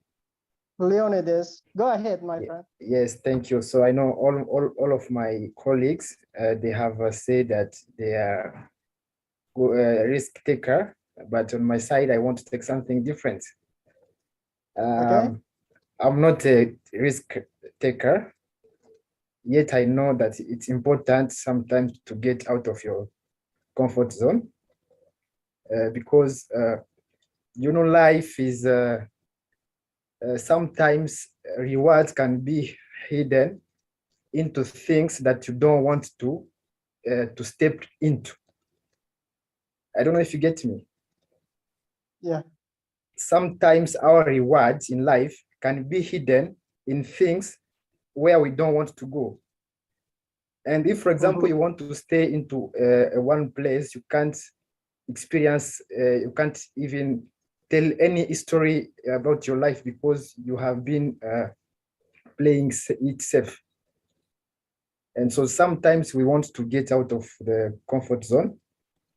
Leonidas, go ahead, my friend. Yes, thank you. So I know all of my colleagues, they have said that they are risk taker, but on my side, I want to take something different. Okay. I'm not a risk taker, yet I know that it's important sometimes to get out of your comfort zone because life is sometimes rewards can be hidden into things that you don't want to step into. I don't know if you get me. Yeah. Sometimes our rewards in life can be hidden in things where we don't want to go. And if, for example, you want to stay into one place, you can't experience, you can't even tell any story about your life because you have been playing it safe. And so sometimes we want to get out of the comfort zone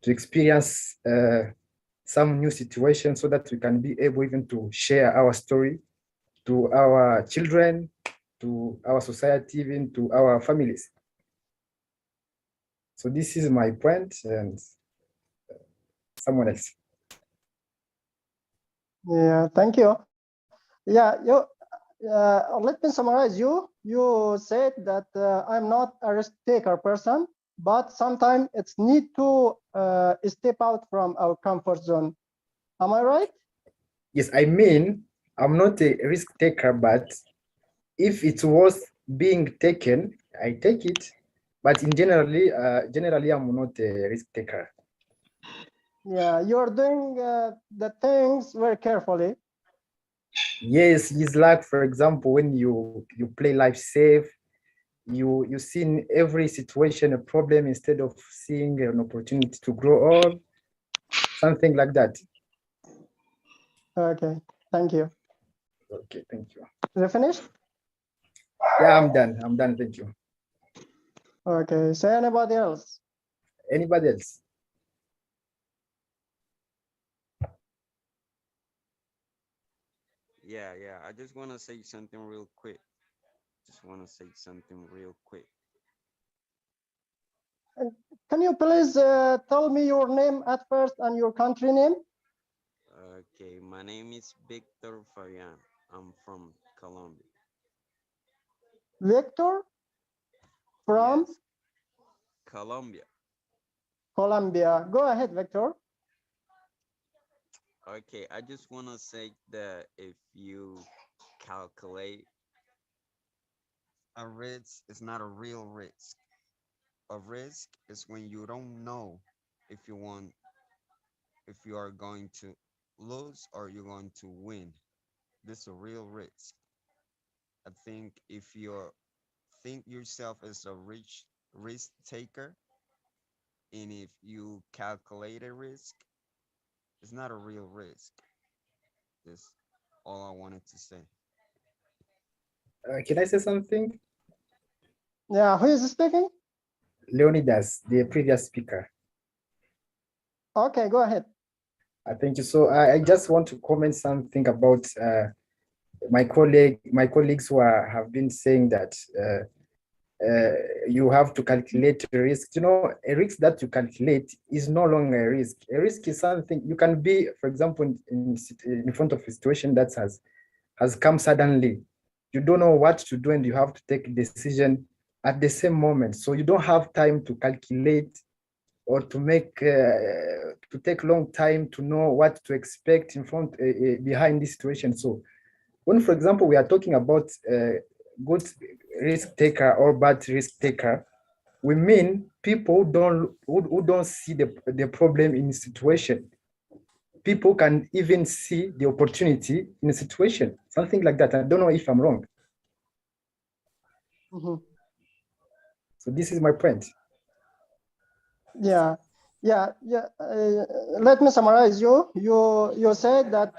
to experience some new situation so that we can be able even to share our story to our children, to our society, even to our families. So this is my point, and someone else. Yeah, thank you. Yeah, let me summarize you. You said that I'm not a risk taker person, but sometimes it's need to step out from our comfort zone. Am I right? Yes, I mean, I'm not a risk taker, but if it was being taken, I take it. But in generally, I'm not a risk taker. Yeah, you're doing the things very carefully. Yes, it's like, for example, when you play life safe, you see in every situation a problem instead of seeing an opportunity to grow up, something like that. Okay, thank you. Okay, thank you. Is it finished? Yeah, I'm done, thank you. Okay, say anybody else? Anybody else? Yeah, I just want to say something real quick. Can you please tell me your name at first and your country name? Okay, my name is Victor Fabian. I'm from Colombia. Victor? From? Yes. Colombia. Colombia. Go ahead, Victor. Okay, I just want to say that if you calculate a risk, it's not a real risk. A risk is when you don't know if you are going to lose or you're going to win. This is a real risk. I think if you think yourself as a rich risk taker, and if you calculate a risk, it's not a real risk. That's all I wanted to say. Can I say something? Yeah, who is speaking? Leonidas, the previous speaker. Okay, go ahead. Thank you. So I just want to comment something about my colleagues who have been saying that you have to calculate a risk. You know, a risk that you calculate is no longer a risk. A risk is something you can be, for example, in front of a situation that has come suddenly. You don't know what to do and you have to take a decision at the same moment. So you don't have time to calculate or to make to take long time to know what to expect in front behind this situation. So when, for example, we are talking about good risk taker or bad risk taker, we mean people who don't see the problem in the situation. People can even see the opportunity in a situation, something like that. I don't know if I'm wrong. So this is my point. Yeah. Let me summarize you. You said that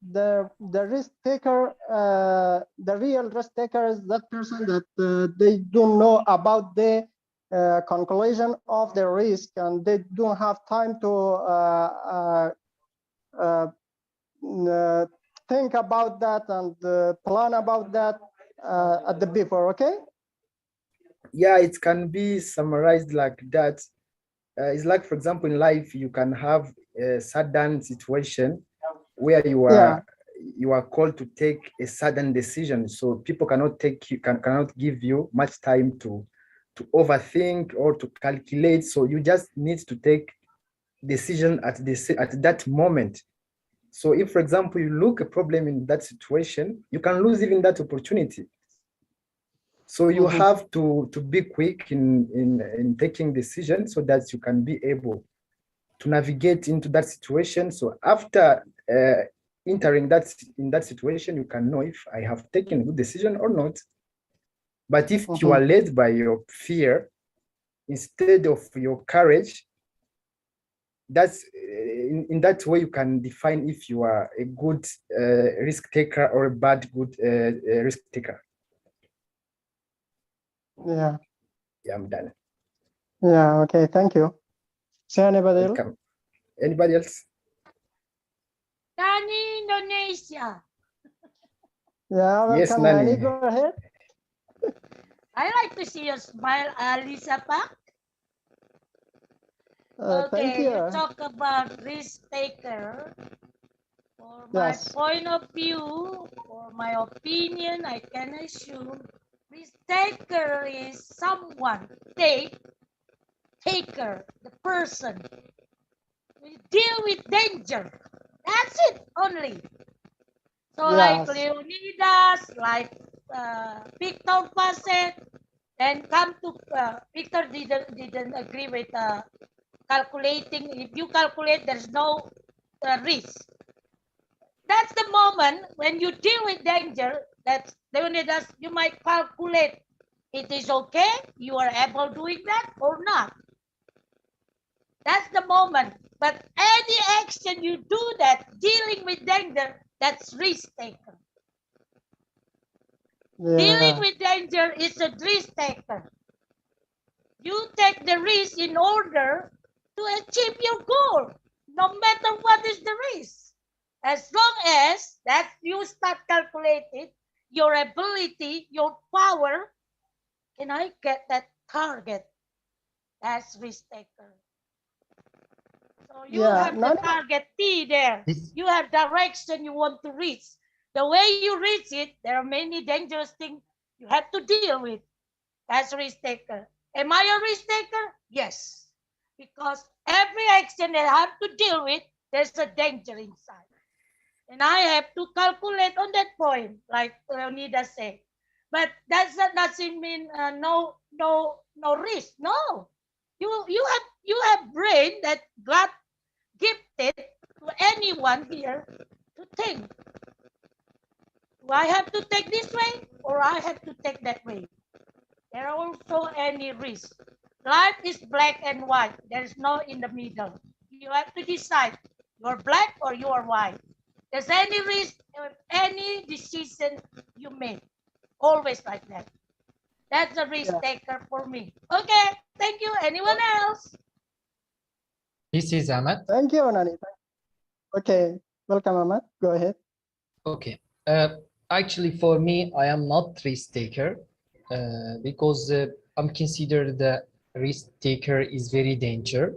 the risk taker, the real risk taker is that person that they don't know about the calculation of the risk and they don't have time to think about that and plan about that at the before. Okay. Yeah, it can be summarized like that. It's like, for example, in life, you can have a sudden situation where you are called to take a sudden decision. So people cannot give you much time to overthink or to calculate. So you just need to take decision at that moment. So if, for example, you look a problem in that situation, you can lose even that opportunity. So you have to be quick in taking decisions so that you can be able to navigate into that situation. So after entering in that situation, you can know if I have taken a good decision or not. But if you are led by your fear instead of your courage, that's in that way you can define if you are a good risk taker or a bad good risk taker. Yeah. Yeah, I'm done. Yeah. Okay. Thank you. Say anybody else? Anybody else? Nani Indonesia. Yeah. Welcome, Yes, Nani. Nani. Go ahead. I like to see your smile, Lisa Pak. Thank Okay, you. you talk about risk taker. For my point of view, for my opinion, I can assume risk taker is someone, taker, the person. We deal with danger. That's it only. So like Leonidas, like Victor Facet, then come to Victor didn't agree with calculating. If you calculate, there's no risk. That's the moment when you deal with danger. That Leonidas, you might calculate. It is okay. You are able doing that or not. That's the moment. But any action you do that dealing with danger, that's risk taker. Dealing with danger is a risk taker. You take the risk in order to achieve your goal, no matter what is the risk. As long as that you start calculating your ability, your power, can I get that target? That's risk taker. So you have the target T there. You have direction you want to reach. The way you reach it, there are many dangerous things you have to deal with. That's risk taker. Am I a risk taker? Yes. Because every action that I have to deal with, there's a danger inside. And I have to calculate on that point, like Leonidas said. But that doesn't mean no risk. No. You have brain that God gifted to anyone here to think. Do I have to take this way or I have to take that way? There are also any risks. Life is black and white. There is no in the middle. You have to decide you're black or you are white. There's any risk of any decision you make. Always like that. That's a risk taker for me. Okay, thank you. Anyone else? This is Ahmad. Thank you, Nani. Okay, welcome, Ahmad. Go ahead. Okay. Actually, for me, I am not risk taker because I'm considered the risk taker is very danger.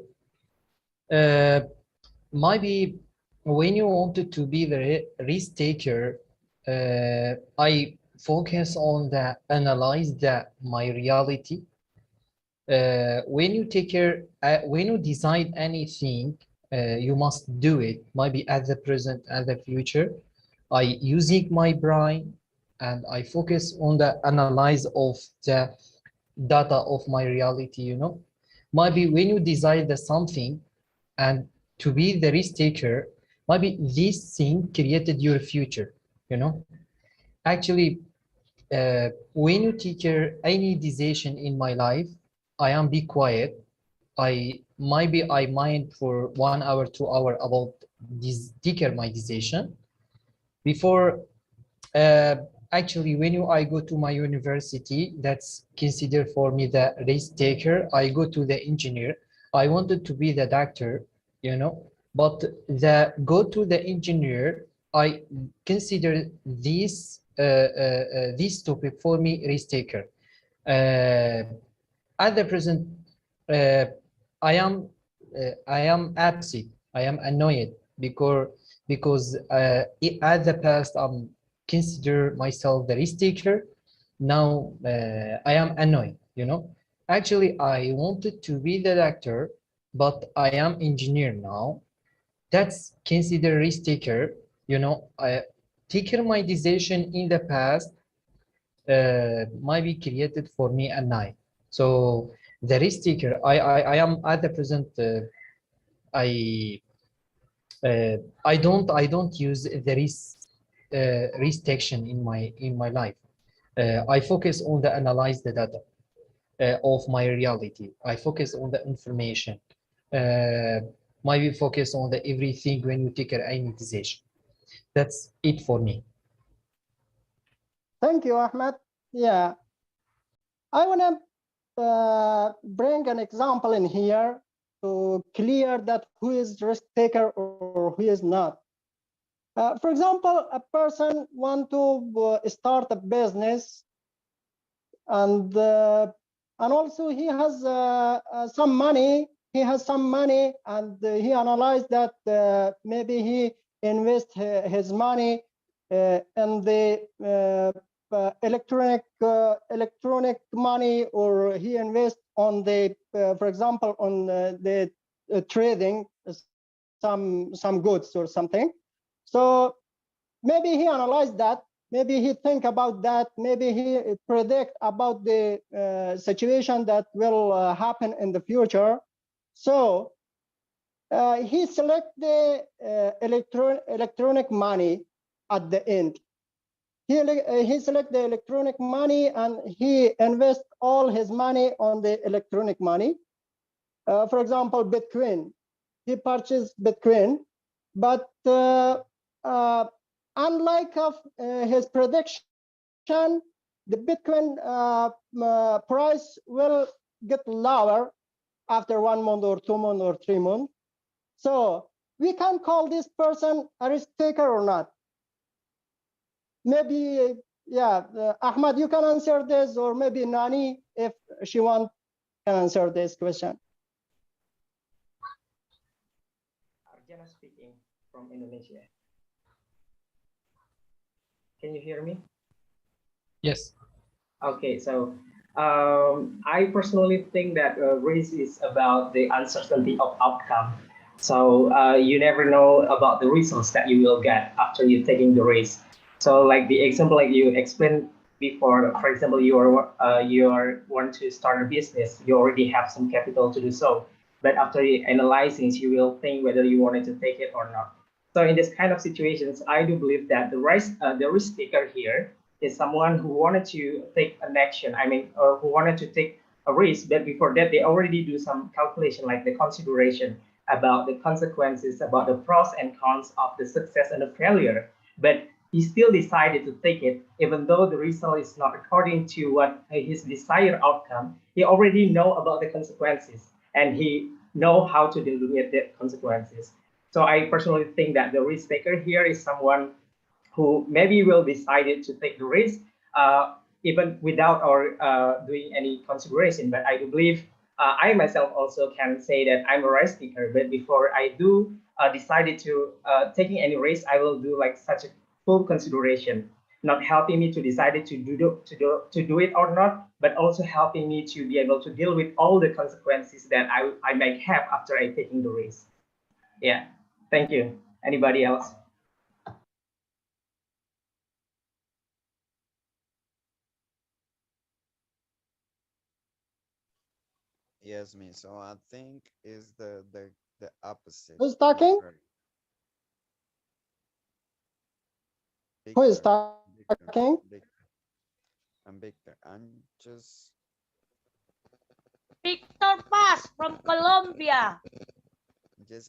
Maybe when you wanted to be the risk taker, I focus on the analyze my reality. When you take care, when you decide anything, you must do it. Maybe at the present, at the future. I using my brain and I focus on the analyze of the data of my reality, you know. Maybe when you decide something and to be the risk taker, maybe this thing created your future, you know. Actually, when you take any decision in my life, I am be quiet. I mind for 1 hour, 2 hour about this take my decision. Before, actually, when I go to my university, that's considered for me the risk taker. I go to the engineer. I wanted to be the doctor, you know, but go to the engineer, I consider this this topic for me risk taker. At the present, I am upset. I am annoyed because at the past I'm consider myself the risk taker. Now I am annoyed, you know. Actually, I wanted to be the doctor, but I am engineer now. That's considered risk taker, you know. I taken my decision in the past might be created for me at night. So the risk taker, I am at the present. I don't use the risk taking in my life. I focus on the analyze the data of my reality. I focus on the information. Maybe focus on the everything when you take any decision. That's it for me. Thank you, Ahmed. Yeah, I want to bring an example in here to clear that who is risk taker or who is not. For example, a person want to start a business, and also he has some money. He has some money, and he analyzed that maybe he invest his money in the electronic money, or he invest on the, for example, on the trading some goods or something. So maybe he analyzed that. Maybe he think about that. Maybe he predict about the situation that will happen in the future. So he select the electronic money at the end. He select the electronic money and he invest all his money on the electronic money. For example, Bitcoin. He purchased Bitcoin, but unlike of his prediction, the Bitcoin price will get lower after 1 month or 2 months or 3 months. So we can call this person a risk taker or not. Maybe, yeah, Ahmad, you can answer this, or maybe Nani, if she wants, can answer this question. Arjana speaking from Indonesia. Can you hear me? Yes. Okay, so I personally think that risk is about the uncertainty of outcome. So you never know about the results that you will get after you taking the risk. So like the example like you explained before, for example, you want to start a business, you already have some capital to do so. but after analyzing, you will think whether you wanted to take it or not. So in this kind of situations, I do believe that the risk taker here is someone who wanted to take an action. I mean, who wanted to take a risk, but before that, they already do some calculation, like the consideration about the consequences, about the pros and cons of the success and the failure. But he still decided to take it, even though the result is not according to what his desired outcome. He already know about the consequences, and he know how to deal with the consequences. So I personally think that the risk taker here is someone who maybe will decided to take the risk, even without or doing any consideration. But I do believe I myself also can say that I'm a risk taker. But before I do decided to taking any risk, I will do like such a full consideration, not helping me to decide to do it or not, but also helping me to be able to deal with all the consequences that I might have after I taking the risk. Yeah, thank you. Anybody else? Yes, me. So I think is the opposite. Who's talking? Who is talking? I'm Victor. I'm just Victor Paz from Colombia.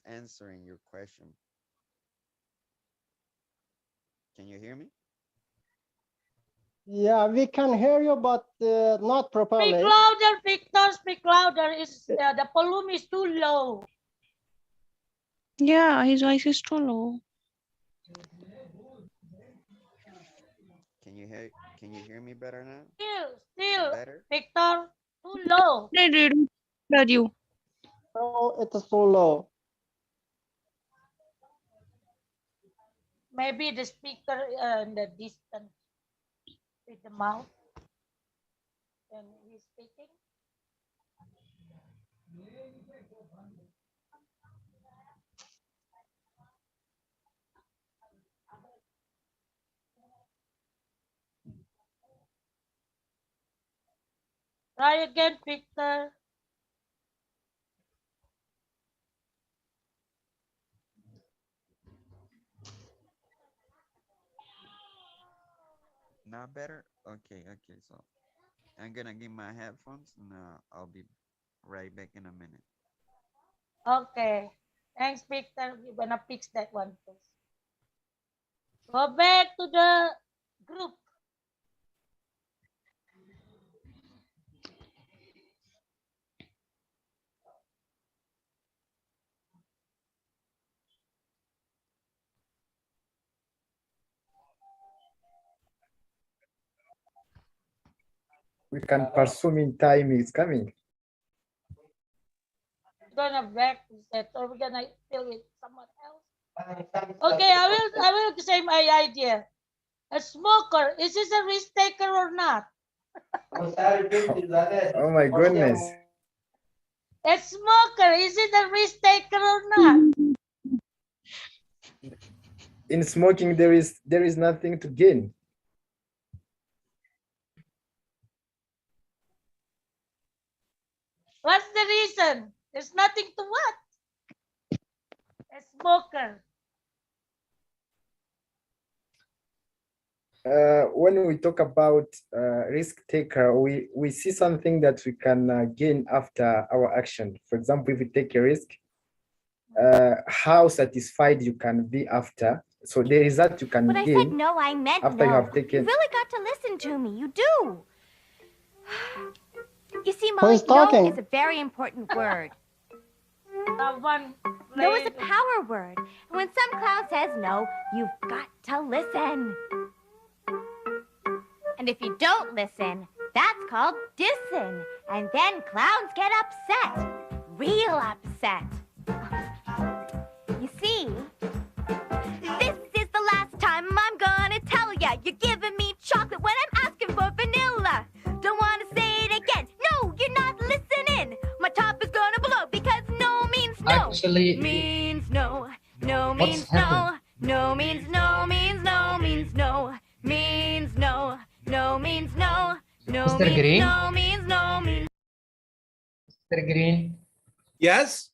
answering your question. Can you hear me? Yeah, we can hear you, but not properly. Speak louder, Victor. Speak louder. The volume is too low. Yeah, his voice is too low. Can you hear me better now? Still, Better? Victor, too low. I didn't hear you. No, it is too low. Maybe the speaker in the distance with the mouth and he's speaking. Try again, Victor. Not better? Okay, so I'm gonna get my headphones and I'll be right back in a minute. Okay. Thanks, Victor. We're gonna fix that one first. Go back to the group. We can pursue in time is coming. Gonna back that, or we're gonna deal with someone else. Okay, I will say my idea. A smoker, is this a risk taker or not? Oh my goodness. A smoker, is it a risk taker or not? In smoking, there is nothing to gain. What's the reason? There's nothing to what? A smoker. When we talk about risk taker, we see something that we can gain after our action. For example, if we take a risk, how satisfied you can be after. So the result you can When I gain said no, I meant after no. you have taken. You really got to listen to me. You do. You see, Who Molly, is talking? no is a very important word. Someone No is a power word. And when some clown says no, you've got to listen. And if you don't listen, that's called dissing. And then clowns get upset. Real upset. You see, this is the last time I'm gonna tell ya. You're giving me chocolate when I'm asking for vanilla. Don't wanna say it again. No, you're not listening. My top is gonna blow because no means no. Actually, Means no. No What's means no. happened? No means no means no means no. Means no. No means no. No Mr. means Green? no means no means. Mr. Green, Yes?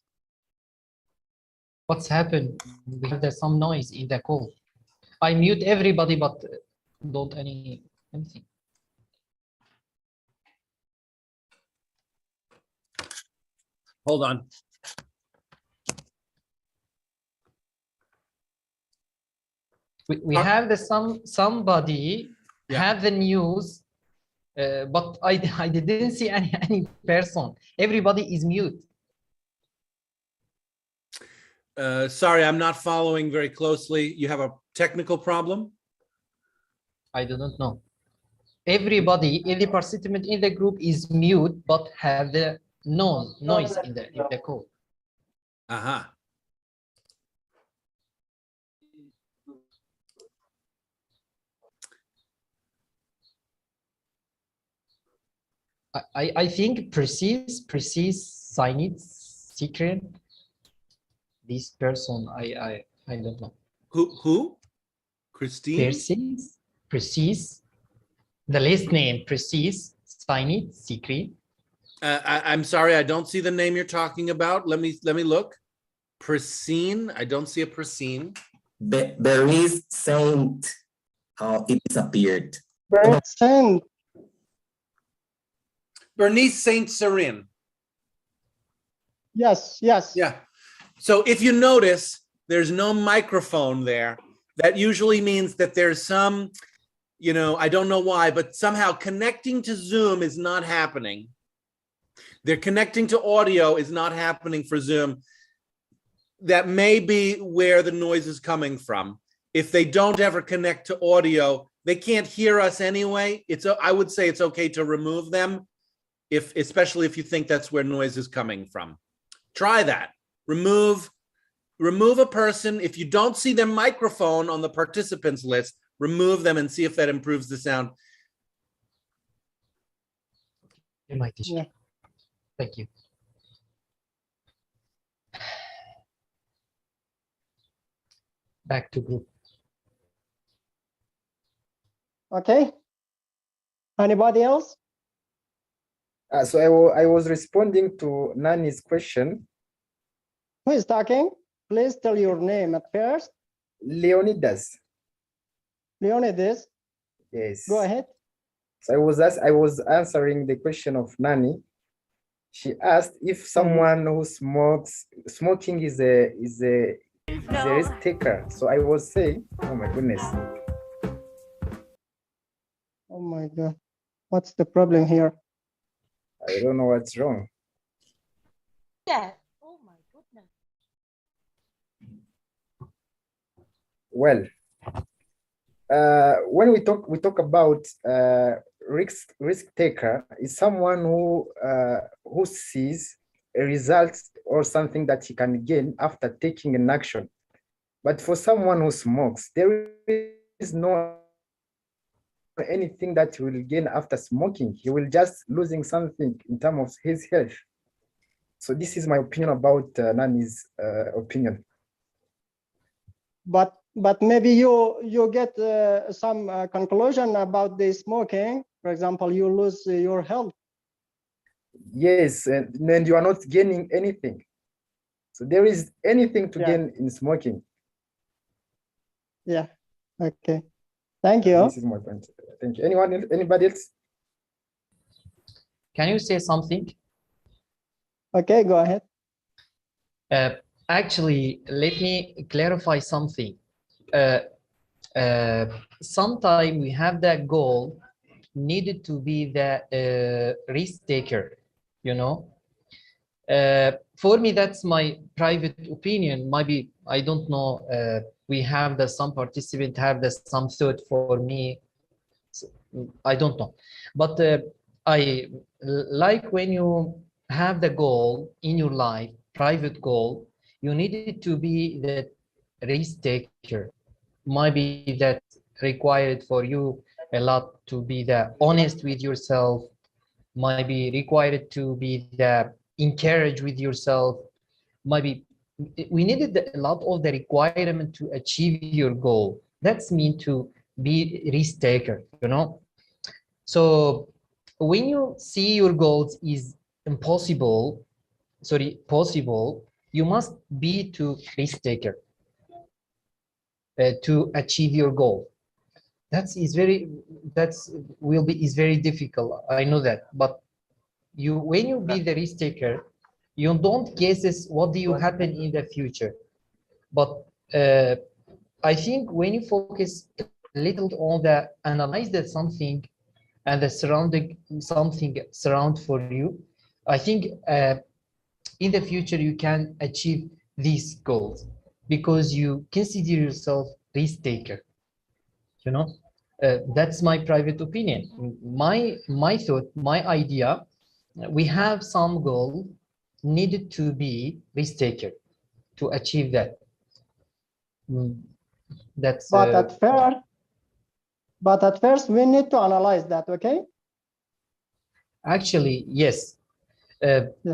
What's happened? We have some noise in the call. I mute everybody, but don't anything. Hold on. We have somebody have the news, but I didn't see any person. Everybody is mute. Sorry, I'm not following very closely. You have a technical problem? I do not know. Everybody, every participant in the group is mute, but have the noise in the call. Uh-huh. I think precise signed secret. This person, I don't know. Who? Christine? Precise. The last name, precise, signed secret. I'm sorry, I don't see the name you're talking about. Let me look. Prasine. I don't see a Prasine. Bernice Saint. It disappeared. Bernice Saint Serin. Yes. Yeah. So if you notice, there's no microphone there. That usually means that there's some, I don't know why, but somehow connecting to Zoom is not happening. They're connecting to audio is not happening for Zoom. That may be where the noise is coming from. If they don't ever connect to audio, they can't hear us anyway. I would say it's okay to remove them, especially if you think that's where noise is coming from. Try that. Remove a person. If you don't see their microphone on the participants list, remove them and see if that improves the sound. My teacher. Yeah. Thank you. Back to group. Okay. Anybody else? So I was responding to Nani's question. Who is talking? Please tell your name at first. Leonidas. Leonidas? Yes. Go ahead. So I was answering the question of Nani. She asked if someone who smokes, smoking is a risk taker. So I was saying, oh my goodness. Oh my God. What's the problem here? I don't know what's wrong. Yeah. Oh my goodness. Well, when we talk about risk taker is someone who sees a result or something that he can gain after taking an action. But for someone who smokes, there is no anything that he will gain after smoking. He will just losing something in terms of his health. So this is my opinion about Nani's opinion. But maybe you get some conclusion about the smoking. For example, you lose your health. Yes, and then you are not gaining anything. So there is anything to gain in smoking. Yeah. Okay. Thank you. This is my point. Thank you. Anybody else? Can you say something? Okay, go ahead. Actually, let me clarify something. Sometimes we have that goal needed to be the risk taker, For me, that's my private opinion. Maybe, I don't know, we have some participant have some thought. For me, I don't know. But I like when you have the goal in your life, private goal, you need it to be the risk taker. Maybe that required for you a lot to be the honest with yourself, might be required to be the encourage with yourself. Maybe we needed a lot of the requirement to achieve your goal. That's mean to be risk taker, So when you see your goals is impossible, possible, you must be to risk taker to achieve your goal. Is very difficult. I know that, but when you be the risk taker, you don't guess what do you happen in the future. But I think when you focus a little on the analyze that something and the surrounding something surround for you, I think in the future you can achieve these goals because you consider yourself risk taker. You know, that's my private opinion. My thought, my idea. We have some goal needed to be risk taker to achieve that. That's. But at first, we need to analyze that. Okay. Actually, yes.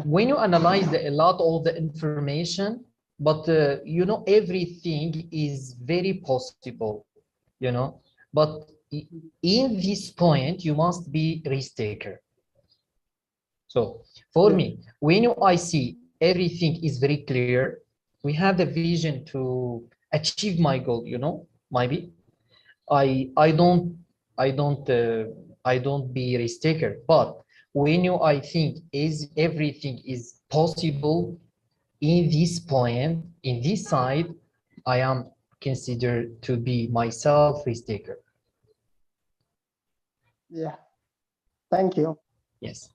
When you analyze a lot of the information, but you know, everything is very possible, you know, but in this point, you must be risk taker. So for me, when I see everything is very clear, we have the vision to achieve my goal, you know, maybe I don't be risk taker, but when I think everything is possible in this point, in this side, I am considered to be myself risk taker. Yeah. Thank you. Yes,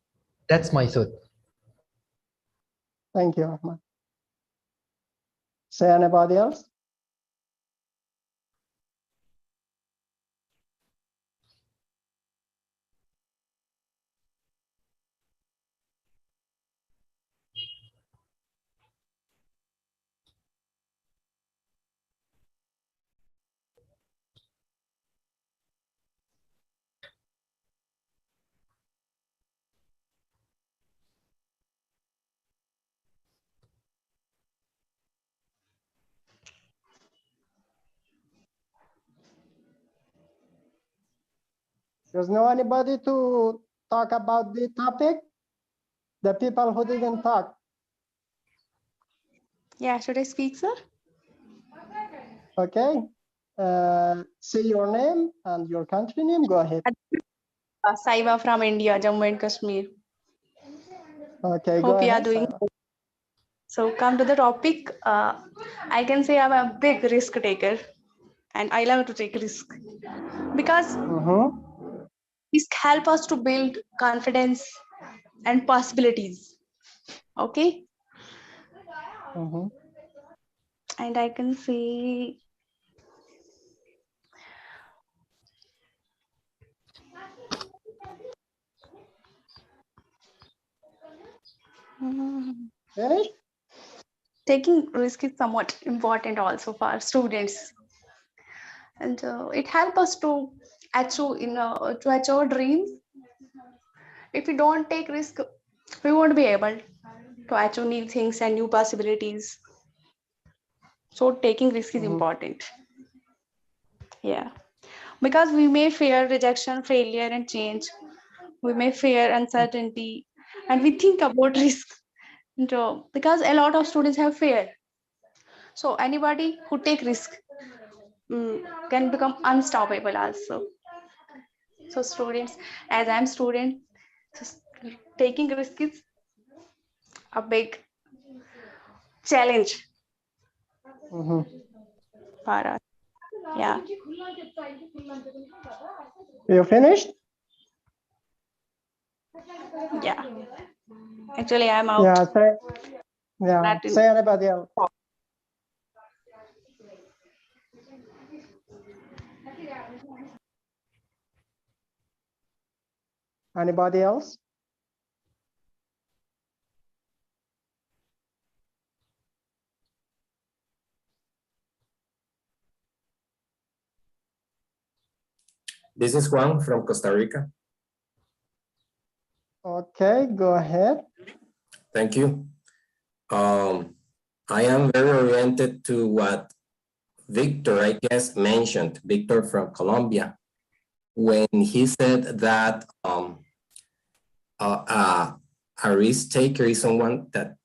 that's my thought. Thank you, Ahmad. Say anybody else? Does know anybody to talk about the topic? The people who didn't talk. Yeah, should I speak, sir? Okay. Say your name and your country name. Go ahead. Saiba from India, Jammu and Kashmir. Okay, Hope go you are ahead. doing Saiba. good. So come to the topic. I can say I'm a big risk taker and I love to take risk because risk help us to build confidence and possibilities. Okay. And I can say taking risk is somewhat important also for students, and it helps us to achieve our dreams. If we don't take risk, we won't be able to achieve new things and new possibilities. So taking risk is important. Yeah, because we may fear rejection, failure, and change. We may fear uncertainty, and we think about risk. And, because a lot of students have fear. So anybody who take risk can become unstoppable also. So students, as I'm student, taking risk is a big challenge for us. Yeah. You finished? Yeah. Actually, I'm out. Say anybody else. Anybody else? This is Juan from Costa Rica. Okay, go ahead. Thank you. I am very oriented to what Victor, I guess, mentioned, Victor from Colombia, when he said that a risk taker is someone that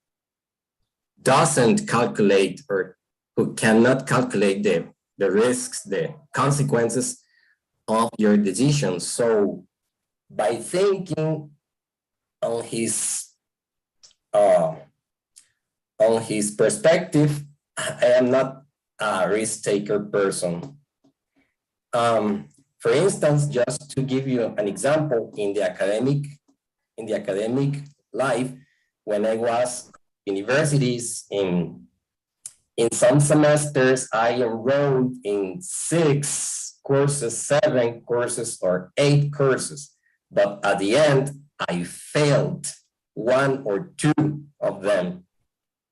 doesn't calculate or who cannot calculate the risks, the consequences of your decisions. So by thinking on his perspective, I am not a risk taker person. For instance, just to give you an example, in the academic life, when I was universities, in some semesters, I enrolled in 6 courses, 7 courses, or 8 courses. But at the end, I failed 1 or 2 of them.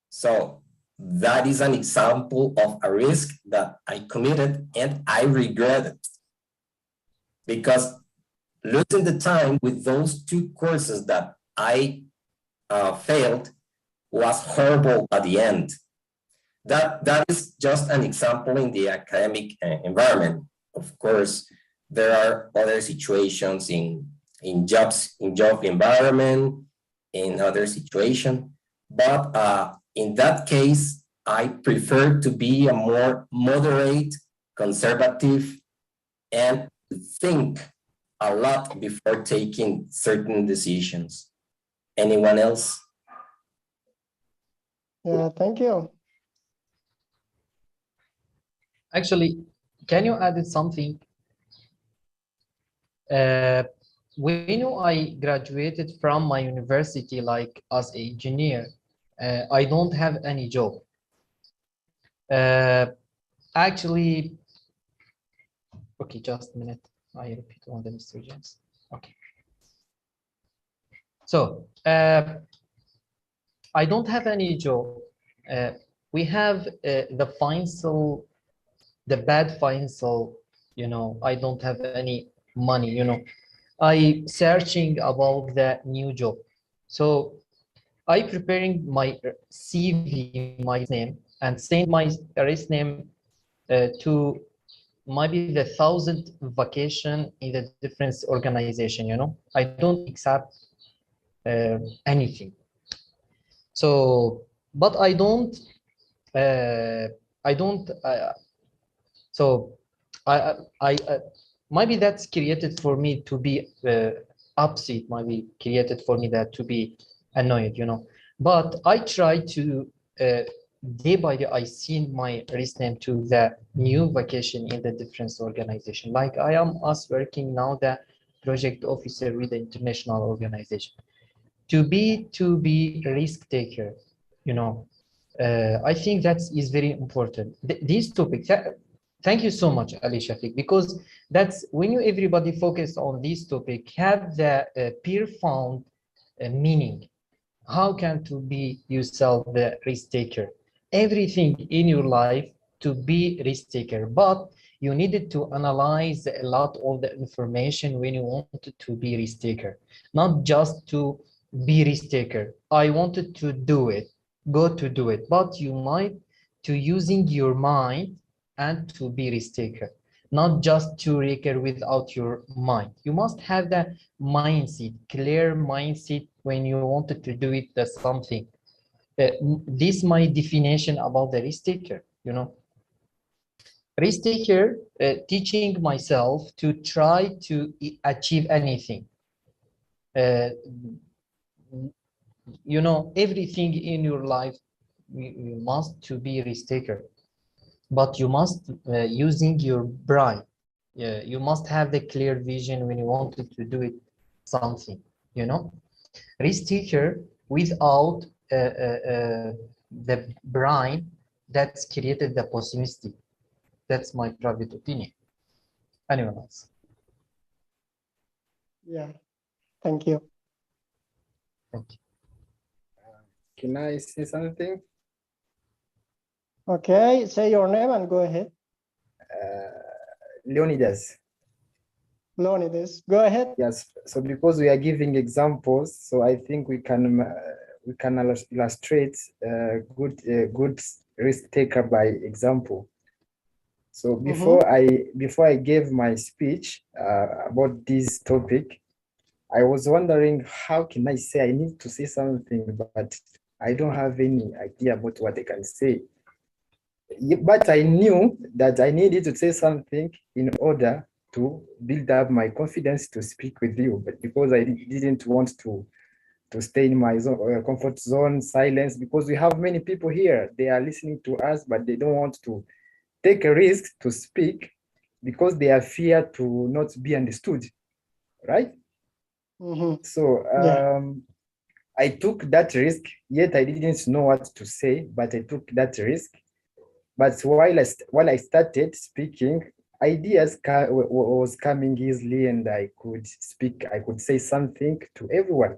So that is an example of a risk that I committed and I regret it. Because losing the time with those 2 courses that I failed was horrible at the end. That is just an example in the academic environment. Of course, there are other situations in job environment, in other situations, but in that case, I prefer to be a more moderate, conservative, and think a lot before taking certain decisions. Anyone else? Yeah, thank you. Actually, can you add something? When I graduated from my university, like as an engineer, I don't have any job. Actually, okay, just a minute. I repeat on the Mr. James. Okay. So I don't have any job. We have the financial, the bad financial, you know, I don't have any money, you know. I searching about the new job. So I preparing my CV, my name, and send my resume to maybe the 1,000 vacation in the different organization, you know. I don't accept anything. So, but I don't, so maybe that's created for me to be upset, maybe created for me that to be annoyed, you know. But I try to day by day, I send my resume to the new vacation in the different organization. Like I am working now the project officer with the international organization. To be risk taker, you know. I think that is very important. These topics. Thank you so much, Ali Shafiq, because that's when you everybody focus on this topic, have the profound meaning. How can to be yourself the risk taker? Everything in your life to be risk taker, but you needed to analyze a lot of the information when you wanted to be risk taker, not just to be risk taker. I wanted to do it, go to do it, but you might to using your mind and to be risk taker, not just to taker without your mind. You must have the mindset, clear mindset when you wanted to do it. That's something. This my definition about the risk taker. You know, risk taker, teaching myself to try to achieve anything. You know, everything in your life, you must to be risk taker. But you must using your brain. You must have the clear vision when you wanted to do it something, you know. Risk taker without the brain, that's created the possibility. That's my private opinion. Anyone else? Yeah, thank you. Thank you. Can I say something? Okay, say your name and go ahead. Leonidas. Leonidas, go ahead. Yes. So because we are giving examples, so I think we can illustrate good risk taker by example. So before I gave my speech about this topic, I was wondering how can I say I need to say something, but I don't have any idea about what I can say. But I knew that I needed to say something in order to build up my confidence to speak with you, but because I didn't want to stay in my zone, comfort zone, silence, because we have many people here. They are listening to us, but they don't want to take a risk to speak because they are fear to not be understood, right? So I took that risk, yet I didn't know what to say, but I took that risk. But while I started speaking, ideas was coming easily, and I could speak. I could say something to everyone.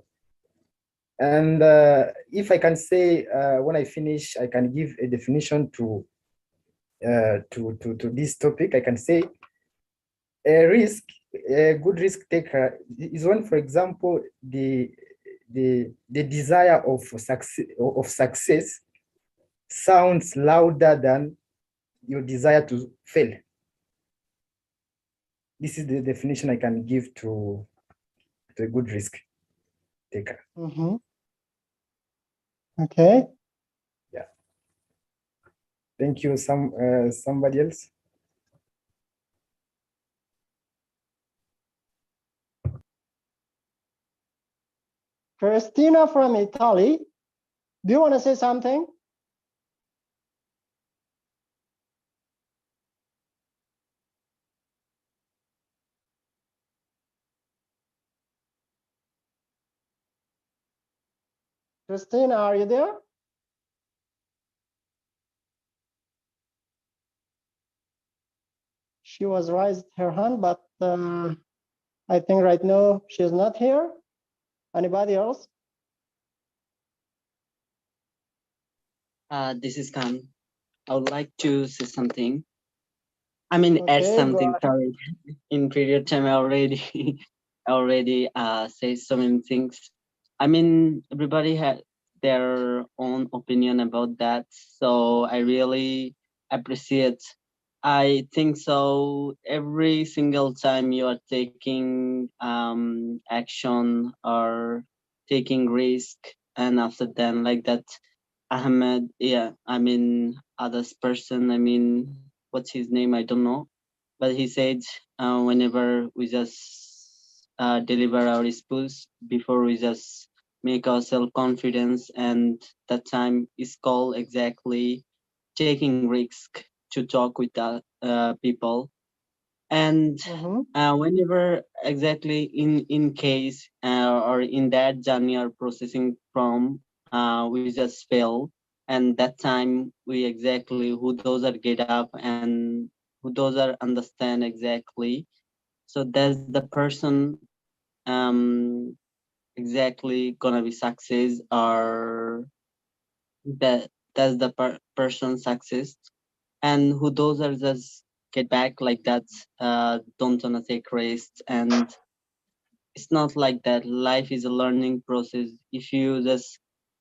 And if I can say when I finish, I can give a definition to this topic. I can say a good risk taker is when, for example, the desire of success sounds louder than your desire to fail. This is the definition I can give to a good risk taker. Okay. Yeah. Thank you. Somebody else? Christina from Italy. Do you want to say something? Christina, are you there? She was raised her hand, but I think right now she's not here. Anybody else? This is Khan. I would like to say something. I mean, add Okay, something. go Sorry, in period time I already say so many things. I mean, everybody had their own opinion about that, so I really appreciate. I think so. Every single time you are taking action or taking risk, and after then like that, Ahmed, yeah, I mean others person, I mean what's his name? I don't know, but he said whenever we just deliver our speech, before we just make ourselves confidence, and that time is called exactly taking risk to talk with people. And whenever exactly in case or in that journey or processing from we just fail, and that time we exactly who those are get up and who those are understand exactly, so that's the person exactly gonna be success, or that's the person success. And who those are just get back like that, don't wanna take risks. And it's not like that. Life is a learning process. If you just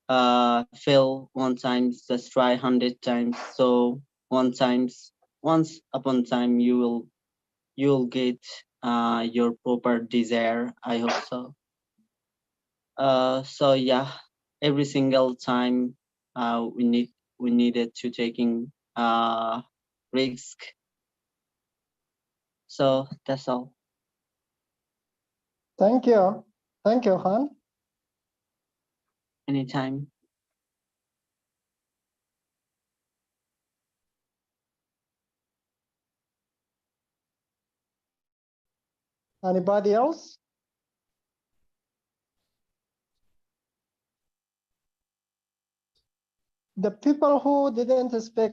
fail one time, just try 100 times. So once upon time you'll get your proper desire. I hope so. So yeah, every single time we needed to taking risk. So that's all. Thank you. Thank you, Han. Anytime. Anybody else? The people who didn't speak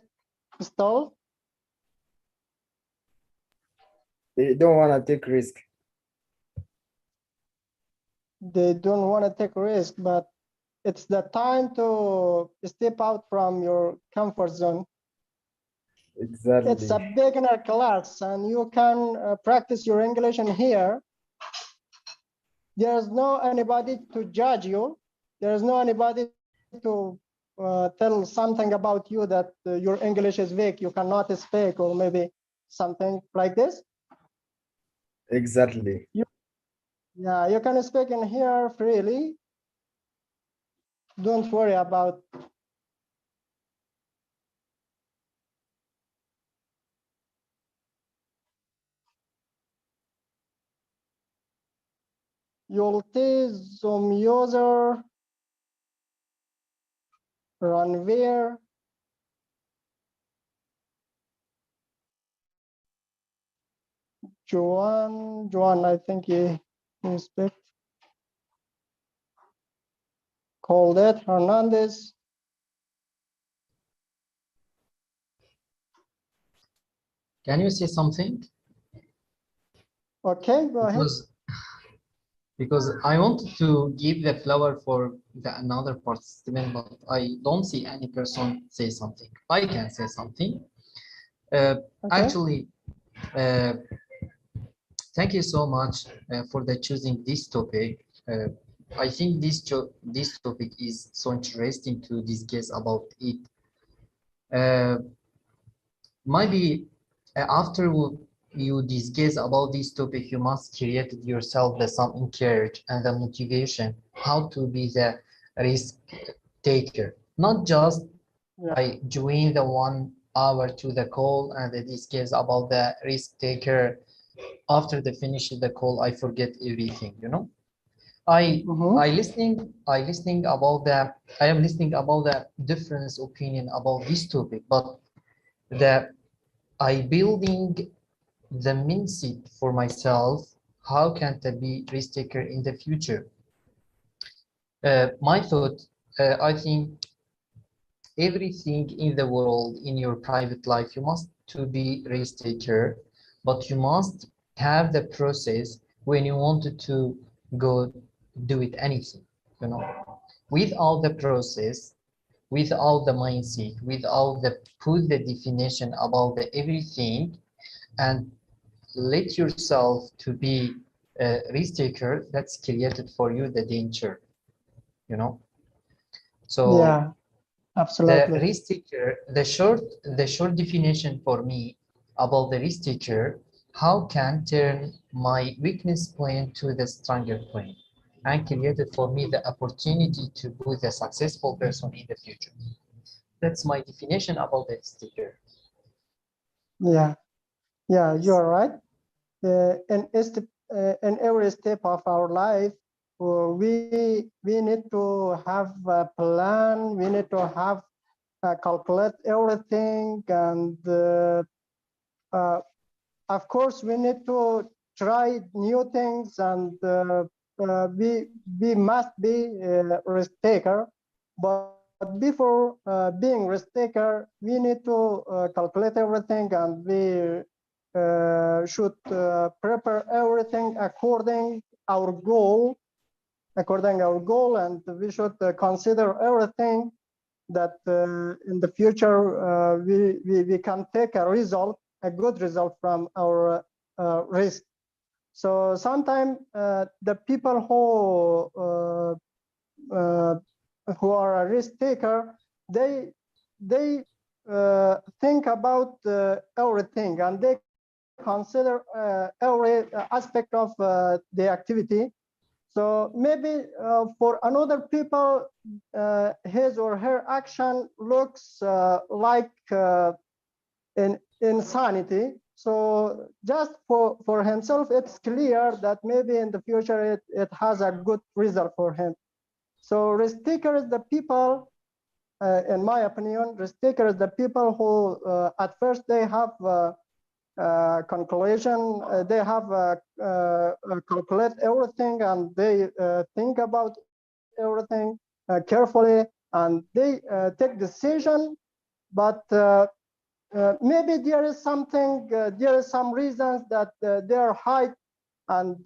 stall. They don't want to take risk. They don't want to take risk, but it's the time to step out from your comfort zone. Exactly. It's a beginner class, and you can practice your English in here. There's no anybody to judge you. There's no anybody to tell something about you that your English is weak, you cannot speak, or maybe something like this. Exactly. Yeah, you can speak in here freely. don't worry about. You'll Zoom user, Ranveer, Joan, I think he speak. Colette Hernandez. Can you say something? Okay, go ahead. Because I wanted to give the flower for another participant, but I don't see any person say something. I can say something. Actually, thank you so much for choosing this topic. I think this topic is so interesting to discuss about it. Maybe after you discuss about this topic, you must create yourself some encourage and the motivation how to be the risk taker, not just by join the 1 hour to the call and discuss about the risk taker. After the finish of the call, I forget everything, you know. I am listening about the different opinion about this topic, but I building the mindset for myself. How can I be risk taker in the future? My thought, I think everything in the world, in your private life, you must to be risk taker, but you must have the process when you wanted to go do it anything, you know. Without the process, without the mindset, without the put the definition about the everything, and let yourself to be a risk taker, that's created for you the danger, you know. So yeah, absolutely. the risk taker, the short definition for me about the risk taker, how can turn my weakness point to the stronger point and created for me the opportunity to be the successful person in the future. That's my definition about the risk taker. Yeah, you're right. In every step of our life, we need to have a plan. We need to have calculate everything, and of course, we need to try new things, and we must be a risk taker. But before being risk taker, we need to calculate everything, and we should prepare everything according our goal, and we should consider everything that in the future we can take a good result from our risk. So sometimes the people who are a risk taker, they think about everything, and they consider every aspect of the activity. So maybe for another people, his or her action looks like insanity. So just for himself, it's clear that maybe in the future it has a good result for him. So risk takers, the people, in my opinion, risk takers, the people who at first they have conclusion, they have calculate everything, and they think about everything carefully, and they take decision. But maybe there is something, there is some reasons that they are high, and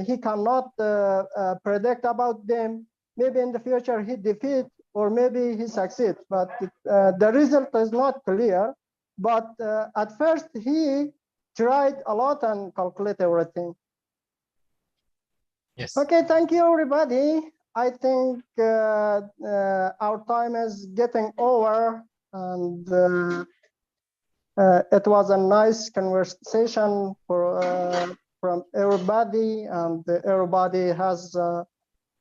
he cannot predict about them. Maybe in the future he defeat, or maybe he succeed, but the result is not clear. But at first he tried a lot and calculate everything. Yes. Okay, thank you everybody. I think our time is getting over, and it was a nice conversation from everybody, and everybody has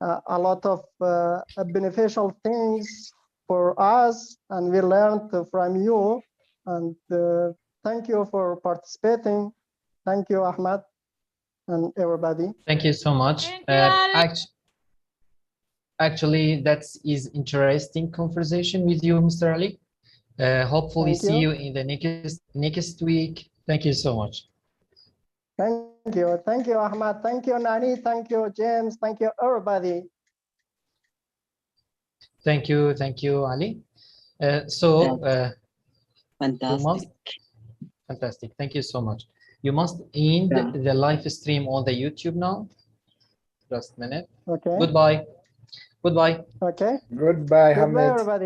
a lot of beneficial things for us, and we learned from you. And thank you for participating. Thank you, Ahmed, and everybody. Thank you so much. Actually, that is interesting conversation with you, Mr. Ali. Hopefully Thank see you. you in the next week. Thank you so much. Thank you, Ahmed. Thank you, Nani. Thank you, James. Thank you, everybody. Thank you, Ali. Fantastic. Fantastic. Thank you so much. You must end the live stream on the YouTube now. Just a minute. Okay. Goodbye. Goodbye. Okay. Goodbye, Goodbye, Hamid. everybody.